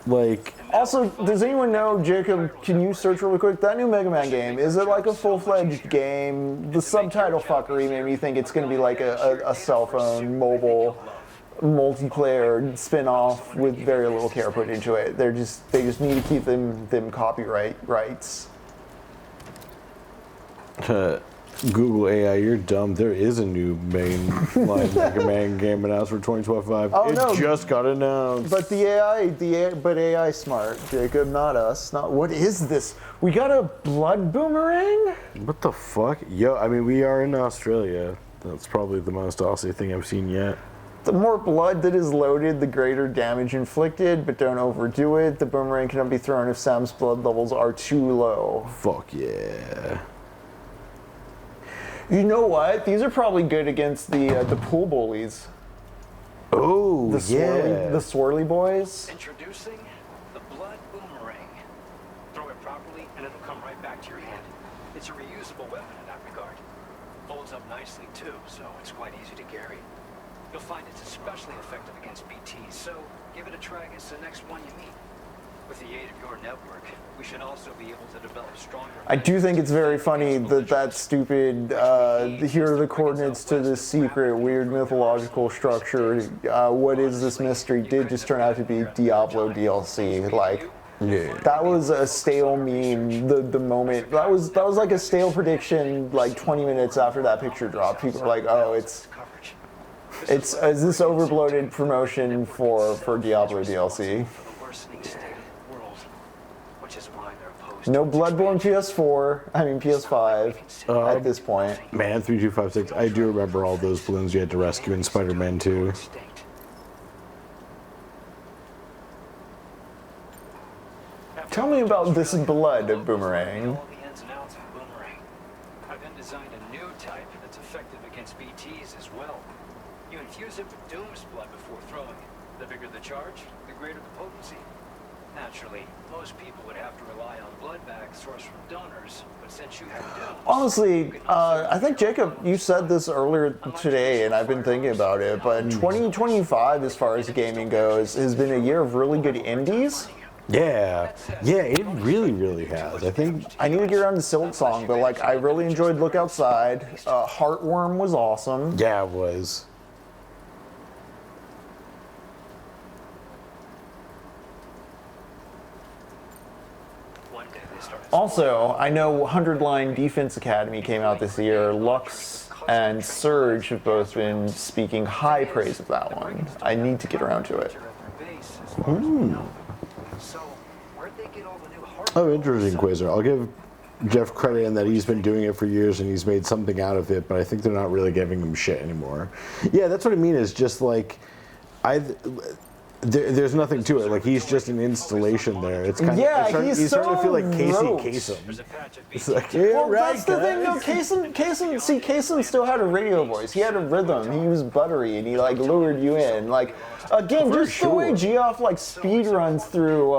Like, also, does anyone know, Jacob, can you search really quick? That new Mega Man game, is it like a full-fledged game? The subtitle fuckery made me think it's going to be like a cell phone, mobile, multiplayer spin-off with very little care put into it. They just need to keep them copyright rights. Google AI, you're dumb. There is a new mainline Mega Man game announced for 2025. Oh, it just got announced. But AI smart, Jacob, not us. What is this? We got a blood boomerang? What the fuck? Yo, I mean, we are in Australia. That's probably the most Aussie thing I've seen yet. The more blood that is loaded, the greater damage inflicted, but don't overdo it. The boomerang cannot be thrown if Sam's blood levels are too low. Fuck yeah. You know what? These are probably good against the pool bullies. Oh, the swirly boys. Introducing the blood boomerang. Throw it properly and it'll come right back to your hand. It's a reusable weapon in that regard. Folds up nicely too, so it's quite easy to carry. You'll find it's especially effective against BTs, so give it a try against the next one you meet. With the aid of your network, we should also be able to develop stronger... I do think it's very funny that that stupid, here are the coordinates to this secret, weird mythological structure, what is this mystery, did just turn out to be Diablo DLC. Like, that was a stale meme the moment, that was like a stale prediction like 20 minutes after that picture dropped. People were like, oh, is this overbloated promotion for Diablo DLC? No Bloodborne PS5 at this point. Man, 3256, I do remember all those balloons you had to rescue in Spider-Man 2. Tell me about this blood, Boomerang. I've then designed a new type that's effective against BTs as well. You infuse it with Doom's blood before throwing it. The bigger the charge, the greater the potency. Naturally, most people would have to rely on blood bags sourced from donors, but since you have Doom... Honestly, I think, Jacob, you said this earlier today, and I've been thinking about it, but 2025, as far as gaming goes, has been a year of really good indies. Yeah, it really, really has. I think I need to get around to Silk Song, but like I really enjoyed Look Outside. Heartworm was awesome. Yeah, it was. Also, I know 100 Line Defense Academy came out this year. Lux and Surge have both been speaking high praise of that one. I need to get around to it. Ooh. Oh, interesting, Quasar. I'll give Jeff credit in that he's been doing it for years and he's made something out of it, but I think they're not really giving him shit anymore. Yeah, that's what I mean, is just like, there's nothing to it. Like, he's just an installation there. It's kind of, he's starting to feel like Kasem. It's like, yeah, well, right, that's the thing, though. Kasem still had a radio voice. He had a rhythm. He was buttery, and he like lured you in. Like, again, just the way Geoff like speed runs through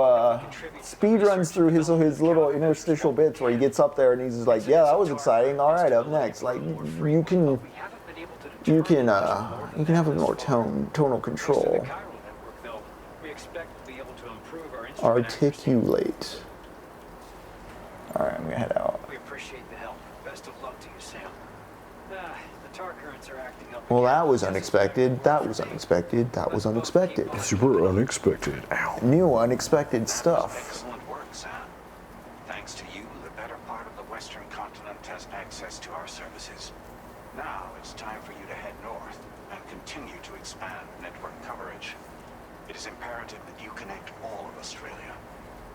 his little interstitial bits where he gets up there and he's just like, yeah, that was exciting. All right, up next, like you can have a more tonal control. Articulate. Alright, I'm gonna head out. We appreciate the help. Best of luck to you, Sam. The tar currents are acting up. Well, that was unexpected. That was unexpected. That was unexpected. Super unexpected. Ow. New unexpected stuff. Excellent work, Sam. Thanks to you, the better part of the Western continent has access to our services. Now it's time for you to head north and continue to expand network coverage. It is imperative that you connect all of Australia,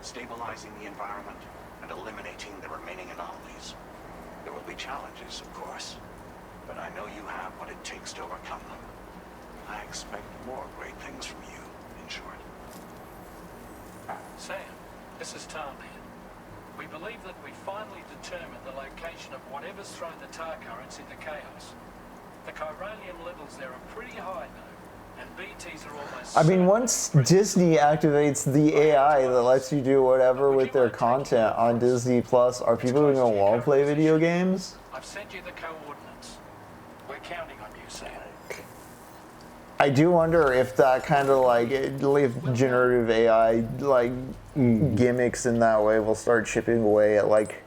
stabilizing the environment and eliminating the remaining anomalies. There will be challenges, of course, but I know you have what it takes to overcome them. I expect more great things from you, in short. Sam, this is Tom here. We believe that we finally determined the location of whatever's thrown the tar currents into chaos. The chiralium levels there are pretty high, though. And BTs are almost... I mean, once Disney activates the AI that lets you do whatever with their content on Disney Plus, are people going to want to play video games? I've sent you the coordinates. We're counting on you, Sam. I do wonder if that kind of like, if generative AI like gimmicks in that way will start chipping away at like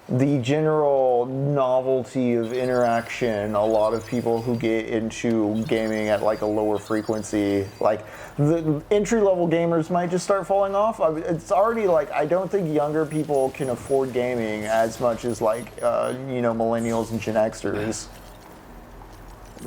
the general novelty of interaction. A lot of people who get into gaming at like a lower frequency, like the entry-level gamers might just start falling off. It's already like, I don't think younger people can afford gaming as much as like, millennials and Gen Xers.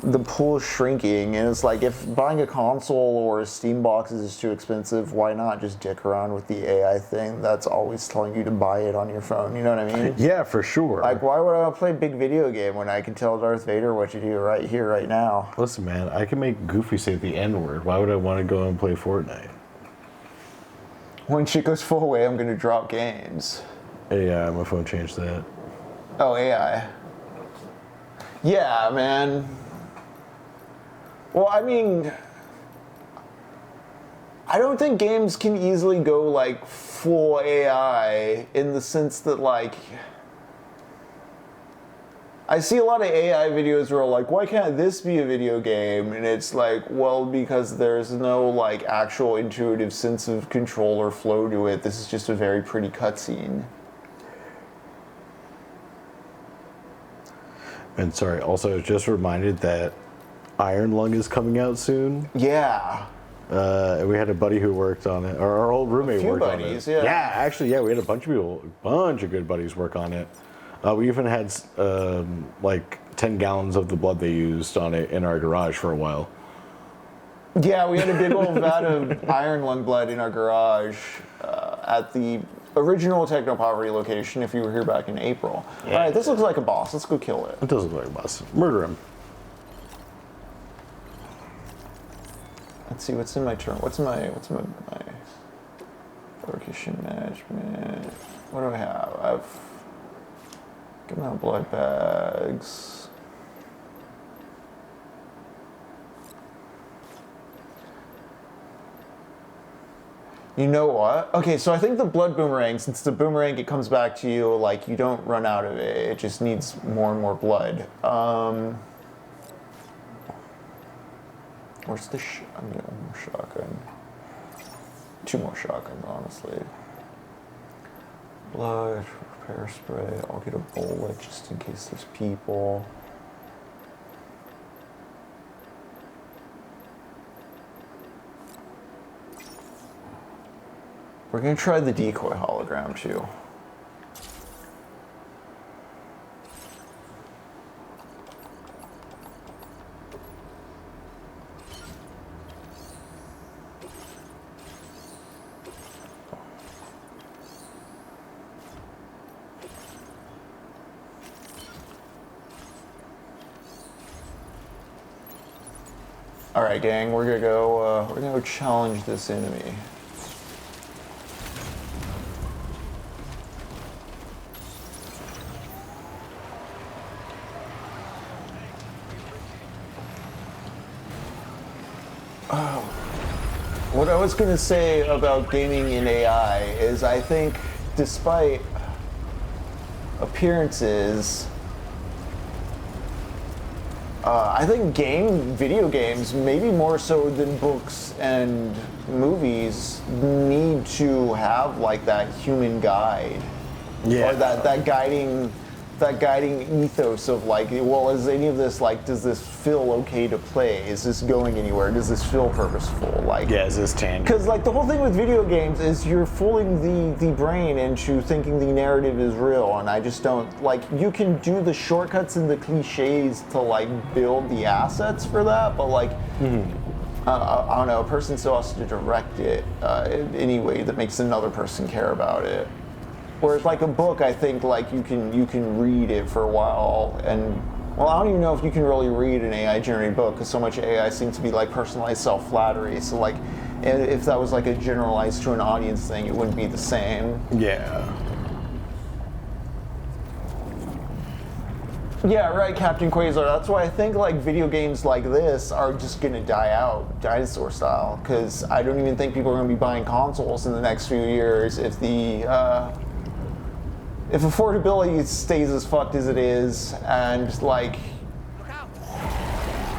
The pool is shrinking, and it's like, if buying a console or a Steam box is too expensive, why not just dick around with the AI thing that's always telling you to buy it on your phone, you know what I mean? Yeah, for sure. Like, why would I want to play a big video game when I can tell Darth Vader what to do right here, right now? Listen, man, I can make Goofy say the N-word. Why would I want to go and play Fortnite? When shit goes full away, I'm going to drop games. AI, my phone changed that. Oh, AI. Yeah, man. Well, I mean, I don't think games can easily go like full AI in the sense that like, I see a lot of AI videos where like, why can't this be a video game? And it's like, well, because there's no like actual intuitive sense of control or flow to it. This is just a very pretty cutscene. And sorry, also I was just reminded that Iron Lung is coming out soon. Yeah. We had a buddy who worked on it, or our old roommate worked buddies, on it. yeah. Actually, we had a bunch of people, bunch of good buddies work on it. We even had like 10 gallons of the blood they used on it in our garage for a while. Yeah, we had a big old vat of Iron Lung blood in our garage at the original Technopoverty location if you were here back in April. Yeah. All right, this looks like a boss. Let's go kill it. It does look like a boss. Murder him. Let's see what's in my turn. What's my location management? What do I have? I've given out blood bags. You know what? Okay, so I think the blood boomerang, since the boomerang, it comes back to you, like, you don't run out of it. It just needs more and more blood. Where's the I'm getting one more shotgun. 2 more shotguns, honestly. Blood, repair spray. I'll get a bullet just in case there's people. We're gonna try the decoy hologram too. All right, gang, we're gonna go challenge this enemy. What I was going to say about gaming in AI is I think despite appearances, I think video games, maybe more so than books and movies, need to have like that human guide. Yeah. Or that guiding ethos of like, well, is any of this like, does this feel okay to play? Is this going anywhere? Does this feel purposeful? Like, yeah, is this tangible? Because like the whole thing with video games is you're fooling the brain into thinking the narrative is real, and I just don't like. You can do the shortcuts and the cliches to like build the assets for that, but like. I don't know. A person still has to direct it in any way that makes another person care about it. Whereas like a book, I think like you can read it for a while, and well, I don't even know if you can really read an AI generated book because so much AI seems to be like personalized self-flattery. So like, if that was like a generalized to an audience thing, it wouldn't be the same. Yeah. Yeah, right, Captain Quasar. That's why I think like video games like this are just gonna die out, dinosaur style. Because I don't even think people are gonna be buying consoles in the next few years if if affordability stays as fucked as it is, and like,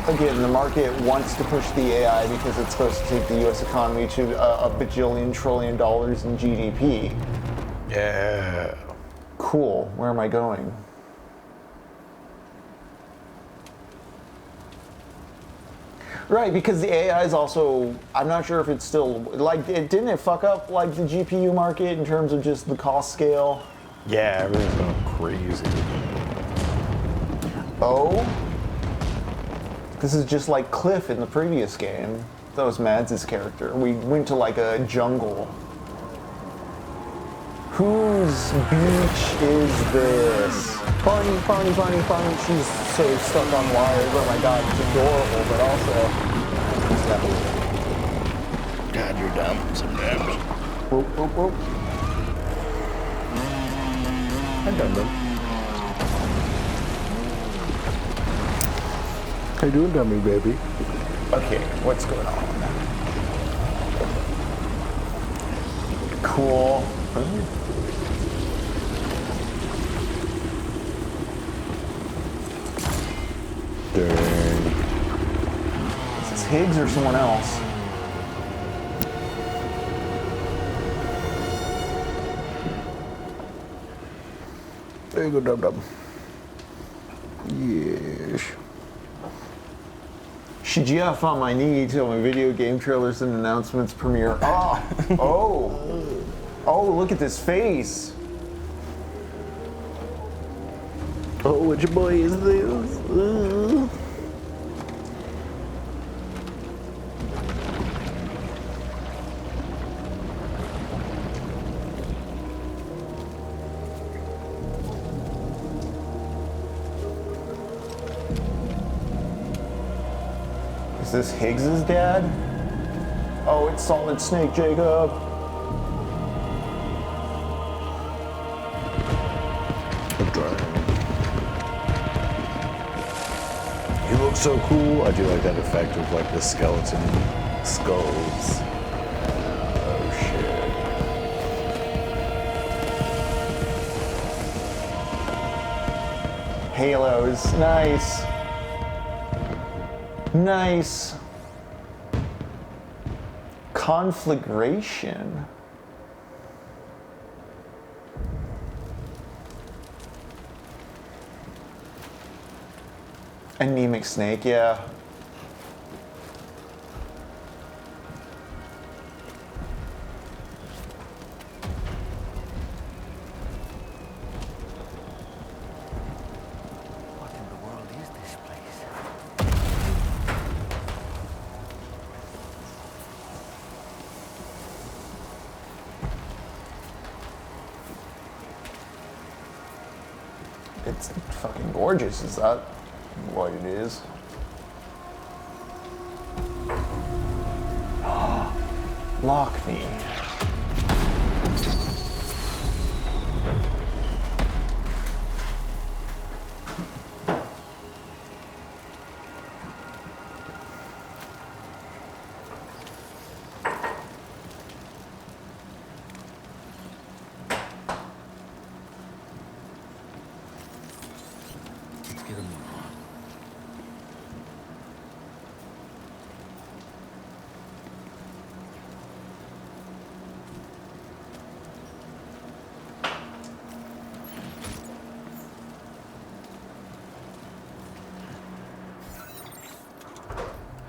again, the market wants to push the AI because it's supposed to take the U.S. economy to a bajillion trillion dollars in GDP. Yeah. Cool. Where am I going? Right, because the AI is also, I'm not sure if it's still, like, didn't it fuck up, like, the GPU market in terms of just the cost scale? Yeah, everything's going crazy. Oh? This is just like Cliff in the previous game. That was Mads' character. We went to, like, a jungle. Whose beach is this? Funny. She's so stuck on wires. Oh my god, it's adorable, but also... God, you're dumb sometimes. Whoop. I'm done, though. How you doing, dummy, baby? Okay, what's going on? Cool. Dang. Is this Higgs or someone else? There you go, Dub-Dub. Yes. Shigeoff on my knee till my video game trailers and announcements premiere. Oh! Oh! Oh, look at this face! Oh, which boy is this? Is this Higgs's dad? Oh, it's Solid Snake, Jacob. He looks so cool. I do like that effect of like the skeleton skulls. Oh shit. Halos, nice. Nice. Conflagration. Anemic snake, yeah. What in the world is this place? It's fucking gorgeous, is that what it is? Lock me. Let's get him on.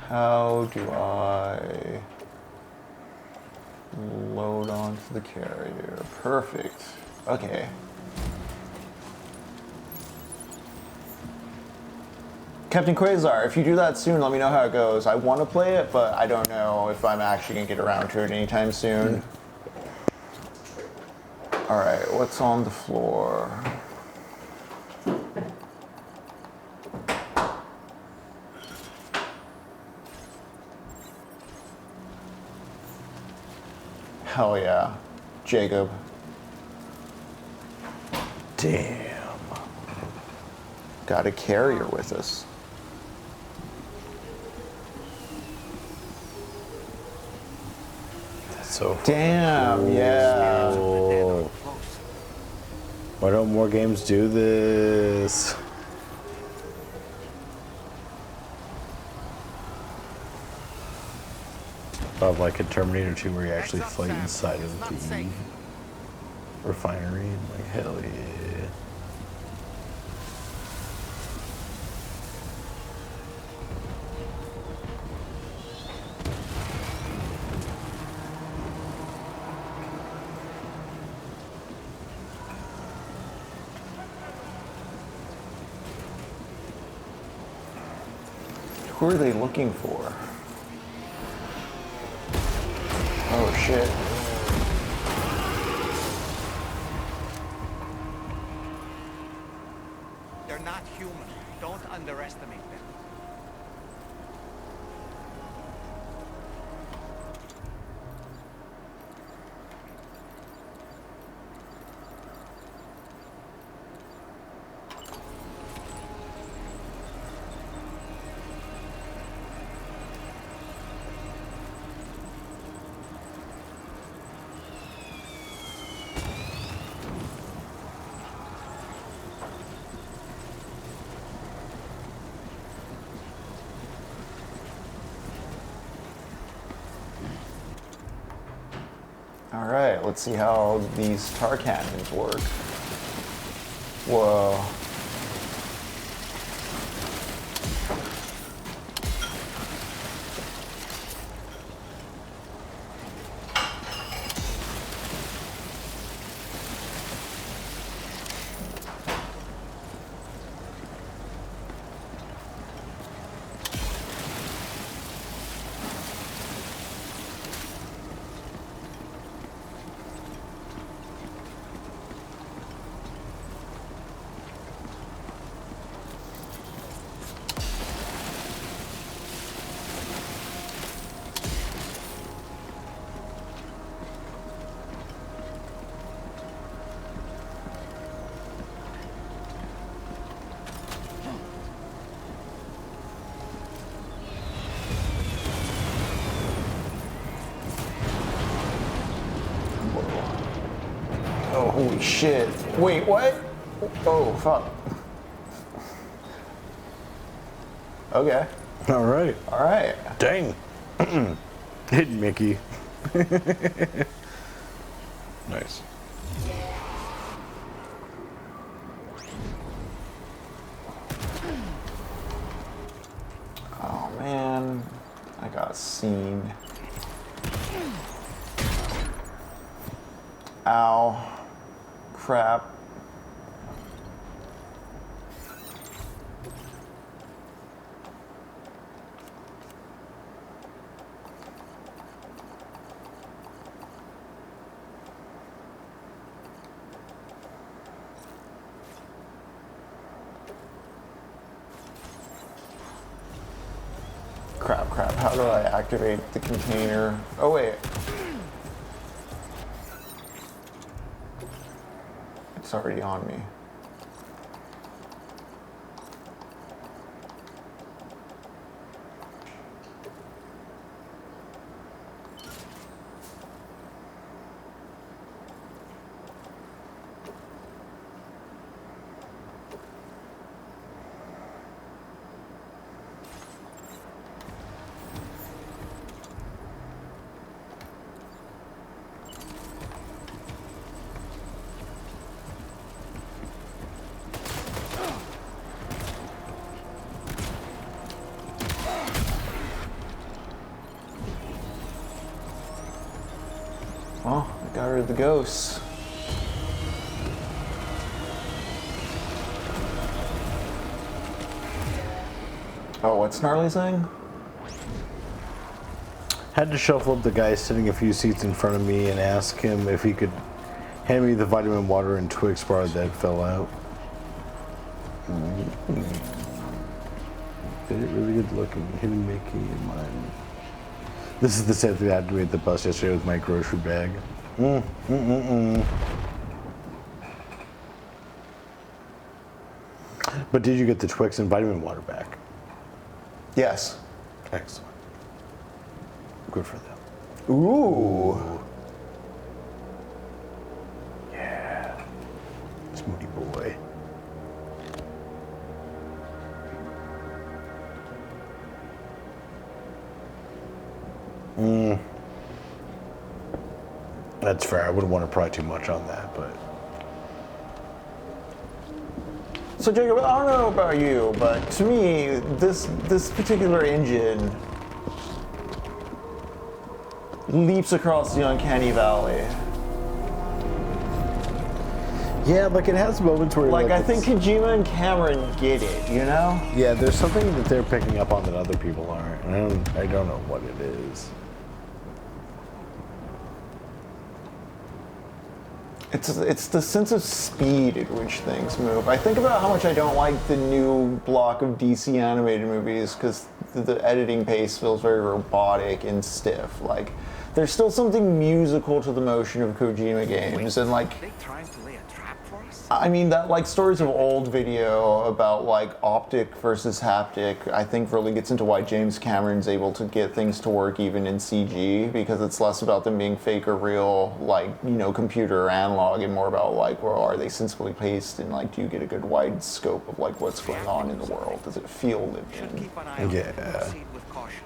How do I load onto the carrier? Perfect. Okay. Captain Quasar, if you do that soon, let me know how it goes. I want to play it, but I don't know if I'm actually going to get around to it anytime soon. All right, what's on the floor? Hell yeah, Jacob. Damn. Got a carrier with us. That's so damn, yeah. Cool. Why don't more games do this? Of like a Terminator 2 where you actually fight inside of the refinery and like hell yeah. Who are they looking for? Oh shit. They're not human. Don't underestimate them. All right, let's see how these tar cannons work. Whoa. Oh, holy shit. Wait, what? Oh, fuck. Okay. All right. All right. Dang. Hit Mickey. Nice. Oh, man. I got seen. Ow. Crap. Crap. How do I activate the container? Oh, wait. It's already on me. Well, I got rid of the ghosts. Oh, what's Gnarly saying? Had to shuffle up the guy sitting a few seats in front of me and ask him if he could hand me the vitamin water and Twix bar that fell out. Really good looking. Hidden Mickey in mine. This is the same thing I had to do at the bus yesterday with my grocery bag. But did you get the Twix and vitamin water back? Yes. Excellent. Good for them. Ooh. Yeah. Smoothie boy. That's fair. I wouldn't want to pry too much on that, but. So Jacob, I don't know about you, but to me, this particular engine leaps across the uncanny valley. Yeah, like it has moments where like I think Kojima and Cameron get it, you know? Yeah, there's something that they're picking up on that other people aren't. I don't know what it is. It's the sense of speed at which things move. I think about how much I don't like the new block of DC animated movies because the editing pace feels very robotic and stiff. Like, there's still something musical to the motion of Kojima games, and like. Are they trying to lay a trap for us? I mean, that like stories of old video about like optic versus haptic, I think really gets into why James Cameron's able to get things to work even in CG, because it's less about them being fake or real, like, you know, computer or analog, and more about like, well, are they sensibly paced, and like, do you get a good wide scope of like what's going on in the world? Does it feel lived in? Yeah. Proceed with caution.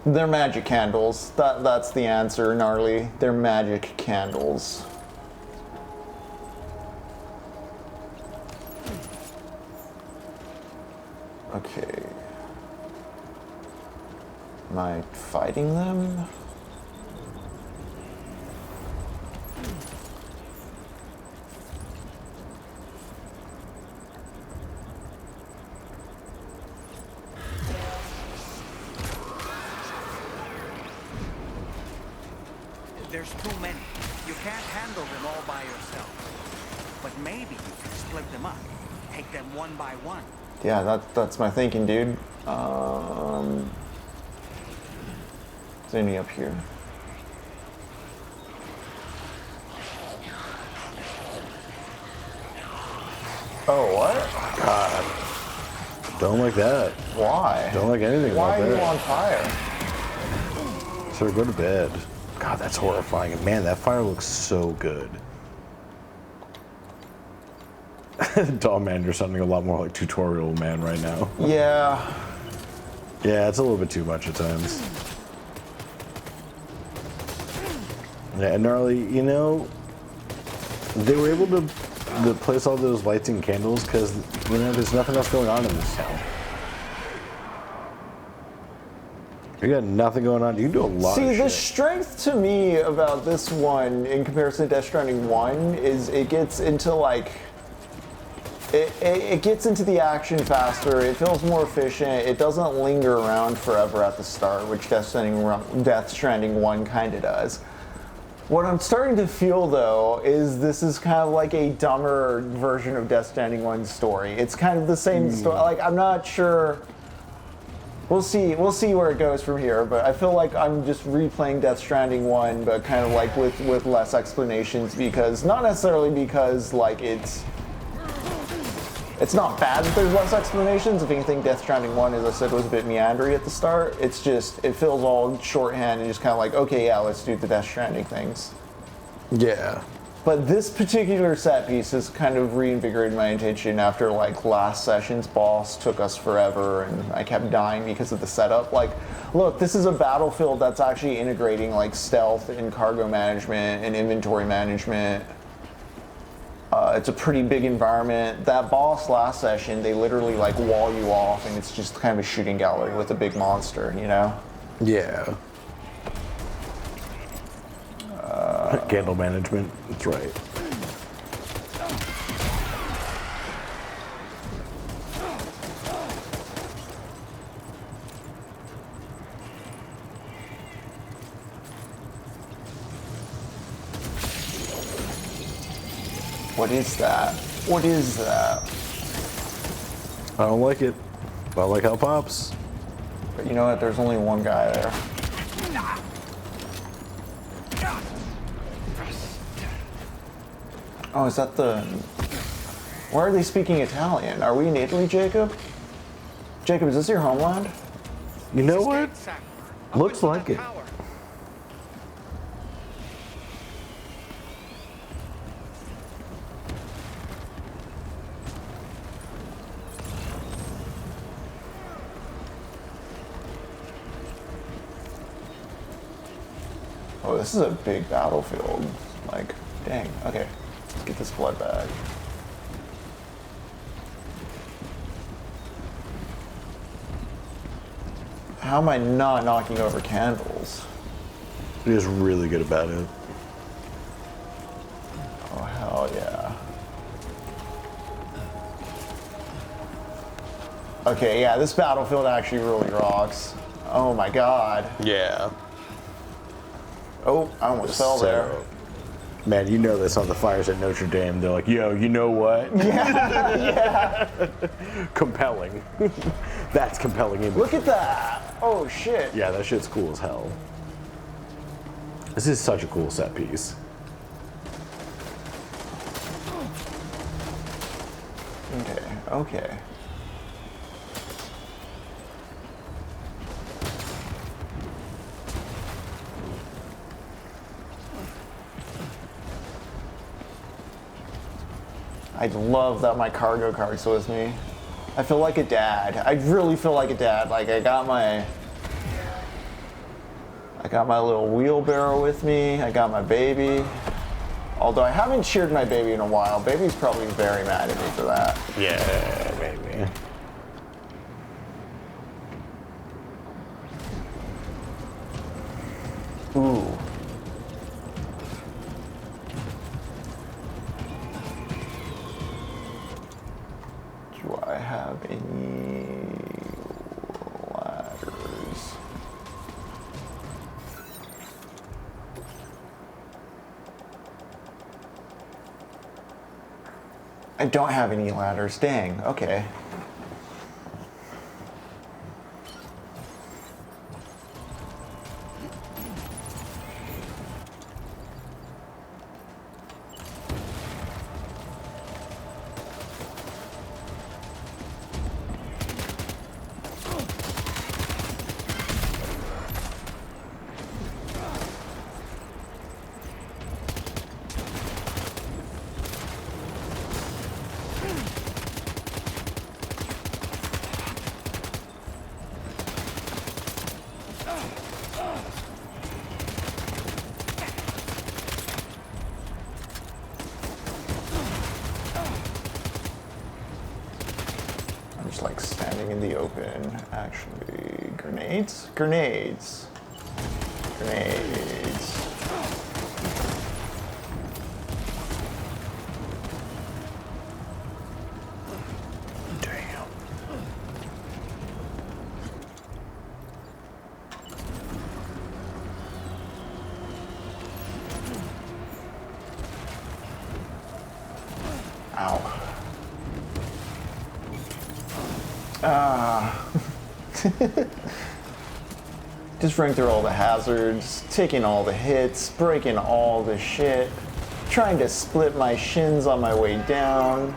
They're magic candles. That's the answer, Gnarly. They're magic candles. Okay. Am I fighting them? There's too many. You can't handle them all by yourself. But maybe you can split them up. Take them one by one. Yeah, that's my thinking, dude. Is anything up here? Oh, what? God. Don't like that. Why? Don't like anything Why about are that. you on fire? Sir, go to bed. God, that's horrifying. And man, that fire looks so good. Doll man, you're sounding a lot more like tutorial man right now. Yeah. Yeah, it's a little bit too much at times. Yeah, and Gnarly, you know, they were able to place all those lights and candles because, you know, there's nothing else going on in this town. You got nothing going on. You can do a lot of See, shit. the strength to me about this one in comparison to Death Stranding 1 is it gets into like it gets into the action faster, it feels more efficient, it doesn't linger around forever at the start, which Death Stranding 1 kind of does. What I'm starting to feel though is this is kind of like a dumber version of Death Stranding 1's story. It's kind of the same story. Like, I'm not sure. We'll see where it goes from here, but I feel like I'm just replaying Death Stranding 1, but kind of like with less explanations, because not necessarily because like it's not bad that there's less explanations. If anything, Death Stranding 1, as I said, was a bit meandery at the start. It's just, it feels all shorthand and just kind of like, okay, yeah, let's do the Death Stranding things. Yeah. But this particular set piece has kind of reinvigorated my attention after like last session's boss took us forever and I kept dying because of the setup. Like, look, this is a battlefield that's actually integrating like stealth and cargo management and inventory management. It's a pretty big environment. That boss last session, they literally like wall you off and it's just kind of a shooting gallery with a big monster, you know? Yeah. Candle management, that's right. What is that? What is that? I don't like it. I don't like how it pops. But you know what? There's only one guy there. Oh, is that the... Why are they speaking Italian? Are we in Italy, Jacob? Jacob, is this your homeland? You know what? Looks like it. Oh, this is a big battlefield. Like, dang. Okay, let's get this blood bag. How am I not knocking over candles? He is really good about it. Oh, hell yeah. Okay, yeah, this battlefield actually really rocks. Oh my god. Yeah. Oh, I almost fell there. Man, you know that's on the fires at Notre Dame. They're like, yo, you know what? Yeah, yeah. Compelling. That's compelling imagery. Look at that. Oh, shit. Yeah, that shit's cool as hell. This is such a cool set piece. Okay, okay. I love that my cargo cart's with me. I feel like a dad. I really feel like a dad. Like, I got my I got my little wheelbarrow with me. I got my baby. Although I haven't cheered my baby in a while. Baby's probably very mad at me for that. Yeah, maybe. Ooh. Do I have any ladders? I don't have any ladders. Dang. Okay. Like standing in the open, actually. Grenades? Grenades. Grenades. Damn. Ow. Just running through all the hazards, taking all the hits, breaking all the shit, trying to split my shins on my way down.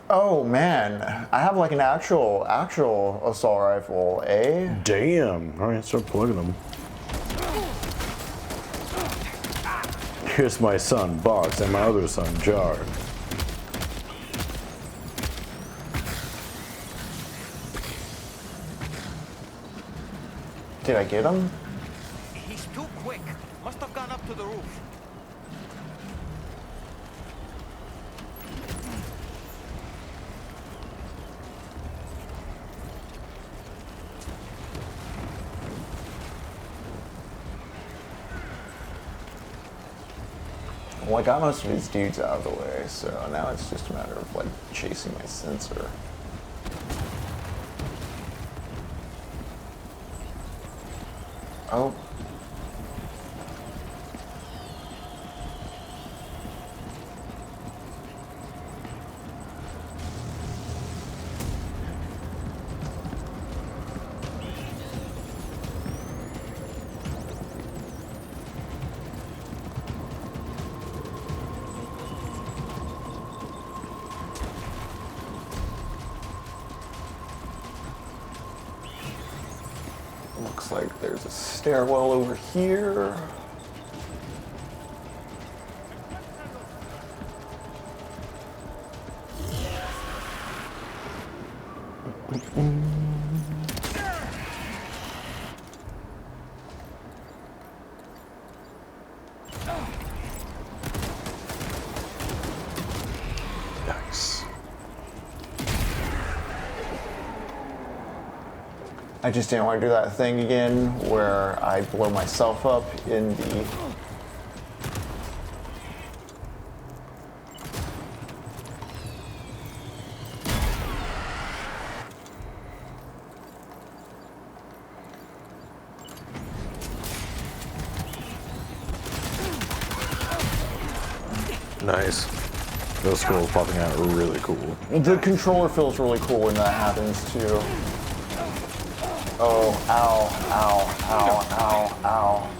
Oh man, I have like an actual assault rifle, eh? Damn. All right, start plugging them. Here's my son, Box, and my other son, Jar. Did I get him? He's too quick. Must have gone up to the roof. Well, I got most of these dudes out of the way, so now it's just a matter of like chasing my sensor. Oh. Looks like there's a stairwell over here. Nice. I just didn't want to do that thing again where I blow myself up in the... Nice. Those scrolls popping out are really cool. The controller feels really cool when that happens too. Oh, ow, ow, ow, ow, ow.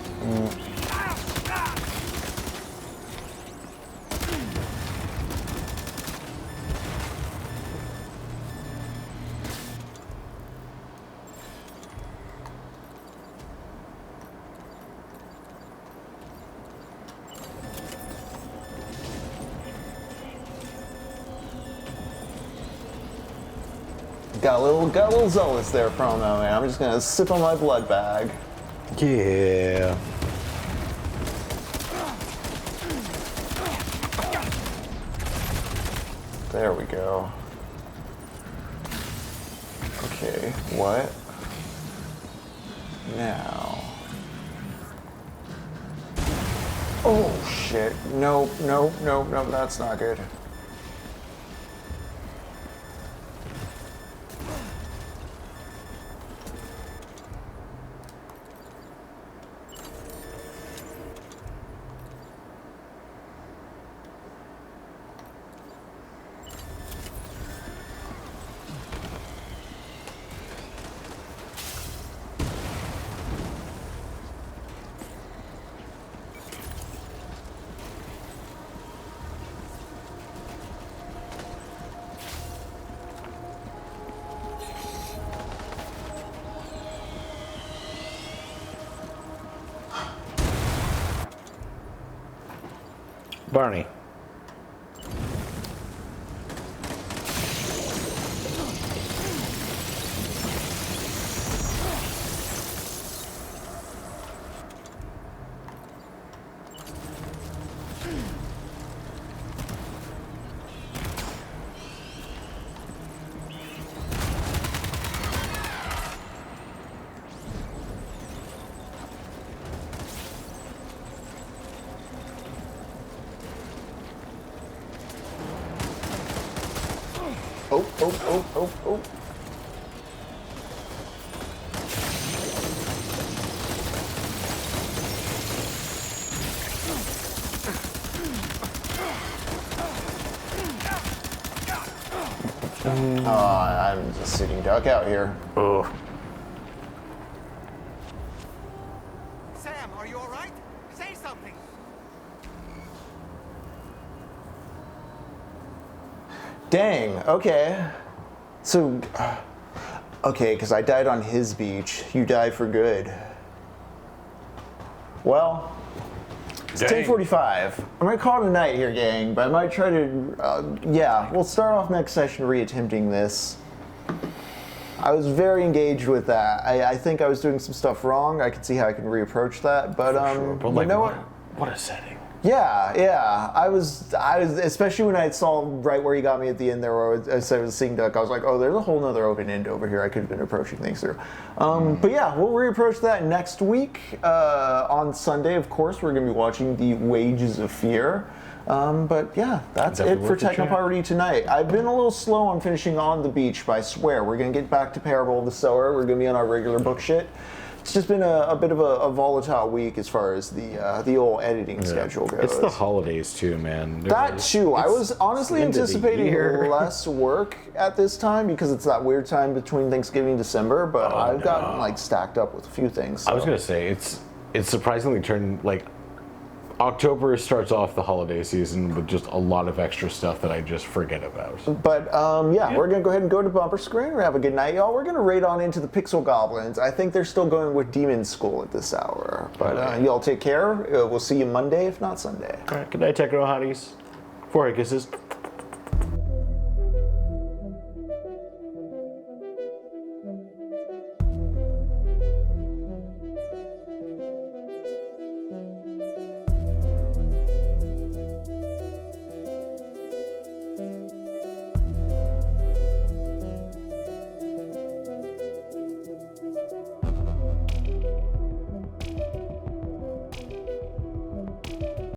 got a little zealous there, promo, man. I'm just gonna sip on my blood bag. Yeah. There we go. Okay, what? Now. Oh shit. Nope, nope, nope, nope, that's not good. Barney. Oh. I'm just sitting duck out here. Oh. Sam, are you all right? Say something. Dang, okay. So, okay, because I died on his beach. You died for good. Well, it's 10:45. I'm gonna call it a night here, gang, but I might try to, yeah, we'll start off next session re-attempting this. I was very engaged with that. I think I was doing some stuff wrong. I can see how I can reapproach that, but, But like, you know what a setting. Yeah. I was, especially when I saw right where he got me at the end there, where I said I was seeing duck, I was like, oh, there's a whole nother open end over here I could have been approaching things through. But yeah, we'll reapproach that next week. On Sunday, of course, we're going to be watching The Wages of Fear. But yeah, that's it for Technopoverty tonight. I've been a little slow on finishing On the Beach, but I swear, we're going to get back to Parable of the Sower. We're going to be on our regular book shit. It's just been a bit of a volatile week as far as the old editing schedule goes. It's the holidays too, man. That too. I was honestly anticipating less work at this time because it's that weird time between Thanksgiving and December, but I've gotten like stacked up with a few things. So. I was gonna say it's surprisingly turned like October starts off the holiday season with just a lot of extra stuff that I just forget about. But yeah, we're gonna go ahead and go to bumper screen. Have a good night, y'all. We're gonna raid on into the Pixel Goblins. I think they're still going with Demon School at this hour. But y'all take care. We'll see you Monday, if not Sunday. All right, good night, Techno Hotties. 4 kisses.